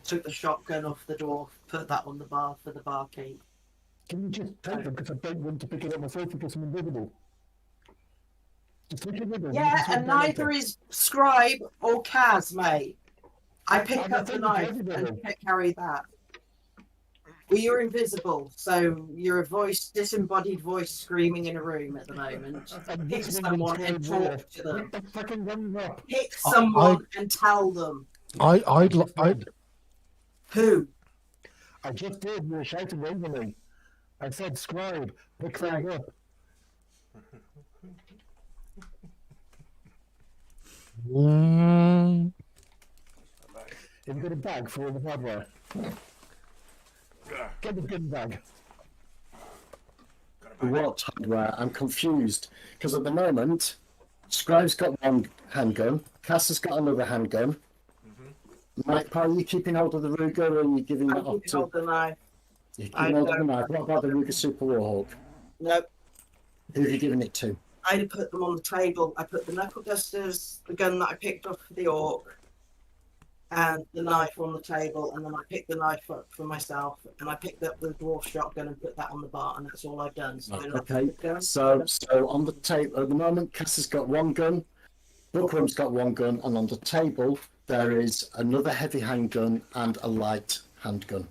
Took the shotgun off the dwarf, put that on the bar for the barkeep. Can you just take them because I don't want to pick it up myself because I'm invisible. Just take it with them. Yeah, Just and walk down neither later. is Scribe or Kaz, mate. I pick I'm up the not knife taking and everybody. carry that. Well, you're invisible, so you're a voice, disembodied voice screaming in a room at the moment. I'm Pick listening someone to and the talk to them. Get the fucking gun up. Pick someone and tell them. I'd Who? I just did. You were shouting over me. I said, "Scribe, pick that up." Mm. Have you got a bag for all the hardware? Get the gun bag. What hardware? I'm confused because at the moment, Scribe's got one handgun, Cass has got another handgun. Magpie, are you keeping hold of the Ruger or are you giving I that off keep to? hold the knife. You're I giving hold of the don't- knife. What about the Ruger Super Warhawk? Nope. Who have you given it to? I put them on the table. I put the knuckle dusters, the gun that I picked off for the orc, and the knife on the table, and then I picked the knife up for myself, and I picked up the dwarf shotgun and put that on the bar, and that's all I've done. So Okay, so on the table at the moment, Cass has got one gun, Bookworm's got one gun, and on the table there is another heavy handgun and a light handgun.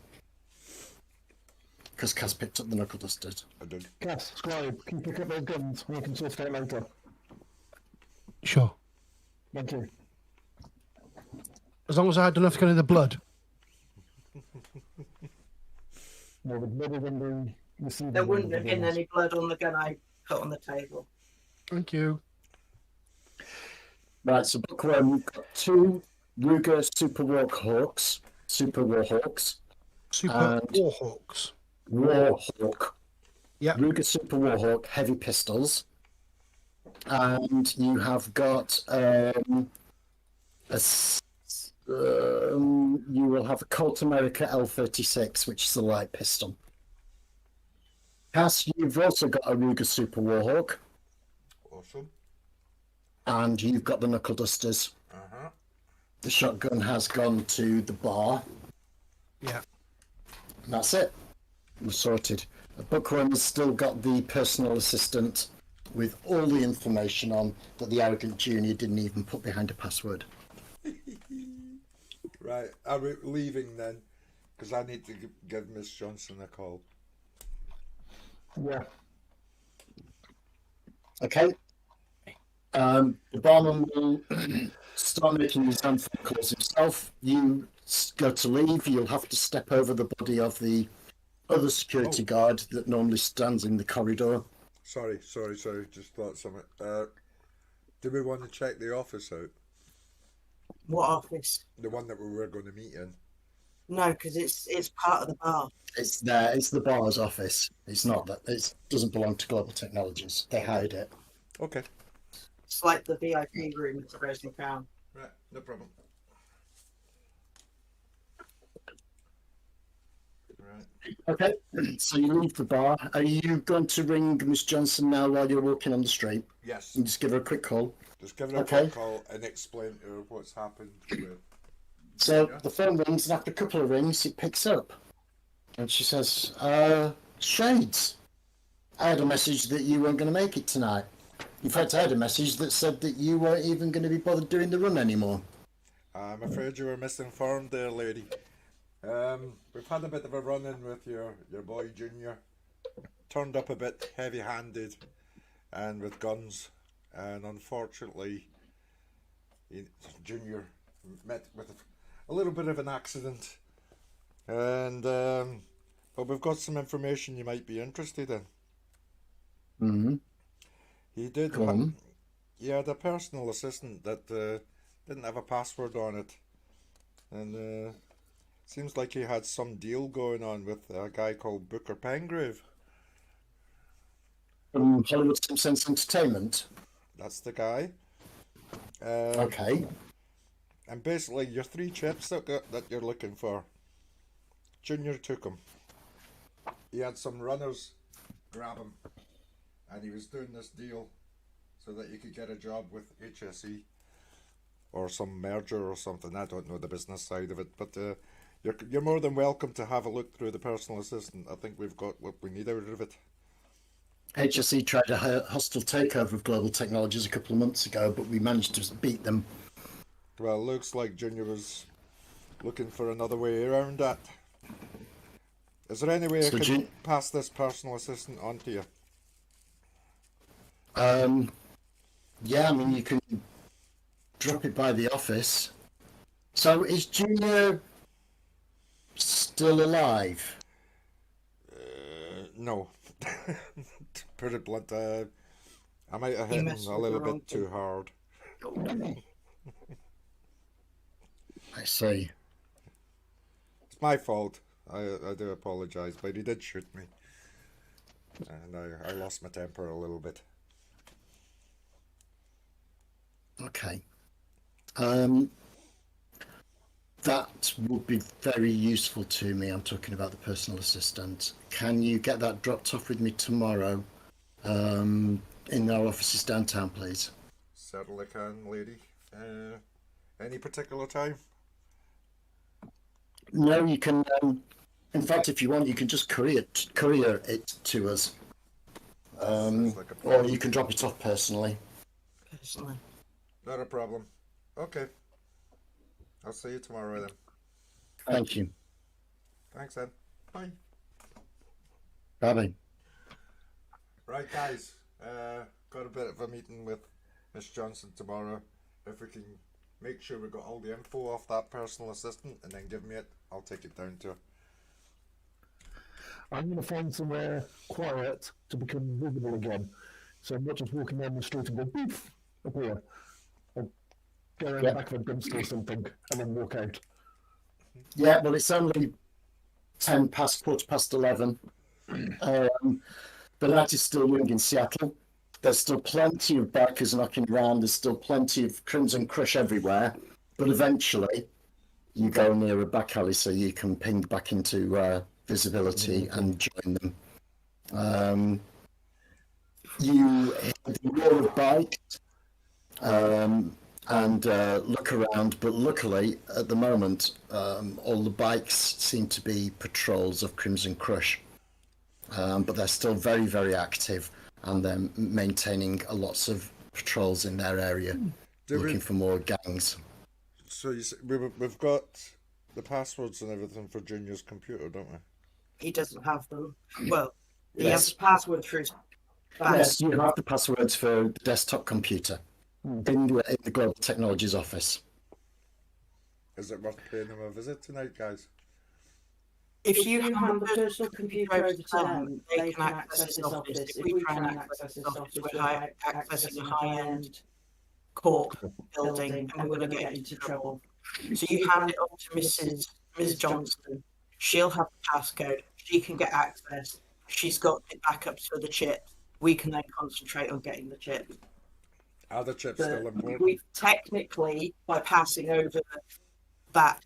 Because Cass picked up the knuckle dusters. I did. Cass, scribe, can you pick up those guns? We can sort it out later. Sure. Thank you. As long as I had enough to get in the blood. No, the blood is on the receiving there end wouldn't of have the been guns. any blood on the gun I put on the table. Thank you. Right, so Bookworm, you've got two Ruger Super Warhawks. Super Warhawks. Warhawk. Yeah. Ruger Super Warhawk heavy pistols. And you have got you will have a Colt America L36, which is a light pistol. Cass, you've also got a Ruger Super Warhawk, Awesome. and you've got the knuckle dusters. Uh-huh. The shotgun has gone to the bar. Yeah. And that's it. We're sorted. Bookworm has still got the personal assistant with all the information on that the arrogant junior didn't even put behind a password. Right, are we leaving then? Because I need to give Miss Johnson a call. Yeah. Okay. The barman will start making his own phone calls himself. You go to leave, you'll have to step over the body of the other security guard that normally stands in the corridor. Sorry, just thought something. Do we want to check the office out? What office? The one that we were going to meet in? No, because it's part of the bar. It's there. It's the bar's office. It's not that. It doesn't belong to Global Technologies. They hired it. Okay. It's like the VIP room at the Rosie Crown. Right, no problem. Right. Okay. So you leave the bar. Are you going to ring Miss Johnson now while you're walking on the street? Yes. And just give her a quick call. Just give her a Okay. quick call and explain to her what's happened with... So the phone rings, and after a couple of rings, it picks up. And she says, Shades, I had a message that you weren't going to make it tonight. In fact, I had a message that said that you weren't even going to be bothered doing the run anymore. I'm afraid you were misinformed there, lady. We've had a bit of a run-in with your boy Junior. Turned up a bit heavy-handed and with guns. And unfortunately, Junior met with a little bit of an accident. And but we've got some information you might be interested in. Mm-hmm. He did. Go on. He had a personal assistant that didn't have a password on it, and seems like he had some deal going on with a guy called Booker Pengrave. From Hollywood Simpsons Entertainment. That's the guy. Okay. And basically, your three chips that you're looking for, Junior took them. He had some runners grab him, and he was doing this deal so that you could get a job with HSE or some merger or something. I don't know the business side of it, but you're more than welcome to have a look through the personal assistant. I think we've got what we need out of it. HSE tried a hostile takeover of Global Technologies a couple of months ago, but we managed to beat them. Well, looks like Junior was looking for another way around that. Is there any way So I can pass this personal assistant on to you? Yeah, I mean, you can drop it by the office. So is Junior still alive? No. To put it blunt, I might have He hit him messed a with little the wrong bit too hard. I see. It's my fault. I do apologise, but he did shoot me. And I lost my temper a little bit. Okay. That would be very useful to me. I'm talking about the personal assistant. Can you get that dropped off with me tomorrow in our offices downtown, please? Certainly can, lady. Any particular time? No, you can. In fact, if you want, you can just courier it to us, Sounds like a or plan. you can drop it off personally. Personally. Not a problem. Okay. I'll see you tomorrow then. Thank you. Thanks then. Bye. Bye. Right, guys. Got a bit of a meeting with Miss Johnson tomorrow. If we can make sure we got all the info off that personal assistant and then give me it, I'll take it down to her. I'm going to find somewhere quiet to become visible again. So I'm not just walking down the street and go, poof, up here. I'll go around the back of a dumpster or something and then walk out. Yeah, well, it's only quarter past 11. The night is still young in Seattle. There's still plenty of bikers knocking around. There's still plenty of Crimson Crush everywhere. But eventually, you go near a back alley so you can ping back into visibility and join them. You hear the roar of bikes and look around, but luckily, at the moment, all the bikes seem to be patrols of Crimson Crush. But they're still very, very active, and they're maintaining lots of patrols in their area, looking for more gangs. So we've got the passwords and everything for Junior's computer, don't we? He doesn't have them. Well, he Yes. has the password for his Yes, you have the passwords for the desktop computer in the Global Technologies office. Is it worth paying him a visit tonight, guys? If you hand the personal computer over to them, they can access this office. If we try and access this office, we're accessing a high-end corp building, and we're going to get into trouble. So you hand it off to Ms. Johnson. She'll have the passcode. She can get access. She's got the backups for the chip. We can then concentrate on getting the chip. Are the chips still important? We technically, by passing over that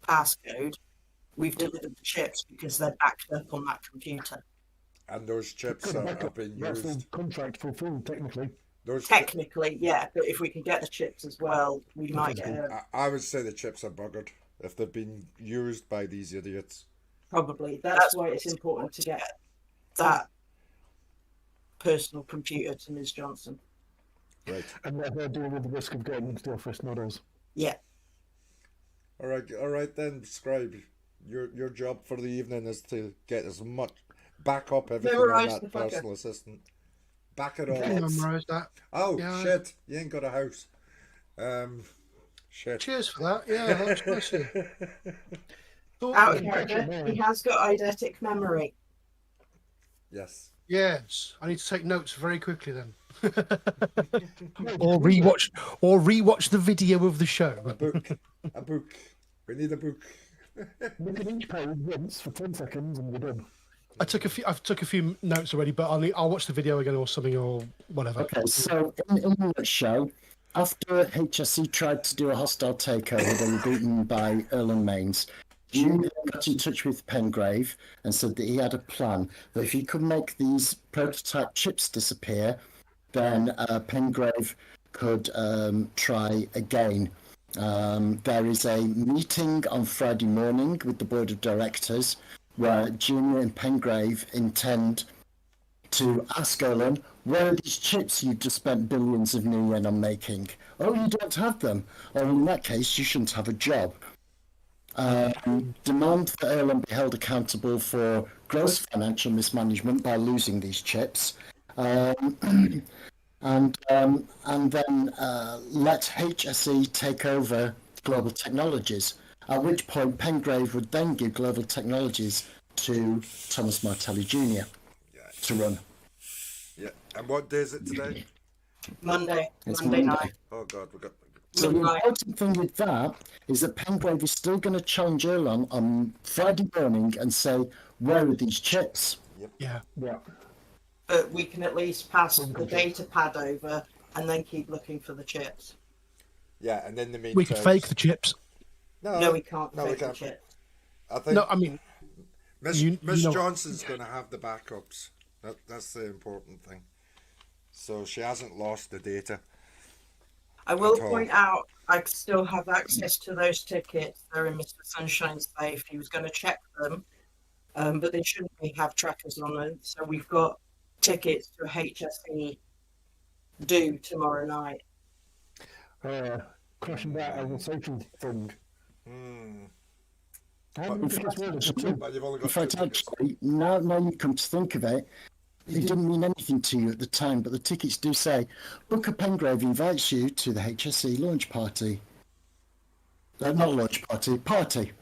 passcode, we've delivered the chips because they're backed up on that computer. And those chips have been That's the used. contract fulfilled, technically. Technically, yeah, but if we can get the chips as well, we might get I would say the chips are buggered if they've been used by these idiots. probably. That's why it's important to get that personal computer to Ms. Johnson. Right. And let her deal with the risk of getting into the office, not us. Yeah. All right then, Scribe. Your job for the evening is to get as much back up everything Memorise on the that fucker. personal assistant. Back it all I up. memorise that. Oh Yeah. shit! You ain't got a house. Shit. Cheers for that. Yeah, that was nice. of you. Out of character, he has got eidetic memory. Yes. Yes, I need to take notes very quickly then. or rewatch the video of the show. A book. A book. We need a book. Look at each page once for 10 seconds and we're done. I've took a few notes already, but I'll watch the video again or something or whatever. Okay, so in the nutshell, after HSE tried to do a hostile takeover, they were beaten by Erlen Mains. Junior got in touch with Pengrave and said that he had a plan, that if he could make these prototype chips disappear, then Pengrave could try again. There is a meeting on Friday morning with the board of directors where Junior and Pengrave intend to ask Erlen, where are these chips you've just spent billions of new yen on making? Oh, you don't have them. Oh, in that case, you shouldn't have a job. Demand that Erlen be held accountable for gross financial mismanagement by losing these chips. And then let HSE take over Global Technologies, at which point Pengrave would then give Global Technologies to Thomas Martelli Jr. to run. Yeah. And what day is it today? Monday. It's Monday Monday. night. Oh God, we got. So the important thing with that is that Pengrave is still going to challenge Erlen on Friday morning and say, where are these chips? Yeah. Yeah. But we can at least pass the data pad over and then keep looking for the chips. Yeah, and then the meantime. We could fake the chips. No, we can't No, we fake the can't. chips. I think No, I mean, Miss you know- Johnson's going to have the backups. That's the important thing. So she hasn't lost the data. I will at all. point out I still have access to those tickets. They're in Mr. Sunshine's safe. He was going to check them, but they shouldn't have trackers on them. So we've got tickets to a HSE do tomorrow night. Crashing that as a social thing. How But- many tickets were there? But you've only In got fact, 2 tickets. actually, now you come to think of it, it didn't mean anything to you at the time, but the tickets do say Booker Pengrave invites you to the HSE launch party. Not launch party, party.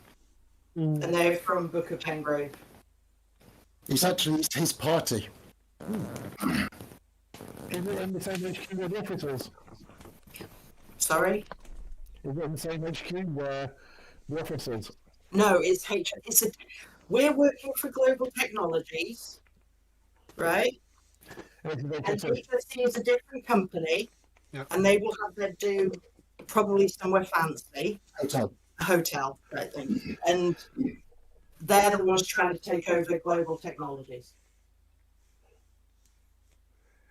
And they're from Booker Pengrove. It's his party. Is it in the same HQ where the officers? Sorry? Is it in the same HQ where the officers? No, we're working for Global Technologies, right? And HSE is a different company, Yep. and they will have their do probably somewhere fancy, Hotel. a hotel, right thing. And they're the ones trying to take over Global Technologies.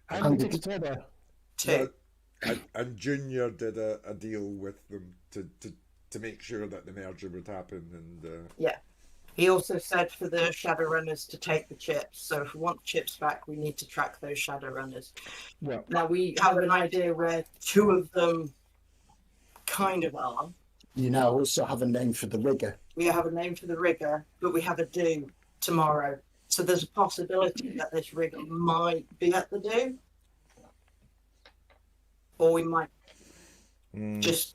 How many tickets are there? Two. And Junior did a deal with them to make sure that the merger would happen, and Yeah. He also said for the Shadowrunners to take the chips. So if we want the chips back, we need to track those Shadowrunners. Yeah. Now we have an idea where two of them kind of are. You now also have a name for the rigger. We have a name for the rigger, but we have a do tomorrow. So there's a possibility that this rigger might be at the do. Or we might just,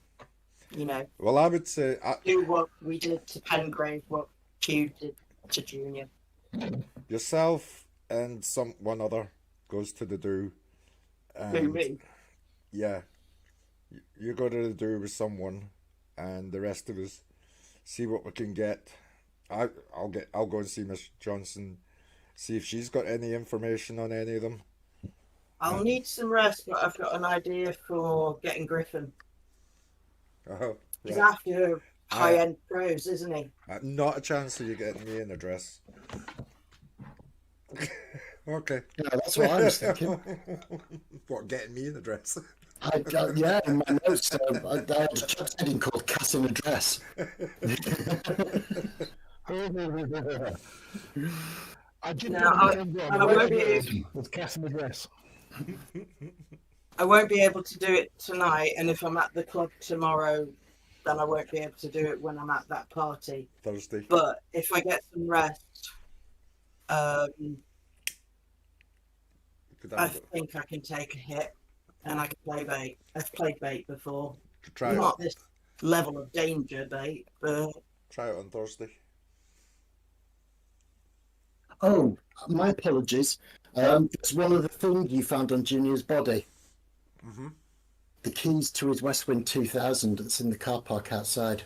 well, I would say do what we did to Pengrave, what Q did to Junior. yourself and one other goes to the do. Who, me? Yeah, you go to the do with someone, and the rest of us see what we can get. I'll go and see Miss Johnson, see if she's got any information on any of them. I'll need some rest, but I've got an idea for getting Griffin. Oh, He's right. after high-end pros, isn't he? Not a chance of you getting me an address. Okay. Yeah, that's what I was thinking. What, getting me an address? Yeah, in my notes, I had a job heading called Cat in a Dress. I did No, I won't be. with Cass in the dress. I won't be able to do it tonight, and if I'm at the club tomorrow, then I won't be able to do it when I'm at that party. Thursday. But if I get some rest, I think I can take a hit, and I can play bait. I've played bait before. Try Not this level of danger bait, but Try it on Thursday. Oh, my apologies. It's one of the things you found on Junior's body. Mm-hmm. The keys to his Westwind 2000 that's in the car park outside.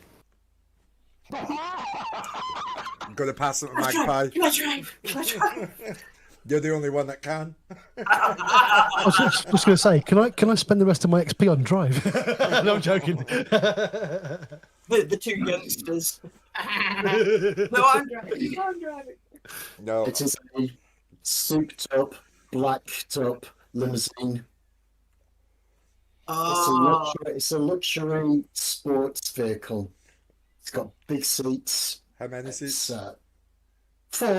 I'm going to pass it to Magpie. Can I drive? Can I drive? You're the only one that can. I was just going to say, can I spend the rest of my XP on drive? No, I'm joking. The two youngsters. No, I'm driving. I'm driving. No. It is a souped up, blacked up limousine. Oh, It's a luxury sports vehicle. It's got big seats. How many seats? It's 5.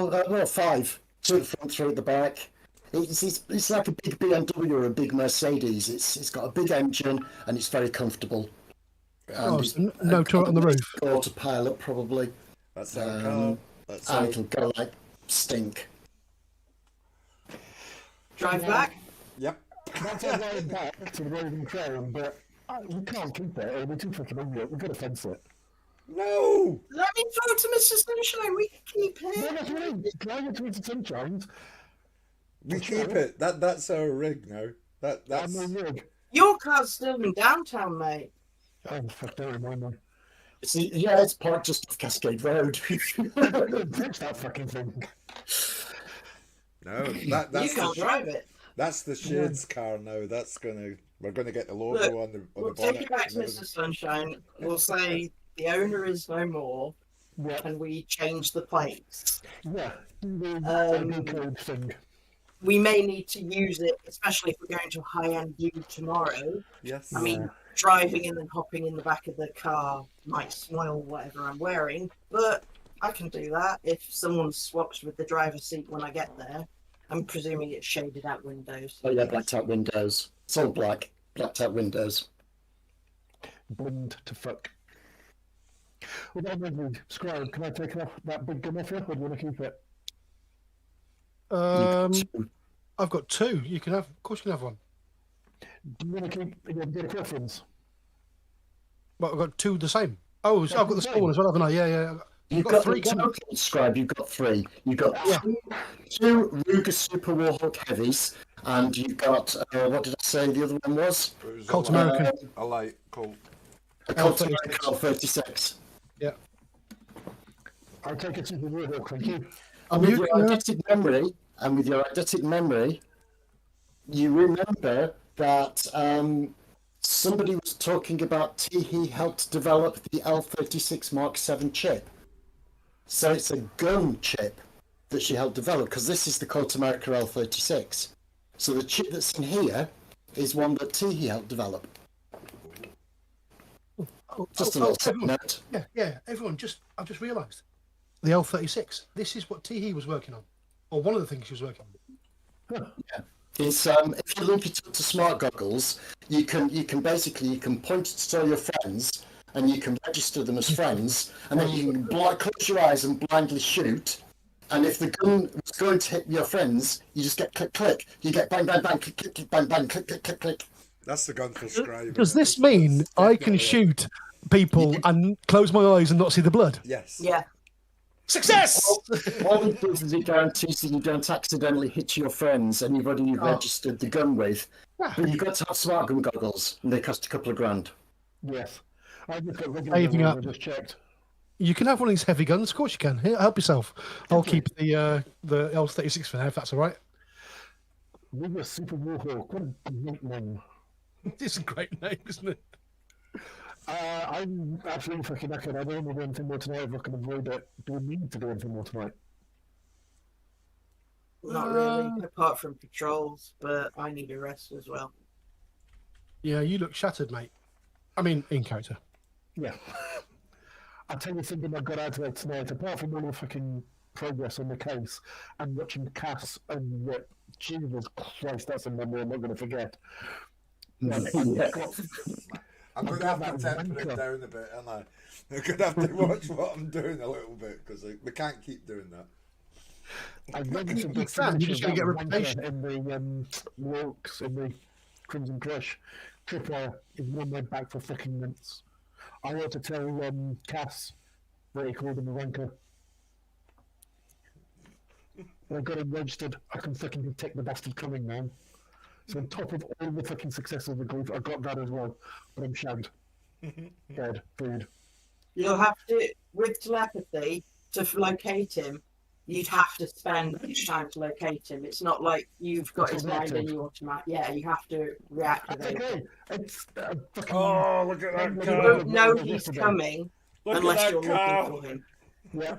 2 at the front, 3 at the back. It's like a big BMW or a big Mercedes. It's got a big engine and it's very comfortable. Oh, so no turret on the roof. Autopilot probably. That's our car. That's our... It'll go like stink. drive back. Yep. That's our way back to the Raven Crown, but we can't keep it. It'll be too fucking ugly. We've got to fence it. No! Let me talk to Mr. Sunshine. We can keep No, it. that's right. Drive it to Mr. Sunshine. We keep it. That's our rig now. That's... I'm no rig. Your car's still in downtown, mate. Oh, fuck, don't remind me. It's parked just off Cascade Road. Fix that fucking thing. No, that's You can't drive it. That's the Shades car now. We're gonna get the logo Look, on the We'll bonnet. take it back to Mr. Sunshine. We'll say the owner is no more, Yeah, and we change the plates. yeah. The code thing. We may need to use it, especially if we're going to a high-end view tomorrow. Yes. I mean, driving and then hopping in the back of the car might spoil whatever I'm wearing, but I can do that if someone swaps with the driver's seat when I get there. I'm presuming it's shaded out windows. Oh yeah, blacked out windows. It's all black. Blacked out windows. Blind to fuck. Well, that made me Scribe, can I take off that big gun off you, or do you want to keep it? I've got two. You can have, of course, you can have one. Do you want to keep your bit of preference? But I've got two the same. Oh, so I've got the small one as well, haven't I? Yeah. You've got got three. Scribe, you've got three. You've got two Ruger Super Warhawk Heavies, and you've got, what did I say the other one was? It was Colt a light- American. A light Colt. A Colt L36. American L36. Yeah. I'll take it to the Warhawk, thank you. And with your eidetic memory, you remember that somebody was talking about Teehee helped develop the L36 Mark 7 chip. So it's a gun chip that she helped develop, because this is the Colt America L36. So the chip that's in here is one that Teehee helped develop. Just a little tip note. Yeah. Everyone, I've just realised the L36. This is what Teehee was working on, or one of the things she was working on. Yeah. It's if you link it up to smart goggles, you can point it to all your friends, and you can register them as friends, and then you can close your eyes and blindly shoot. And if the gun was going to hit your friends, you just get click click. You get bang bang bang click click click bang bang click click click click. That's the gun for Scribe. Does this mean I can shoot people and close my eyes and not see the blood? Yes. Yeah. Success! All it does is it guarantees that you don't accidentally hit your friends, anybody you've registered the gun with. But you've got to have smart gun goggles, and they cost a couple of grand. Yes. I just got regular Saving ones, up. I just checked. You can have one of these heavy guns. Of course you can. Here, help yourself. I'll keep the L36 for now, if that's all right. Ruger Super Warhawk, what a great name. It's a great name, isn't it? I'm absolutely fucking knackered. I don't want to do anything more tonight if I can avoid it. Do we need to do anything more tonight? Not really, apart from patrols, but I need a rest as well. Yeah, you look shattered, mate. I mean, in character. Yeah. I'll tell you something I got out of it tonight, apart from all the fucking progress on the case and watching Cass and Jesus Christ, that's a memory I'm not going to forget. I'm going to have to temper it down a bit, aren't I? I'm going to have to watch what I'm doing a little bit, because we can't keep doing that. I read You can, you're just going to get a reputation. in the walks in the Crimson Crush. Tripwire is on my back for fucking months. I want to tell Cass that he called him a wanker. I got him registered. I can fucking detect the bastard coming now. So on top of all the fucking success of the group, I got that as well. But I'm shagged. Dead. Food. You'll have to, with telepathy, to locate him, you'd have to spend each time to locate him. It's not like you've got his mind and you automatically. Yeah, you have to reactivate him. It's fucking... Oh, look at that You car! won't know he's coming Look unless at you're that car! looking for him. Yeah.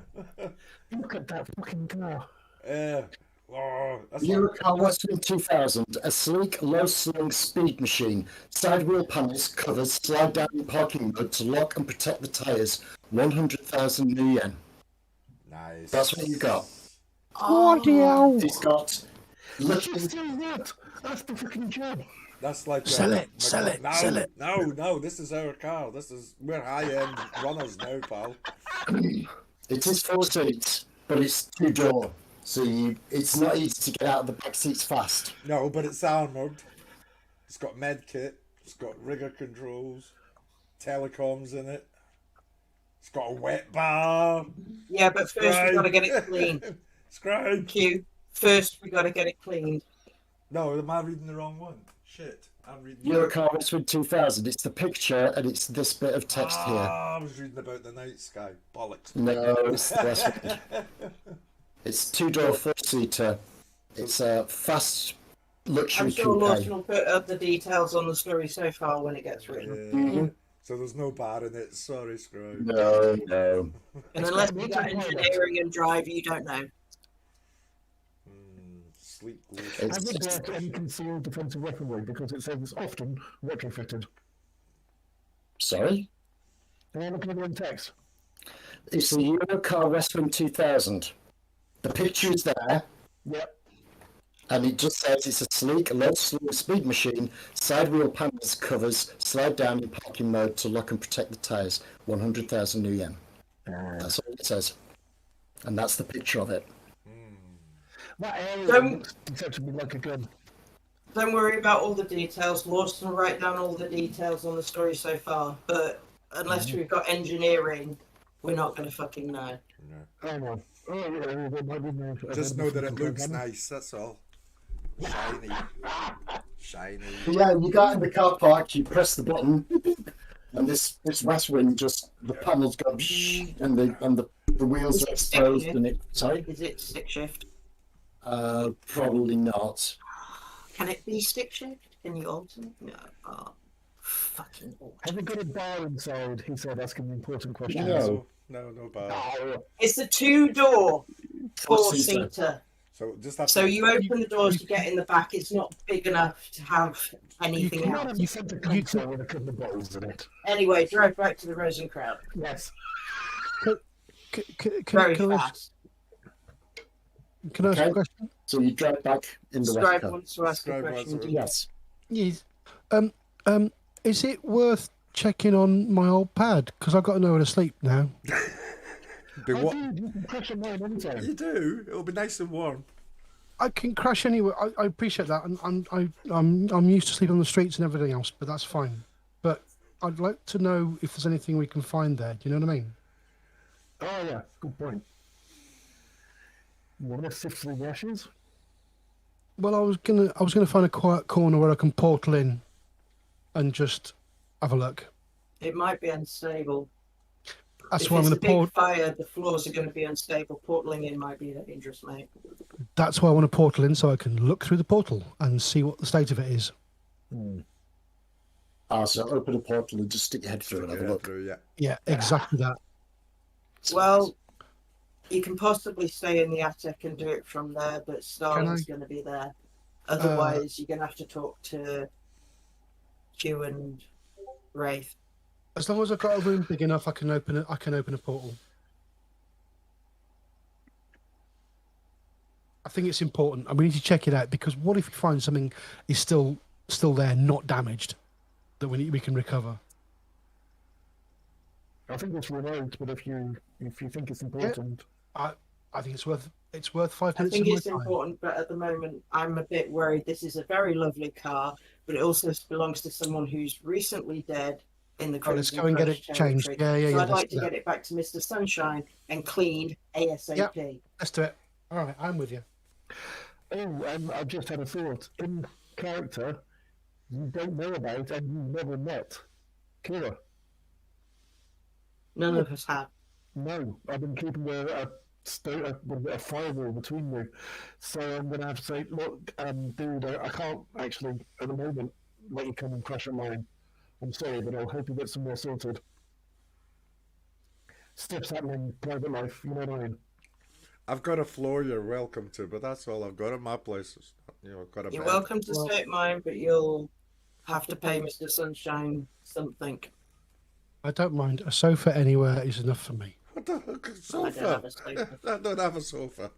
Look at that fucking car. Oh, that's Eurocar Western 2000, a sleek, low-slung speed machine. Side wheel panels covered, slide down in parking mode to lock and protect the tyres. 100,000 new yen. nice. That's what you got. Oh, It's got. Let's just do that. That's the fucking job. That's like Sell it. No, this is our car. We're high-end runners now, pal. It is 4 seats, but it's 2-door. So it's not easy to get out of the back seats fast. No, but it's armoured. It's got med kit. It's got rigger controls, telecoms in it. It's got a wet bar. yeah, but first we got to get it cleaned. Scribe. Q. First we got to get it cleaned. No, am I reading the wrong one? Shit, I'm reading. Eurocar Western 2000. It's the picture and it's this bit of text here. I was reading about the night sky. Bollocks. No, it's the last one. It's 2-door, 4-seater. It's a fast luxury I'm sure coupe. Lawson will put up the details on the story so far when it gets written. So there's no bar in it. Sorry, Scribe. No. And unless you got engineering and drive, you don't know. Sleep. I would work on concealed defensive weaponry because it says it's often retrofitted. Sorry? Am I looking at the text? It's the Eurocar Westwind 2000. The picture is there, Yep. and it just says it's a sleek, low-slow speed machine. Side wheel panels covers slide down in parking mode to lock and protect the tyres. 100,000 new yen. That's all it says. And that's the picture of it. That area Don't- looks deceptively like a gun. Don't worry about all the details. Lawson will write down all the details on the story so far, but unless we've got engineering, we're not going to fucking know. Oh, no. Oh, yeah, there might be more. Just know that it looks nice, that's all. Shiny. Shiny. Yeah, you got in the car park, you press the button, and this Westwind just, the panels go and the wheels are exposed and it, sorry? Is it stick shift? Probably not. Can it be stick shift? Can you alter it? No. Oh, fucking alter. Have you got a bar inside? He said, asking the important question. No bar. Oh, It's a two-door Four-seater. four-seater. So just have So to, you open the doors to get in the back. It's not big enough to have anything you else. you sent a console with a couple of bottles in it. Anyway, drive back to the Rosencrantz. Yes. Very Can I fast. ask a Okay. question? So you drive back in the Scribe Westcar. wants to ask a Scribe question. wants to- Yes. Yes. Is it worth checking on my old pad? Because I've got nowhere to sleep now. be Oh, what dude, you can crash on mine anytime. you do. It'll be nice and warm. I can crash anywhere. I appreciate that, and I'm used to sleeping on the streets and everything else, but that's fine. But I'd like to know if there's anything we can find there. Do you know what I mean? Oh, yeah. Good point. You want to sift through the ashes? Well, I was gonna find a quiet corner where I can portal in, and just have a look. It might be unstable. That's If why I'm it's gonna a big port. fire, the floors are going to be unstable. Portaling in might be dangerous, mate. That's why I want to portal in so I can look through the portal and see what the state of it is. So open a portal and just stick your head through and have a Yeah, look. through, yeah. Yeah, exactly that. Well, you can possibly stay in the attic and do it from there, but Starling's going to be there. Otherwise, you're going to have to talk to Q and Wraith. As long as I've got a room big enough, I can open it. I can open a portal. I think it's important, and we need to check it out because what if we find something is still there, not damaged, that we can recover? I think it's remote, but if you think it's important, I think it's worth 5 I minutes think of my it's time. important, but at the moment, I'm a bit worried. This is a very lovely car, but it also belongs to someone who's recently dead in the Oh, let's Crimson go and get it Crush changed. territory. Yeah, So I'd let's like do to that. get it back to Mr. Sunshine and cleaned ASAP. Let's do it. All right, I'm with you. I've just had a thought. In character, you don't know about and you never met Kira. None of us have. No, I've been keeping a firewall between you. So I'm going to have to say, look, dude, I can't actually, at the moment, let you come and crash at mine. I'm sorry, but I'll hope you get some more sorted. Steps happening, private life, you know what I mean? I've got a floor you're welcome to, but that's all I've got at my place. I've got a You're bed. welcome to stay at mine, but you'll have to pay Mr. Sunshine something. I don't mind. A sofa anywhere is enough for me. What the heck? I don't have Sofa? a sofa. I don't have a sofa.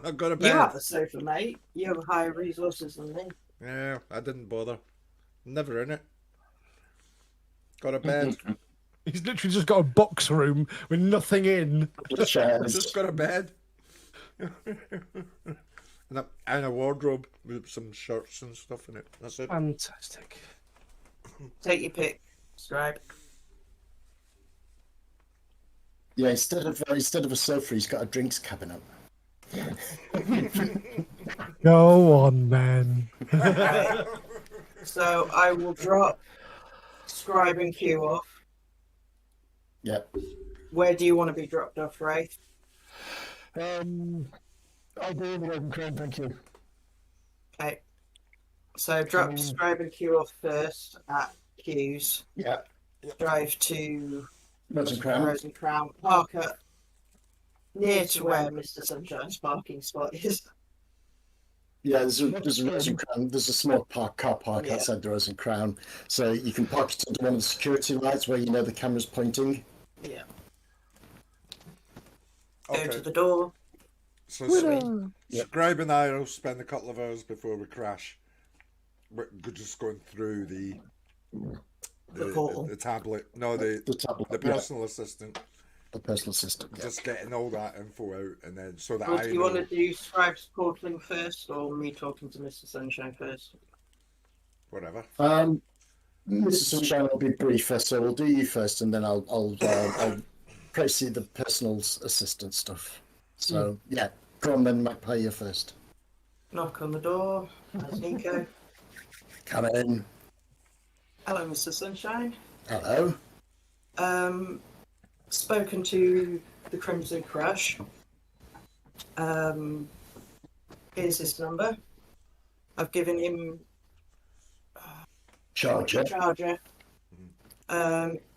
I've got a You bed. have a sofa, mate. You have higher resources than me. Yeah, I didn't bother. Never in it. Got a bed. He's literally just got a box room with nothing in. Just got a bed. and a wardrobe with some shirts and stuff in it. That's it. Fantastic. Take your pick, Scribe. Yeah, instead of a sofa, he's got a drinks cabinet. Go on, man. Right. So I will drop Scribe and Q off. Yep. Where do you want to be dropped off, Wraith? I'll do the Rosencrantz, thank you. Okay. So drop Scribe and Q off first at Q's. Yeah. Drive to Rosencrantz. Rosencrantz. Park up near to where Mr. Sunshine's parking spot is. Yeah, there's a Rose and Crown. There's a small car park Yeah. outside the Rose and Crown, so you can park it under one of the security lights where you know the camera's pointing. Yeah. Okay. Go to the door. So Yep. Scribe and I will spend a couple of hours before we crash. We're just going through the portal. the tablet. No, the tablet, the personal assistant. the personal assistant. Yeah. Just getting all that info out, and then so that Well, I do you know. want to do Scribe's portaling first, or me talking to Mr. Sunshine first? Whatever. Mr. Sunshine will be briefer, so we'll do you first, and then I'll proceed the personal assistant stuff. So yeah, go on then, Magpie, you first. Knock on the door. There's Nico. Come in. Hello, Mr. Sunshine. Hello. Spoken to the Crimson Crush. Here's his number. I've given him Charger.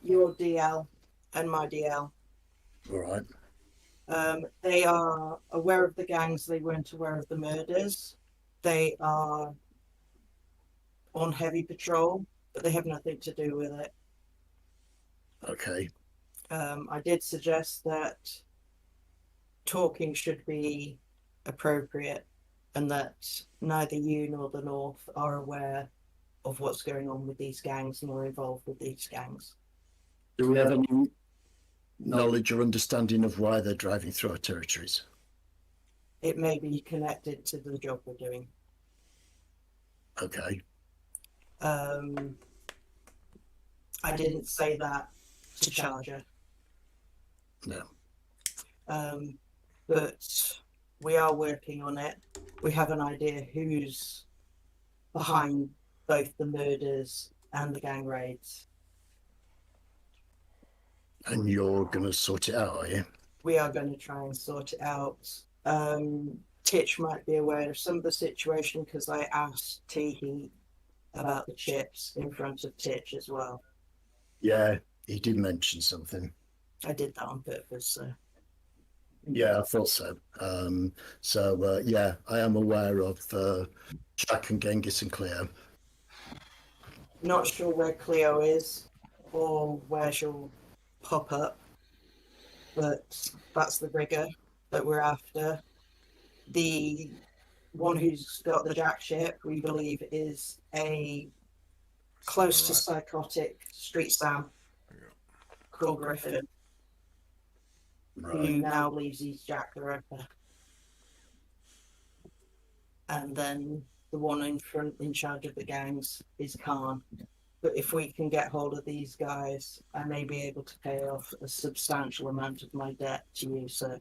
Your DL and my DL. All right. They are aware of the gangs. They weren't aware of the murders. They are on heavy patrol, but they have nothing to do with it. Okay. I did suggest that talking should be appropriate and that neither you nor the North are aware of what's going on with these gangs nor involved with these gangs. Do we have any knowledge or understanding of why they're driving through our territories? It may be connected to the job we're doing. Okay. I didn't say that to Charger. No. But we are working on it. We have an idea who's behind both the murders and the gang raids. And you're going to sort it out, are you? We are going to try and sort it out. Titch might be aware of some of the situation because I asked Teehee about the chips in front of Titch as well. Yeah, he did mention something. I did that on purpose, so. Yeah, I thought so. Yeah, I am aware of Jack and Genghis and Cleo. Not sure where Cleo is or where she'll pop up, but that's the rigger that we're after. The one who's got the Jack ship, we believe, is a close to psychotic street Sam called Griffin, who now believes he's Jack the Ripper. And then the one in charge of the gangs is Khan. But if we can get hold of these guys, I may be able to pay off a substantial amount of my debt to you, sir.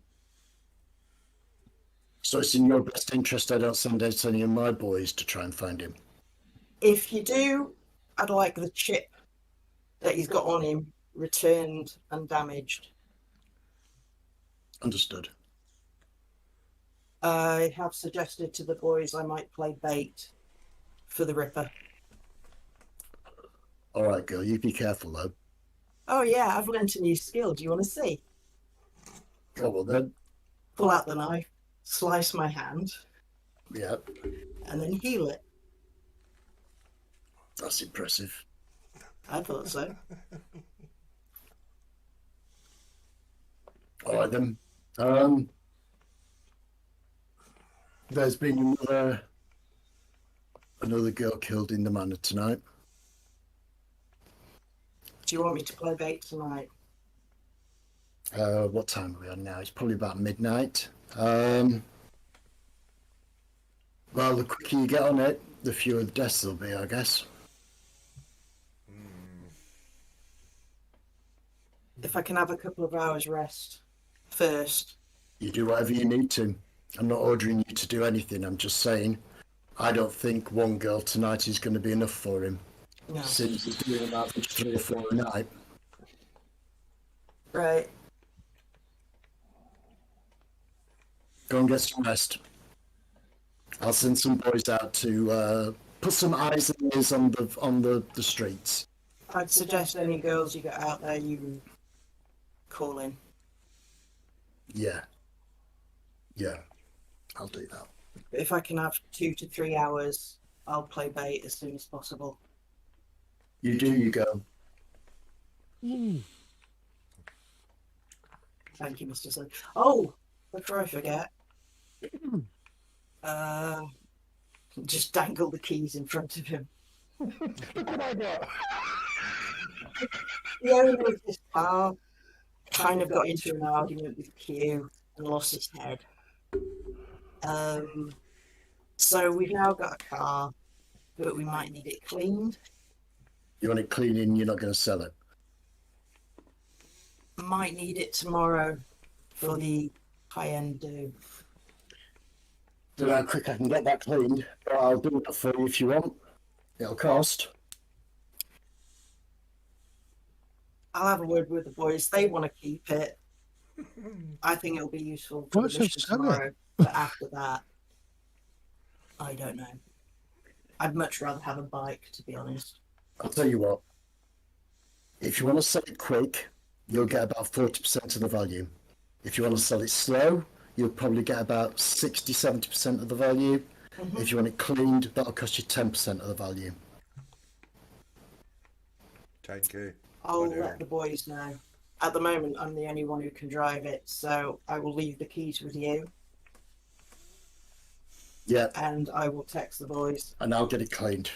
So it's in your best interest I don't send out any of my boys to try and find him. If you do, I'd like the chip that he's got on him returned undamaged. Understood. I have suggested to the boys I might play bait for the Ripper. All right, girl, you be careful, though. Oh yeah, I've learnt a new skill. Do you want to see? Oh, well then. Pull out the knife, slice my hand, Yeah, and then heal it. that's impressive. I thought so. All right, then. There's been another girl killed in the manor tonight. Do you want me to play bait tonight? What time are we on now? It's probably about midnight. Well, the quicker you get on it, the fewer the deaths there'll be, I guess. If I can have a couple of hours rest first. You do whatever you need to. I'm not ordering you to do anything. I'm just saying, I don't think one girl tonight is going to be enough for him. No. Since he's doing about 3 or 4 a night. Right. Go and get some rest. I'll send some boys out to put some eyes and ears on the streets. I'd suggest any girls you got out there you call in. Yeah. Yeah. I'll do that. But if I can have 2 to 3 hours, I'll play bait as soon as possible. You do, you go. Thank you, Mr. Sun. Oh, before I forget, just dangle the keys in front of him. Look what I got. The owner of this car kind of got into an argument with Q and lost his head. So we've now got a car, but we might need it cleaned. You want it cleaning, you're not going to sell it. Might need it tomorrow for the high-end do. Don't know how quick I can get that cleaned, but I'll do it for you if you want. It'll cost. I'll have a word with the boys. They want to keep it. I think it'll be useful for Why the so mission sell it? tomorrow. But after that, I don't know. I'd much rather have a bike, to be honest. I'll tell you what. If you want to sell it quick, you'll get about 40% of the value. If you want to sell it slow, you'll probably get about 60, 70% of the value. Mm-hmm. If you want it cleaned, that'll cost you 10% of the value. 10k. I'll Bloody hell. let the boys know. At the moment, I'm the only one who can drive it, so I will leave the keys with you, Yeah, and I will text the boys. and I'll get it cleaned.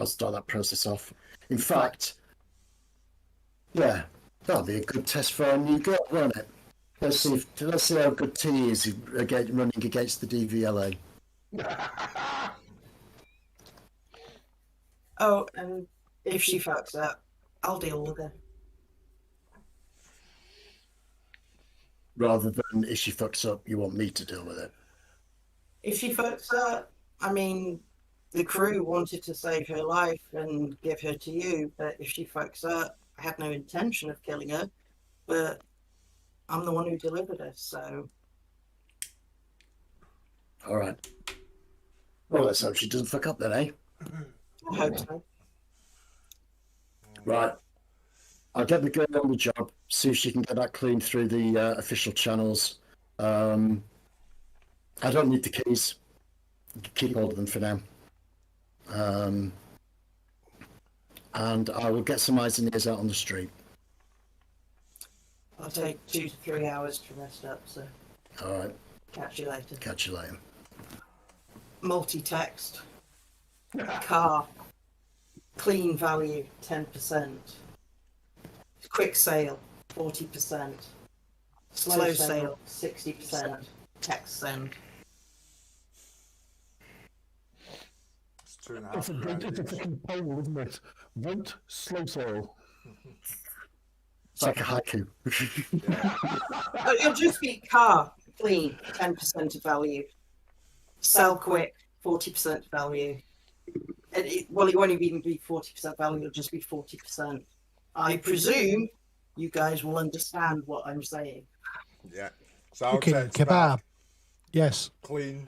I'll start that process off. In fact, yeah, that'll be a good test for our new girl, won't it? Let's see how good T is running against the DVLA. Oh, and if she fucks up, I'll deal with her. Rather than if she fucks up, you want me to deal with it. If she fucks up, I mean, the crew wanted to save her life and give her to you, but if she fucks up, I had no intention of killing her, but I'm the one who delivered her, so All right. Well, let's hope she doesn't fuck up then, eh? I hope so. Right. I'll get the girl on the job, see if she can get that cleaned through the official channels. I don't need the keys. Keep hold of them for now. And I will get some eyes and ears out on the street. I'll take 2 to 3 hours to rest up, so All right. catch you later. Catch you later. Multi-text. Car. Clean value, 10%. Quick sale, 40%. Slow sale, 60%. Text send. It's 2.5 It's a grand each. fucking poll, isn't it? Vote slow sale. It's like a haiku. It'll just be car, clean, 10% of value. Sell quick, 40% value. Well, it won't even be 40% value, it'll just be 40%. I presume you guys will understand what I'm saying. Yeah. So I'll Cooking text kebab. back, Yes. clean,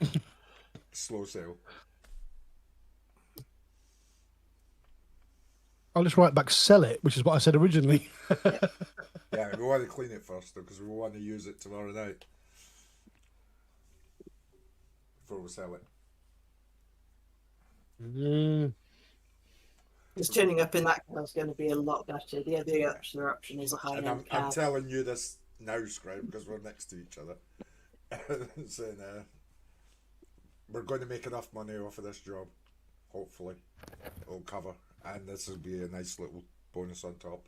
slow sale. I'll just write back sell it, which is what I said originally. Yeah, we want to clean it first though, because we want to use it tomorrow night before we sell it. It's turning up in that car is going to be a lot better. The other option is a And high-end I'm cab. telling you this now, Scribe, because we're next to each other. Saying, we're going to make enough money off of this job. Hopefully, it'll cover, and this will be a nice little bonus on top.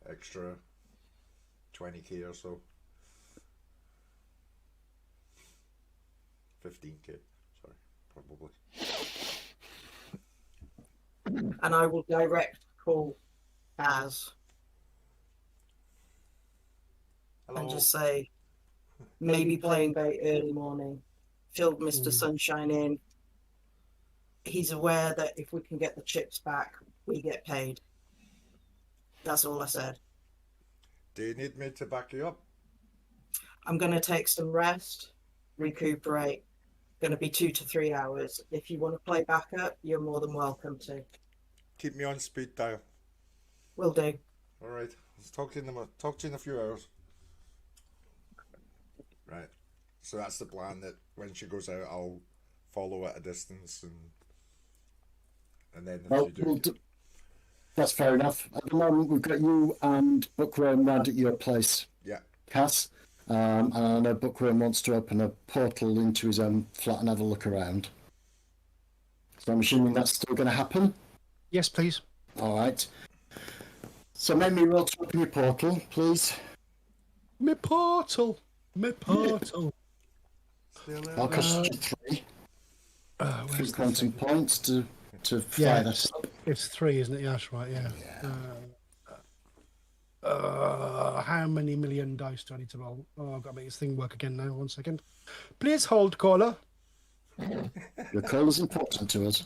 Extra 20k or so. 15k, sorry, probably. And I will direct call Az Hello. and just say, maybe playing bait early morning. Filled Mr. Sunshine in. He's aware that if we can get the chips back, we get paid. That's all I said. Do you need me to back you up? I'm going to take some rest, recuperate. Going to be 2 to 3 hours. If you want to play backup, you're more than welcome to. Keep me on speed dial. Will do. All right. Let's talk to you in a few hours. Right. So that's the plan, that when she goes out, I'll follow at a distance, and then if Well, you do... that's fair enough. At the moment, we've got you and Bookworm round at your place, Yeah. Cass. And I know Bookworm wants to open a portal into his own flat and have a look around. So I'm assuming that's still going to happen? Yes, please. All right. So make me roll to open your portal, please. Me portal. Me portal. I'll cost you three Where's the quantum thing? points to fire Yeah, that up. it's 3, isn't it? Yeah, that's right, yeah. How many million dice do I need to roll? Oh, I've got to make this thing work again now. 1 second. Please hold, caller. Your call is important to us.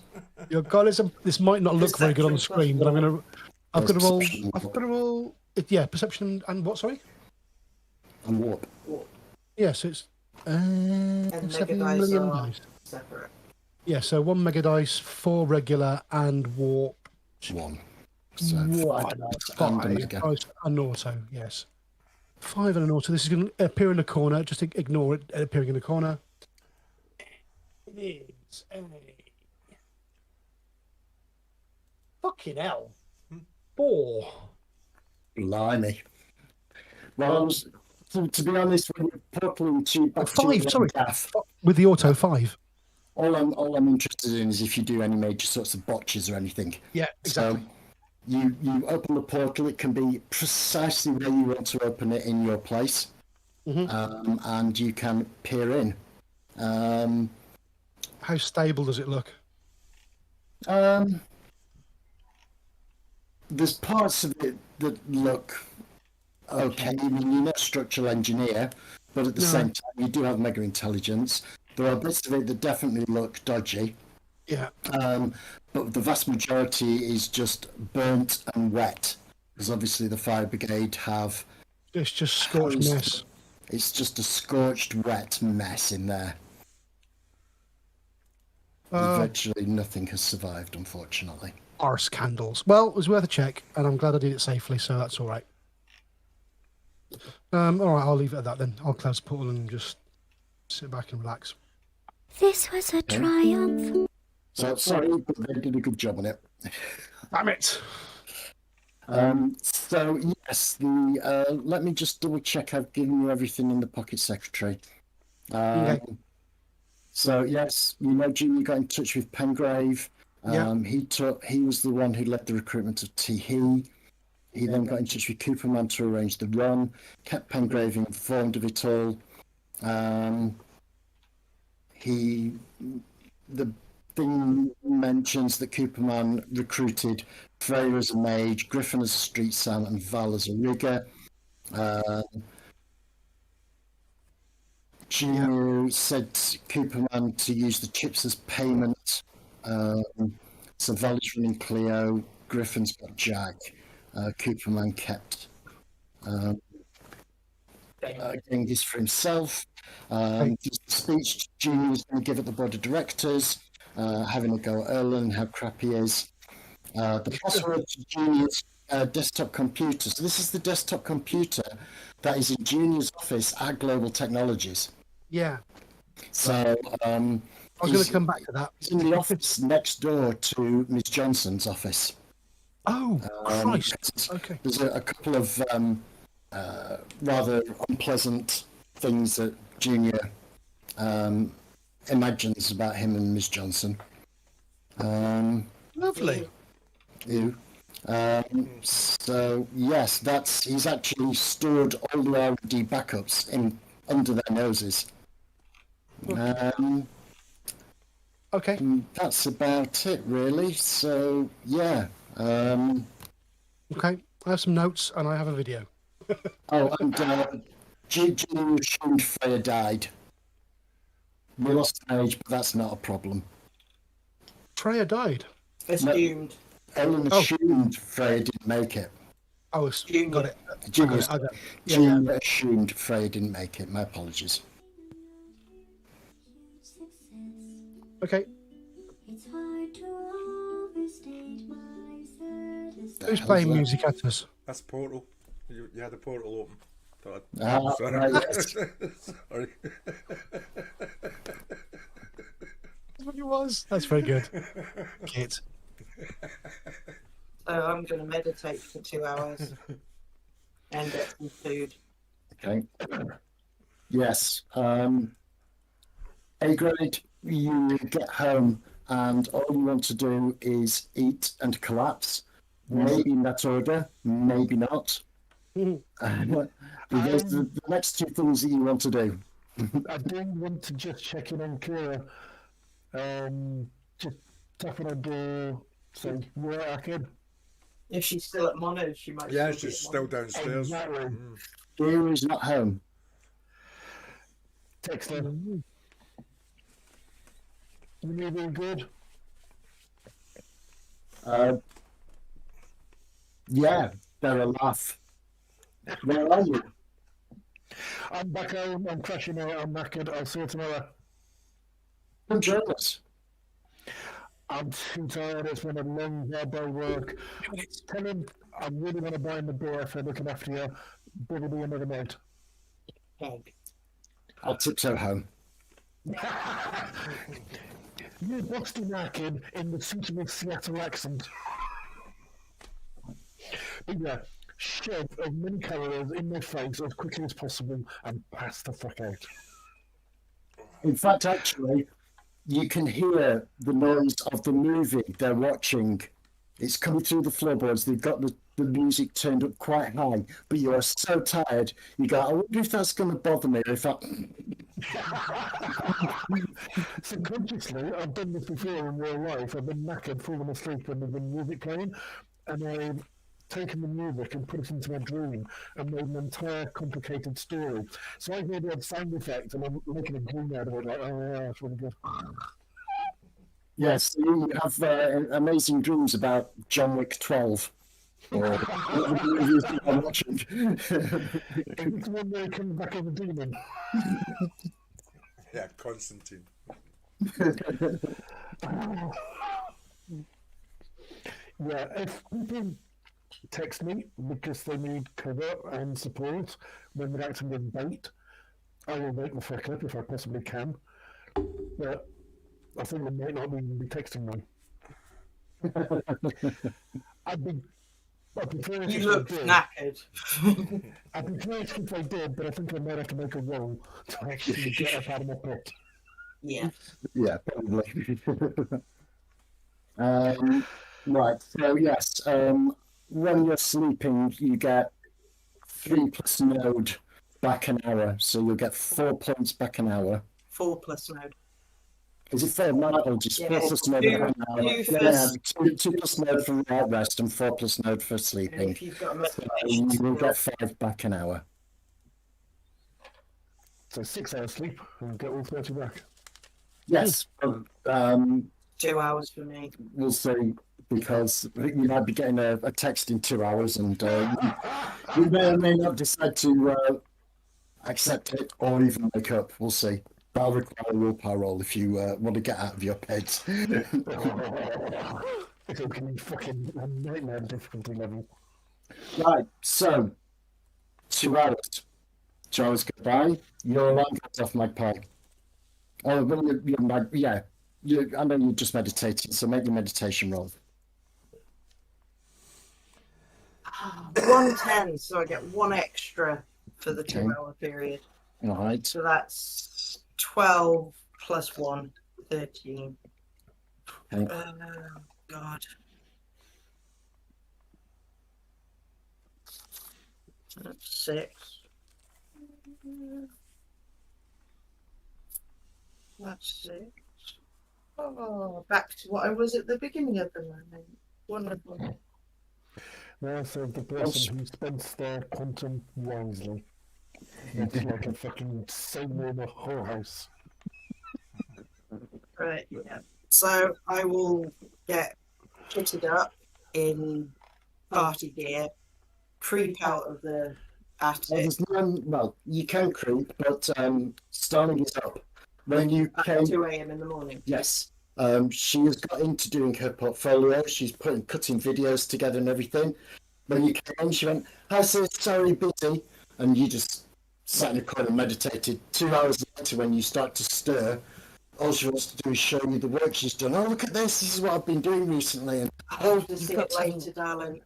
Your call is... This might not look very good on the screen, but I've got to roll... I've got to roll... Yeah, perception and what, sorry? And warp. Yeah, so it's... And 7 mega dice million are dice. separate. Yeah, so 1 mega dice, 4 regular, and warp. One. So One, and a mega. 5, an auto, yes. 5 and an auto. This is going to appear in the corner. Just ignore it appearing in the corner. It is a... Fucking hell. 4. Blimey. Well, to be honest, when you're portaling to back to 5, your sorry. gaff, With the auto, 5. all I'm interested in is if you do any major sorts of botches or anything. Yeah, exactly. So you open the portal. It can be precisely where you want to open it in your place, and you can peer in. How stable does it look? There's parts of it that look okay. I mean, you're not a structural engineer, but at the same time, you do have mega intelligence. There are bits of it that definitely look dodgy. Yeah. But the vast majority is just burnt and wet, because obviously the fire brigade have... It's just scorched mess. It's just a scorched, wet mess in there. Virtually nothing has survived, unfortunately. Arse candles. Well, it was worth a check, and I'm glad I did it safely, so that's all right. All right, I'll leave it at that then. I'll close the portal and just sit back and relax. This was a triumph. So, sorry, but they did a good job on it. Damn it! So, yes, let me just double check I've given you everything in the pocket secretary. Okay. So, yes, you know, Junior got in touch with Pengrave. Yeah. He was the one who led the recruitment of T. He then got in touch with Cooperman to arrange the run, kept Pengrave informed of it all. The thing mentions that Cooperman recruited Freya as a mage, Griffin as a street sam, and Val as a rigger. Junior said Cooperman to use the chips as payment. So Val is running Cleo, Griffin's got Jack, Cooperman kept Genghis for himself. The speech Junior is going to give at the board of directors, having a go at Erlen and how crap he is. The password to Junior's desktop computer. So this is the desktop computer that is in Junior's office at Global Technologies. Yeah. So I was going to come back to that. He's in the office next door to Ms. Johnson's office. Oh, Christ. Okay. There's a couple of rather unpleasant things that Junior imagines about him and Ms. Johnson. Lovely. So yes, he's actually stored all the R&D backups under their noses. Okay. That's about it, really. So yeah. Okay. I have some notes and I have a video. And Junior assumed Freya died. We lost an age, but that's not a problem. Freya died. Assumed. Ellen assumed Freya didn't make it. Oh, Junior. got it. Junior Yeah. assumed Freya didn't make it. My apologies. Okay. Who's playing music at us? That's Portal. You had the portal open. Right, yes. Sorry. He was. That's very good. Kit. So I'm going to meditate for 2 hours and get some food. Okay. Yes. A grade, you get home and all you want to do is eat and collapse. Maybe in that order, maybe not. Those are the next two things that you want to do. I do want to just check in on Kira. Just tap on her door, say, "Where I can." If she's still at Mono's, she might. Yeah, still be she's at still Mono's. downstairs. Exactly. Kira is not home. Text her. You need all good? Yeah, they're a laugh. Where are you? I'm back home. I'm crashing out. I'm knackered. I'll see you tomorrow. Come join us. I'm too tired. It's been a long, hard day work. Tell him I really want to buy him the beer for looking after you. Probably another night. I'll tiptoe home. You Boston knackered in the suitable Seattle accent. But yeah, shove as many calories in my face as quickly as possible and pass the fuck out. In fact, actually, you can hear the noise of the movie they're watching. It's coming through the floorboards. They've got the music turned up quite high, but you are so tired. You go, I wonder if that's going to bother me. If I... Subconsciously, I've done this before in real life. I've been knackered, falling asleep when there's been music playing, and I've taken the music and put it into my dream and made an entire complicated story. So I've made a sound effect and I'm making a dream out of it, like, oh yeah, that's really good. Yes, you have amazing dreams about John Wick 12. Or whatever movies I'm watching. It's one day comes back as a demon. Yeah, Constantine. Yeah, if people text me because they need cover and support when they're acting with bait, I will make the fuck up if I possibly can. But I think they might not even be texting me. I'd be curious You if look they did. knackered. I'd be curious if they did, but I think I might have to make a roll to actually get up out of my pit. Yeah. Yeah, probably. Right, so yes, when you're sleeping, you get 3 plus node back an hour, so you'll get 4 points back an hour. 4 plus node. Is it 4? My apologies. Yeah, 4 plus node two- back an hour. two Yeah, plus- 2 plus node for right rest and 4 plus node for And sleeping. if you've got a So meditation you will skill, get 5 back an hour. So 6 hours sleep and get all 30 back. Yes, 2 hours for me. we'll see, because you might be getting a text in 2 hours, and you may or may not decide to accept it or even wake up. We'll see. That'll require a willpower roll if you want to get out of your beds. It's going to be fucking a nightmare difficulty level. Right, so 2 hours. 2 hours go by. Your alarm goes off, Magpie. Oh, well, yeah. I know you're just meditating, so make your meditation roll. 110, so I get 1 extra for the Okay. 2 hour period. All right. So that's 12 plus 1, 13. Okay. Oh, God. That's 6. That's 6. Oh, back to what I was at the beginning of the moment. Wonderful. Now, so the person who spends their quantum wisely. That's like a fucking sailor in a whorehouse. Right, yeah. So I will get kitted up in party gear, creep out of the attic. There's none, well, you can creep, but Starling is up. When you At came, 2 a.m. in the morning. yes, she has got into doing her portfolio. She's cutting videos together and everything. When you came in, she went, "Hi, sis, sorry, busy," and you just sat in a corner and meditated. 2 hours later, when you start to stir, all she wants to do is show you the work she's done. Oh, look at this! This is what I've been doing recently. And I hope to see it later, darling.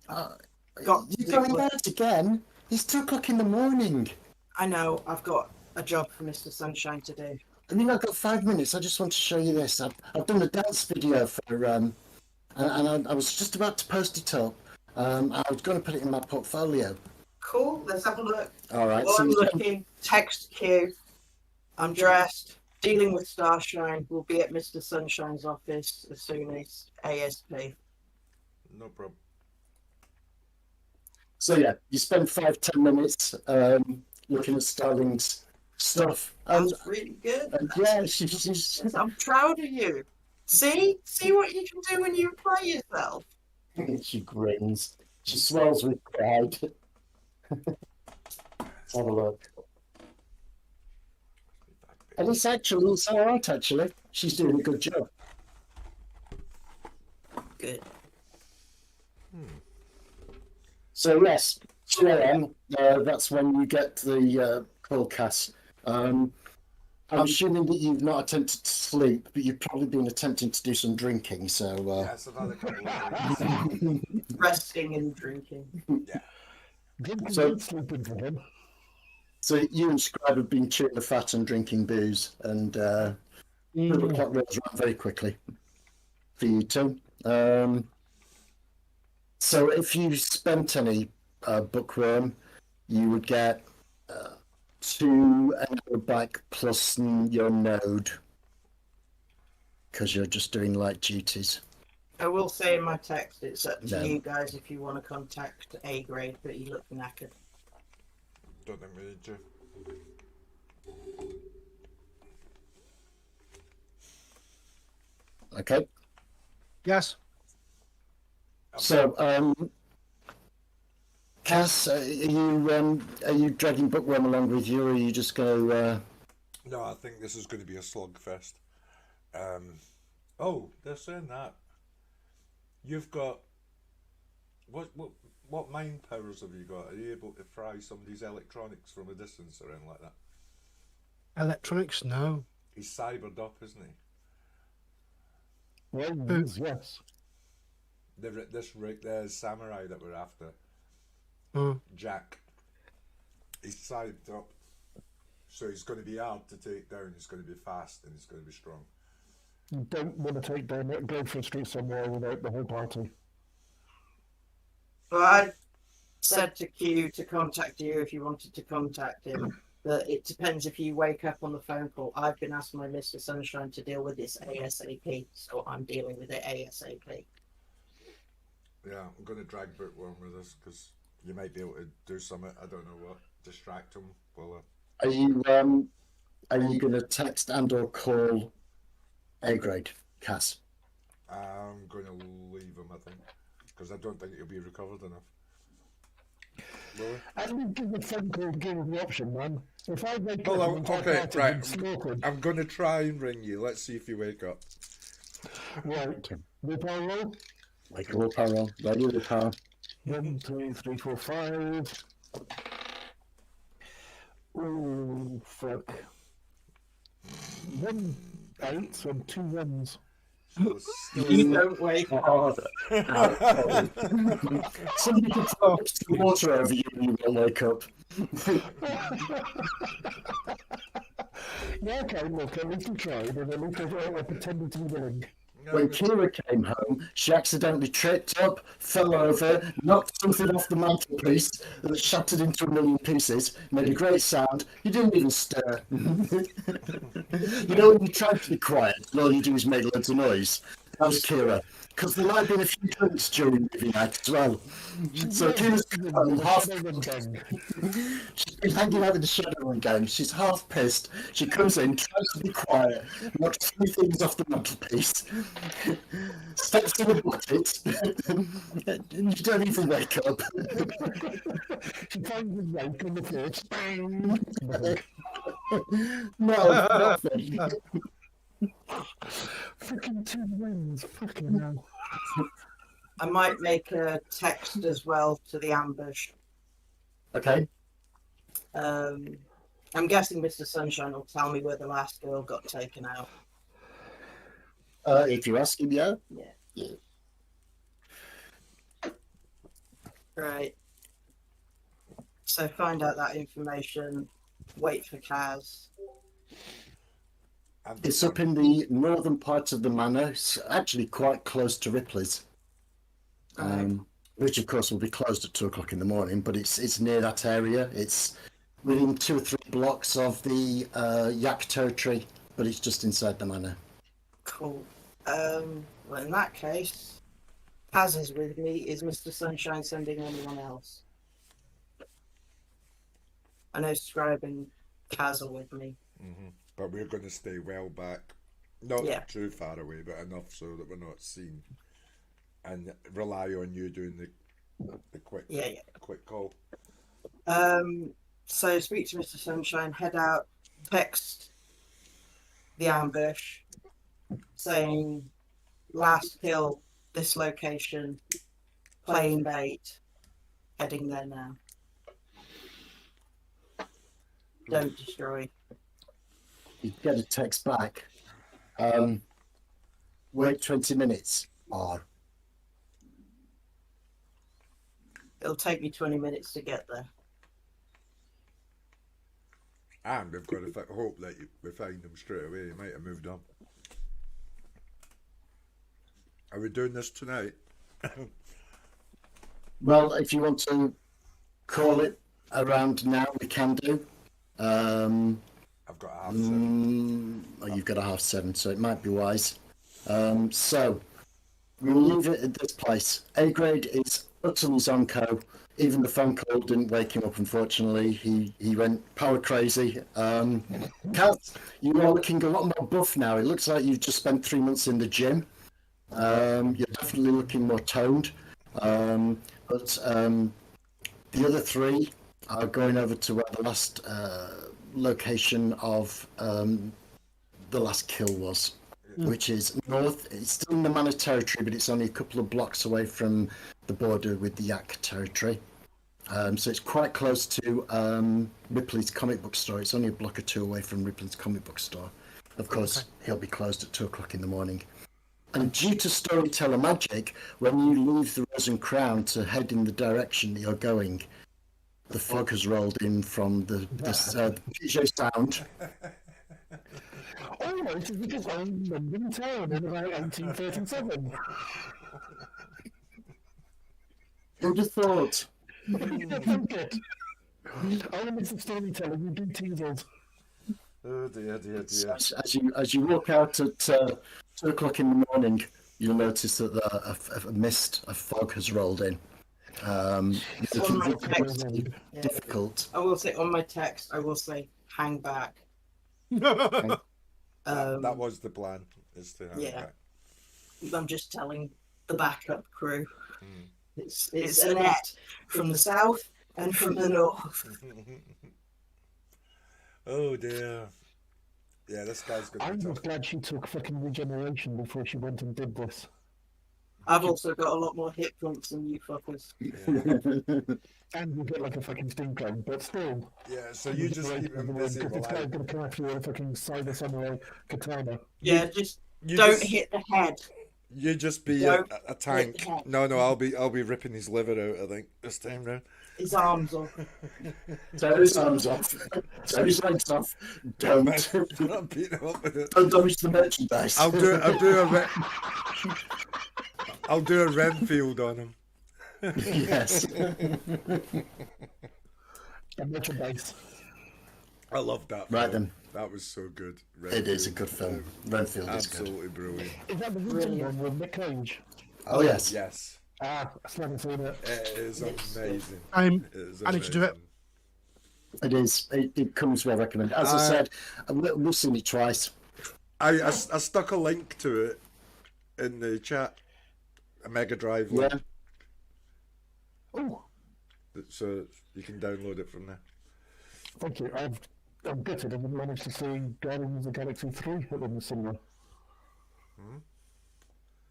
You're going out again? It's 2 o'clock in the morning. I know. I've got a job for Mr. Sunshine to do. I mean, I've got 5 minutes. I just want to show you this. I've done a dance video for and I was just about to post it up. I was going to put it in my portfolio. Cool. Let's have a look. All right. While So I'm looking, text Q. I'm dressed. Dealing with Starshine. We'll be at Mr. Sunshine's office as soon as ASP. No problem. So yeah, you spend 5-10 minutes looking at Starling's stuff. That's really good. And yeah, she's I'm proud of you. See what you can do when you apply yourself. she grins. She swells with pride. Let's have a look. And it's all right, actually. She's doing a good job. Good. So yes, 2 a.m. That's when you get the call, Cass. I'm assuming that you've not attempted to sleep, but you've probably been attempting to do some drinking. So Yes, I've had a couple of drinks. Resting and drinking. Yeah. So sleeping for him. so you and Scribe have been chewing the fat and drinking booze, and the clock rolls around very quickly for you two. So if you spent any bookworm, you would get 2 an hour back plus your node, because you're just doing light duties. I will say in my text it's up to No. you guys if you want to contact A grade, but you look knackered. Don't think we need to. Okay. Yes. So, Cass, are you dragging Bookworm along with you, or are you just going to? No, I think this is going to be a slugfest. Oh, they're saying that. You've got what mind powers have you got? Are you able to fry somebody's electronics from a distance or anything like that? Electronics? No. He's cybered up, isn't he? Well, yes. There's samurai that we're after. Jack. He's cybered up, so he's going to be hard to take down. He's going to be fast and he's going to be strong. You don't want to take down that Gopher Street somewhere without the whole party. Well, I said to Q to contact you if you wanted to contact him. But it depends if you wake up on the phone call. I've been asked by Mr. Sunshine to deal with this ASAP, so I'm dealing with it ASAP. Yeah, I'm going to drag Bookworm with us because you might be able to do something. I don't know what. Distract him. Well, Are you going to text and/or call A grade, Cass? I'm going to leave him, I think, because I don't think he'll be recovered enough. Really? I didn't give the phone call give him the option, man. If I wake Well, up and okay, right. slaughtered, I'm going to try and ring you. Let's see if you wake up. right. Willpower roll. Like a willpower, ready willpower. 1, 2, 3, 4, 5. Oh, fuck. 1 8 and 2 1s. You don't wake up. Somebody can throw some water over you and you won't wake up. Yeah, okay, look, at least we tried, and at least I pretended to be willing. When Kira came home, she accidentally tripped up, fell over, knocked something off the mantelpiece that shattered into a million pieces, made a great sound. You didn't even stir. You know, when you try to be quiet, and all you do is make loads of noise. That was Kira. Because there might have been a few drinks during movie night as well. So Kira's she's been hanging out with the Shadowrun gang. She's half pissed. She comes in, tries to be quiet, knocks 3 things off the mantelpiece, steps in a bucket, and you don't even wake up. She finds the rake on the floor, bang! No, nothing. Fucking 2 wins, fucking hell. I might make a text as well to the ambush. Okay. I'm guessing Mr. Sunshine will tell me where the last girl got taken out. If you ask him, yeah. Yeah. Right. So find out that information. Wait for Kaz. It's up in the northern part of the manor. It's actually quite close to Ripley's, which of course will be closed at 2 o'clock in the morning. But it's near that area. It's within 2 or 3 blocks of the Yak territory, but it's just inside the manor. Cool. Well, in that case, Kaz is with me. Is Mr. Sunshine sending anyone else? I know Scribe and Kaz are with me. Mm-hmm. But we're going to stay well back. Not too far away, but enough so that we're not seen. And rely on you doing the quick quick call. So speak to Mr. Sunshine, head out, text the ambush, saying last kill, this location, playing bait, heading there now. Don't destroy. You get a text back. Wait 20 minutes. Or It'll take me 20 minutes to get there. And we've got to hope that we find them straight away. He might have moved on. Are we doing this tonight? Well, if you want to call it around now, we can do. I've got 7:30. You've got a 7:30, so it might be wise. So we'll leave it at this place. A grade is utterly zonko. Even the phone call didn't wake him up, unfortunately. He went power crazy. Kat, you are looking a lot more buff now. It looks like you've just spent 3 months in the gym. You're definitely looking more toned. But the other 3 are going over to where the last location of the last kill was, which is north. It's still in the manor territory, but it's only a couple of blocks away from the border with the Yak territory. So it's quite close to Ripley's comic book store. It's only a block or 2 away from Ripley's comic book store. Of course, he'll be closed at 2 o'clock in the morning. And due to storyteller magic, when you leave the Rose and Crown to head in the direction that you're going, the fog has rolled in from the Peugeot sound. Oh, it is because I'm in London town in about 1837. Who'd have thought? Think it. I'm a storyteller, you do teasers. Oh dear. As you walk out at 2 o'clock in the morning, you'll notice that a fog has rolled in. Difficult. I will say on my text, hang back. That was the plan, is to hang back. I'm just telling the backup crew. It's Annette from the south and from the north. Oh dear. Yeah, this guy's going to I'm be just tough. glad she took fucking regeneration before she went and did this. I've also got a lot more hit points than you fuckers. Yeah. And you get like a fucking steam clone, but still. Yeah, so you just keep him busy. Because this guy's going to come after you with a fucking Cyber Samurai katana. Yeah, don't hit the head. You just be a tank. No, I'll be ripping his liver out, I think, this time round. His arms off. Tear his arms off. Tear his legs off. Don't beat him up with it. Don't damage the merchandise. I'll do a Renfield on him. Yes. A merchandise. I love that. Right film. then. That was so good. It is a good film. Renfield is good. Absolutely brilliant. Is that the recent one with Nick Cage? Oh yes. Yes. I still haven't seen it. It is amazing. I need to do it. It is. It comes well recommended. As I said, we've seen it twice. I stuck a link to it in the chat. A Mega Drive link. Yeah. Oh, So you can download it from there. thank you. I'm gutted I didn't manage to see Guardians of the Galaxy 3 in the cinema.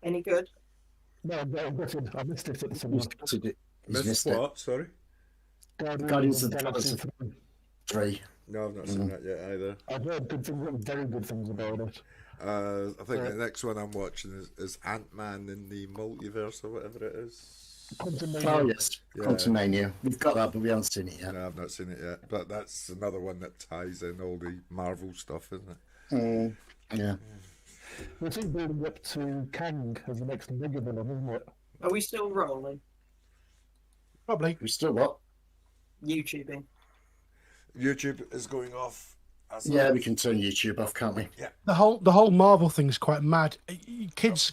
Any good? No, I'm gutted. I missed it at the cinema. He's missed what? Sorry? Guardians of the Galaxy 3. No, I've not seen that yet either. I've heard good things, very good things about it. I think the next one I'm watching is Ant-Man in the Multiverse or whatever it is. Oh yes, Yeah. Quantumania. We've got that, but we haven't seen it yet. No, I've not seen it yet, but that's another one that ties in all the Marvel stuff, isn't it? Yeah. We think building up to Kang as the next mega villain, isn't it? Are we still rolling? Probably. We still what? YouTubing. YouTube is going off. Yeah, we can turn YouTube off, can't we? The whole Marvel thing's quite mad. Kids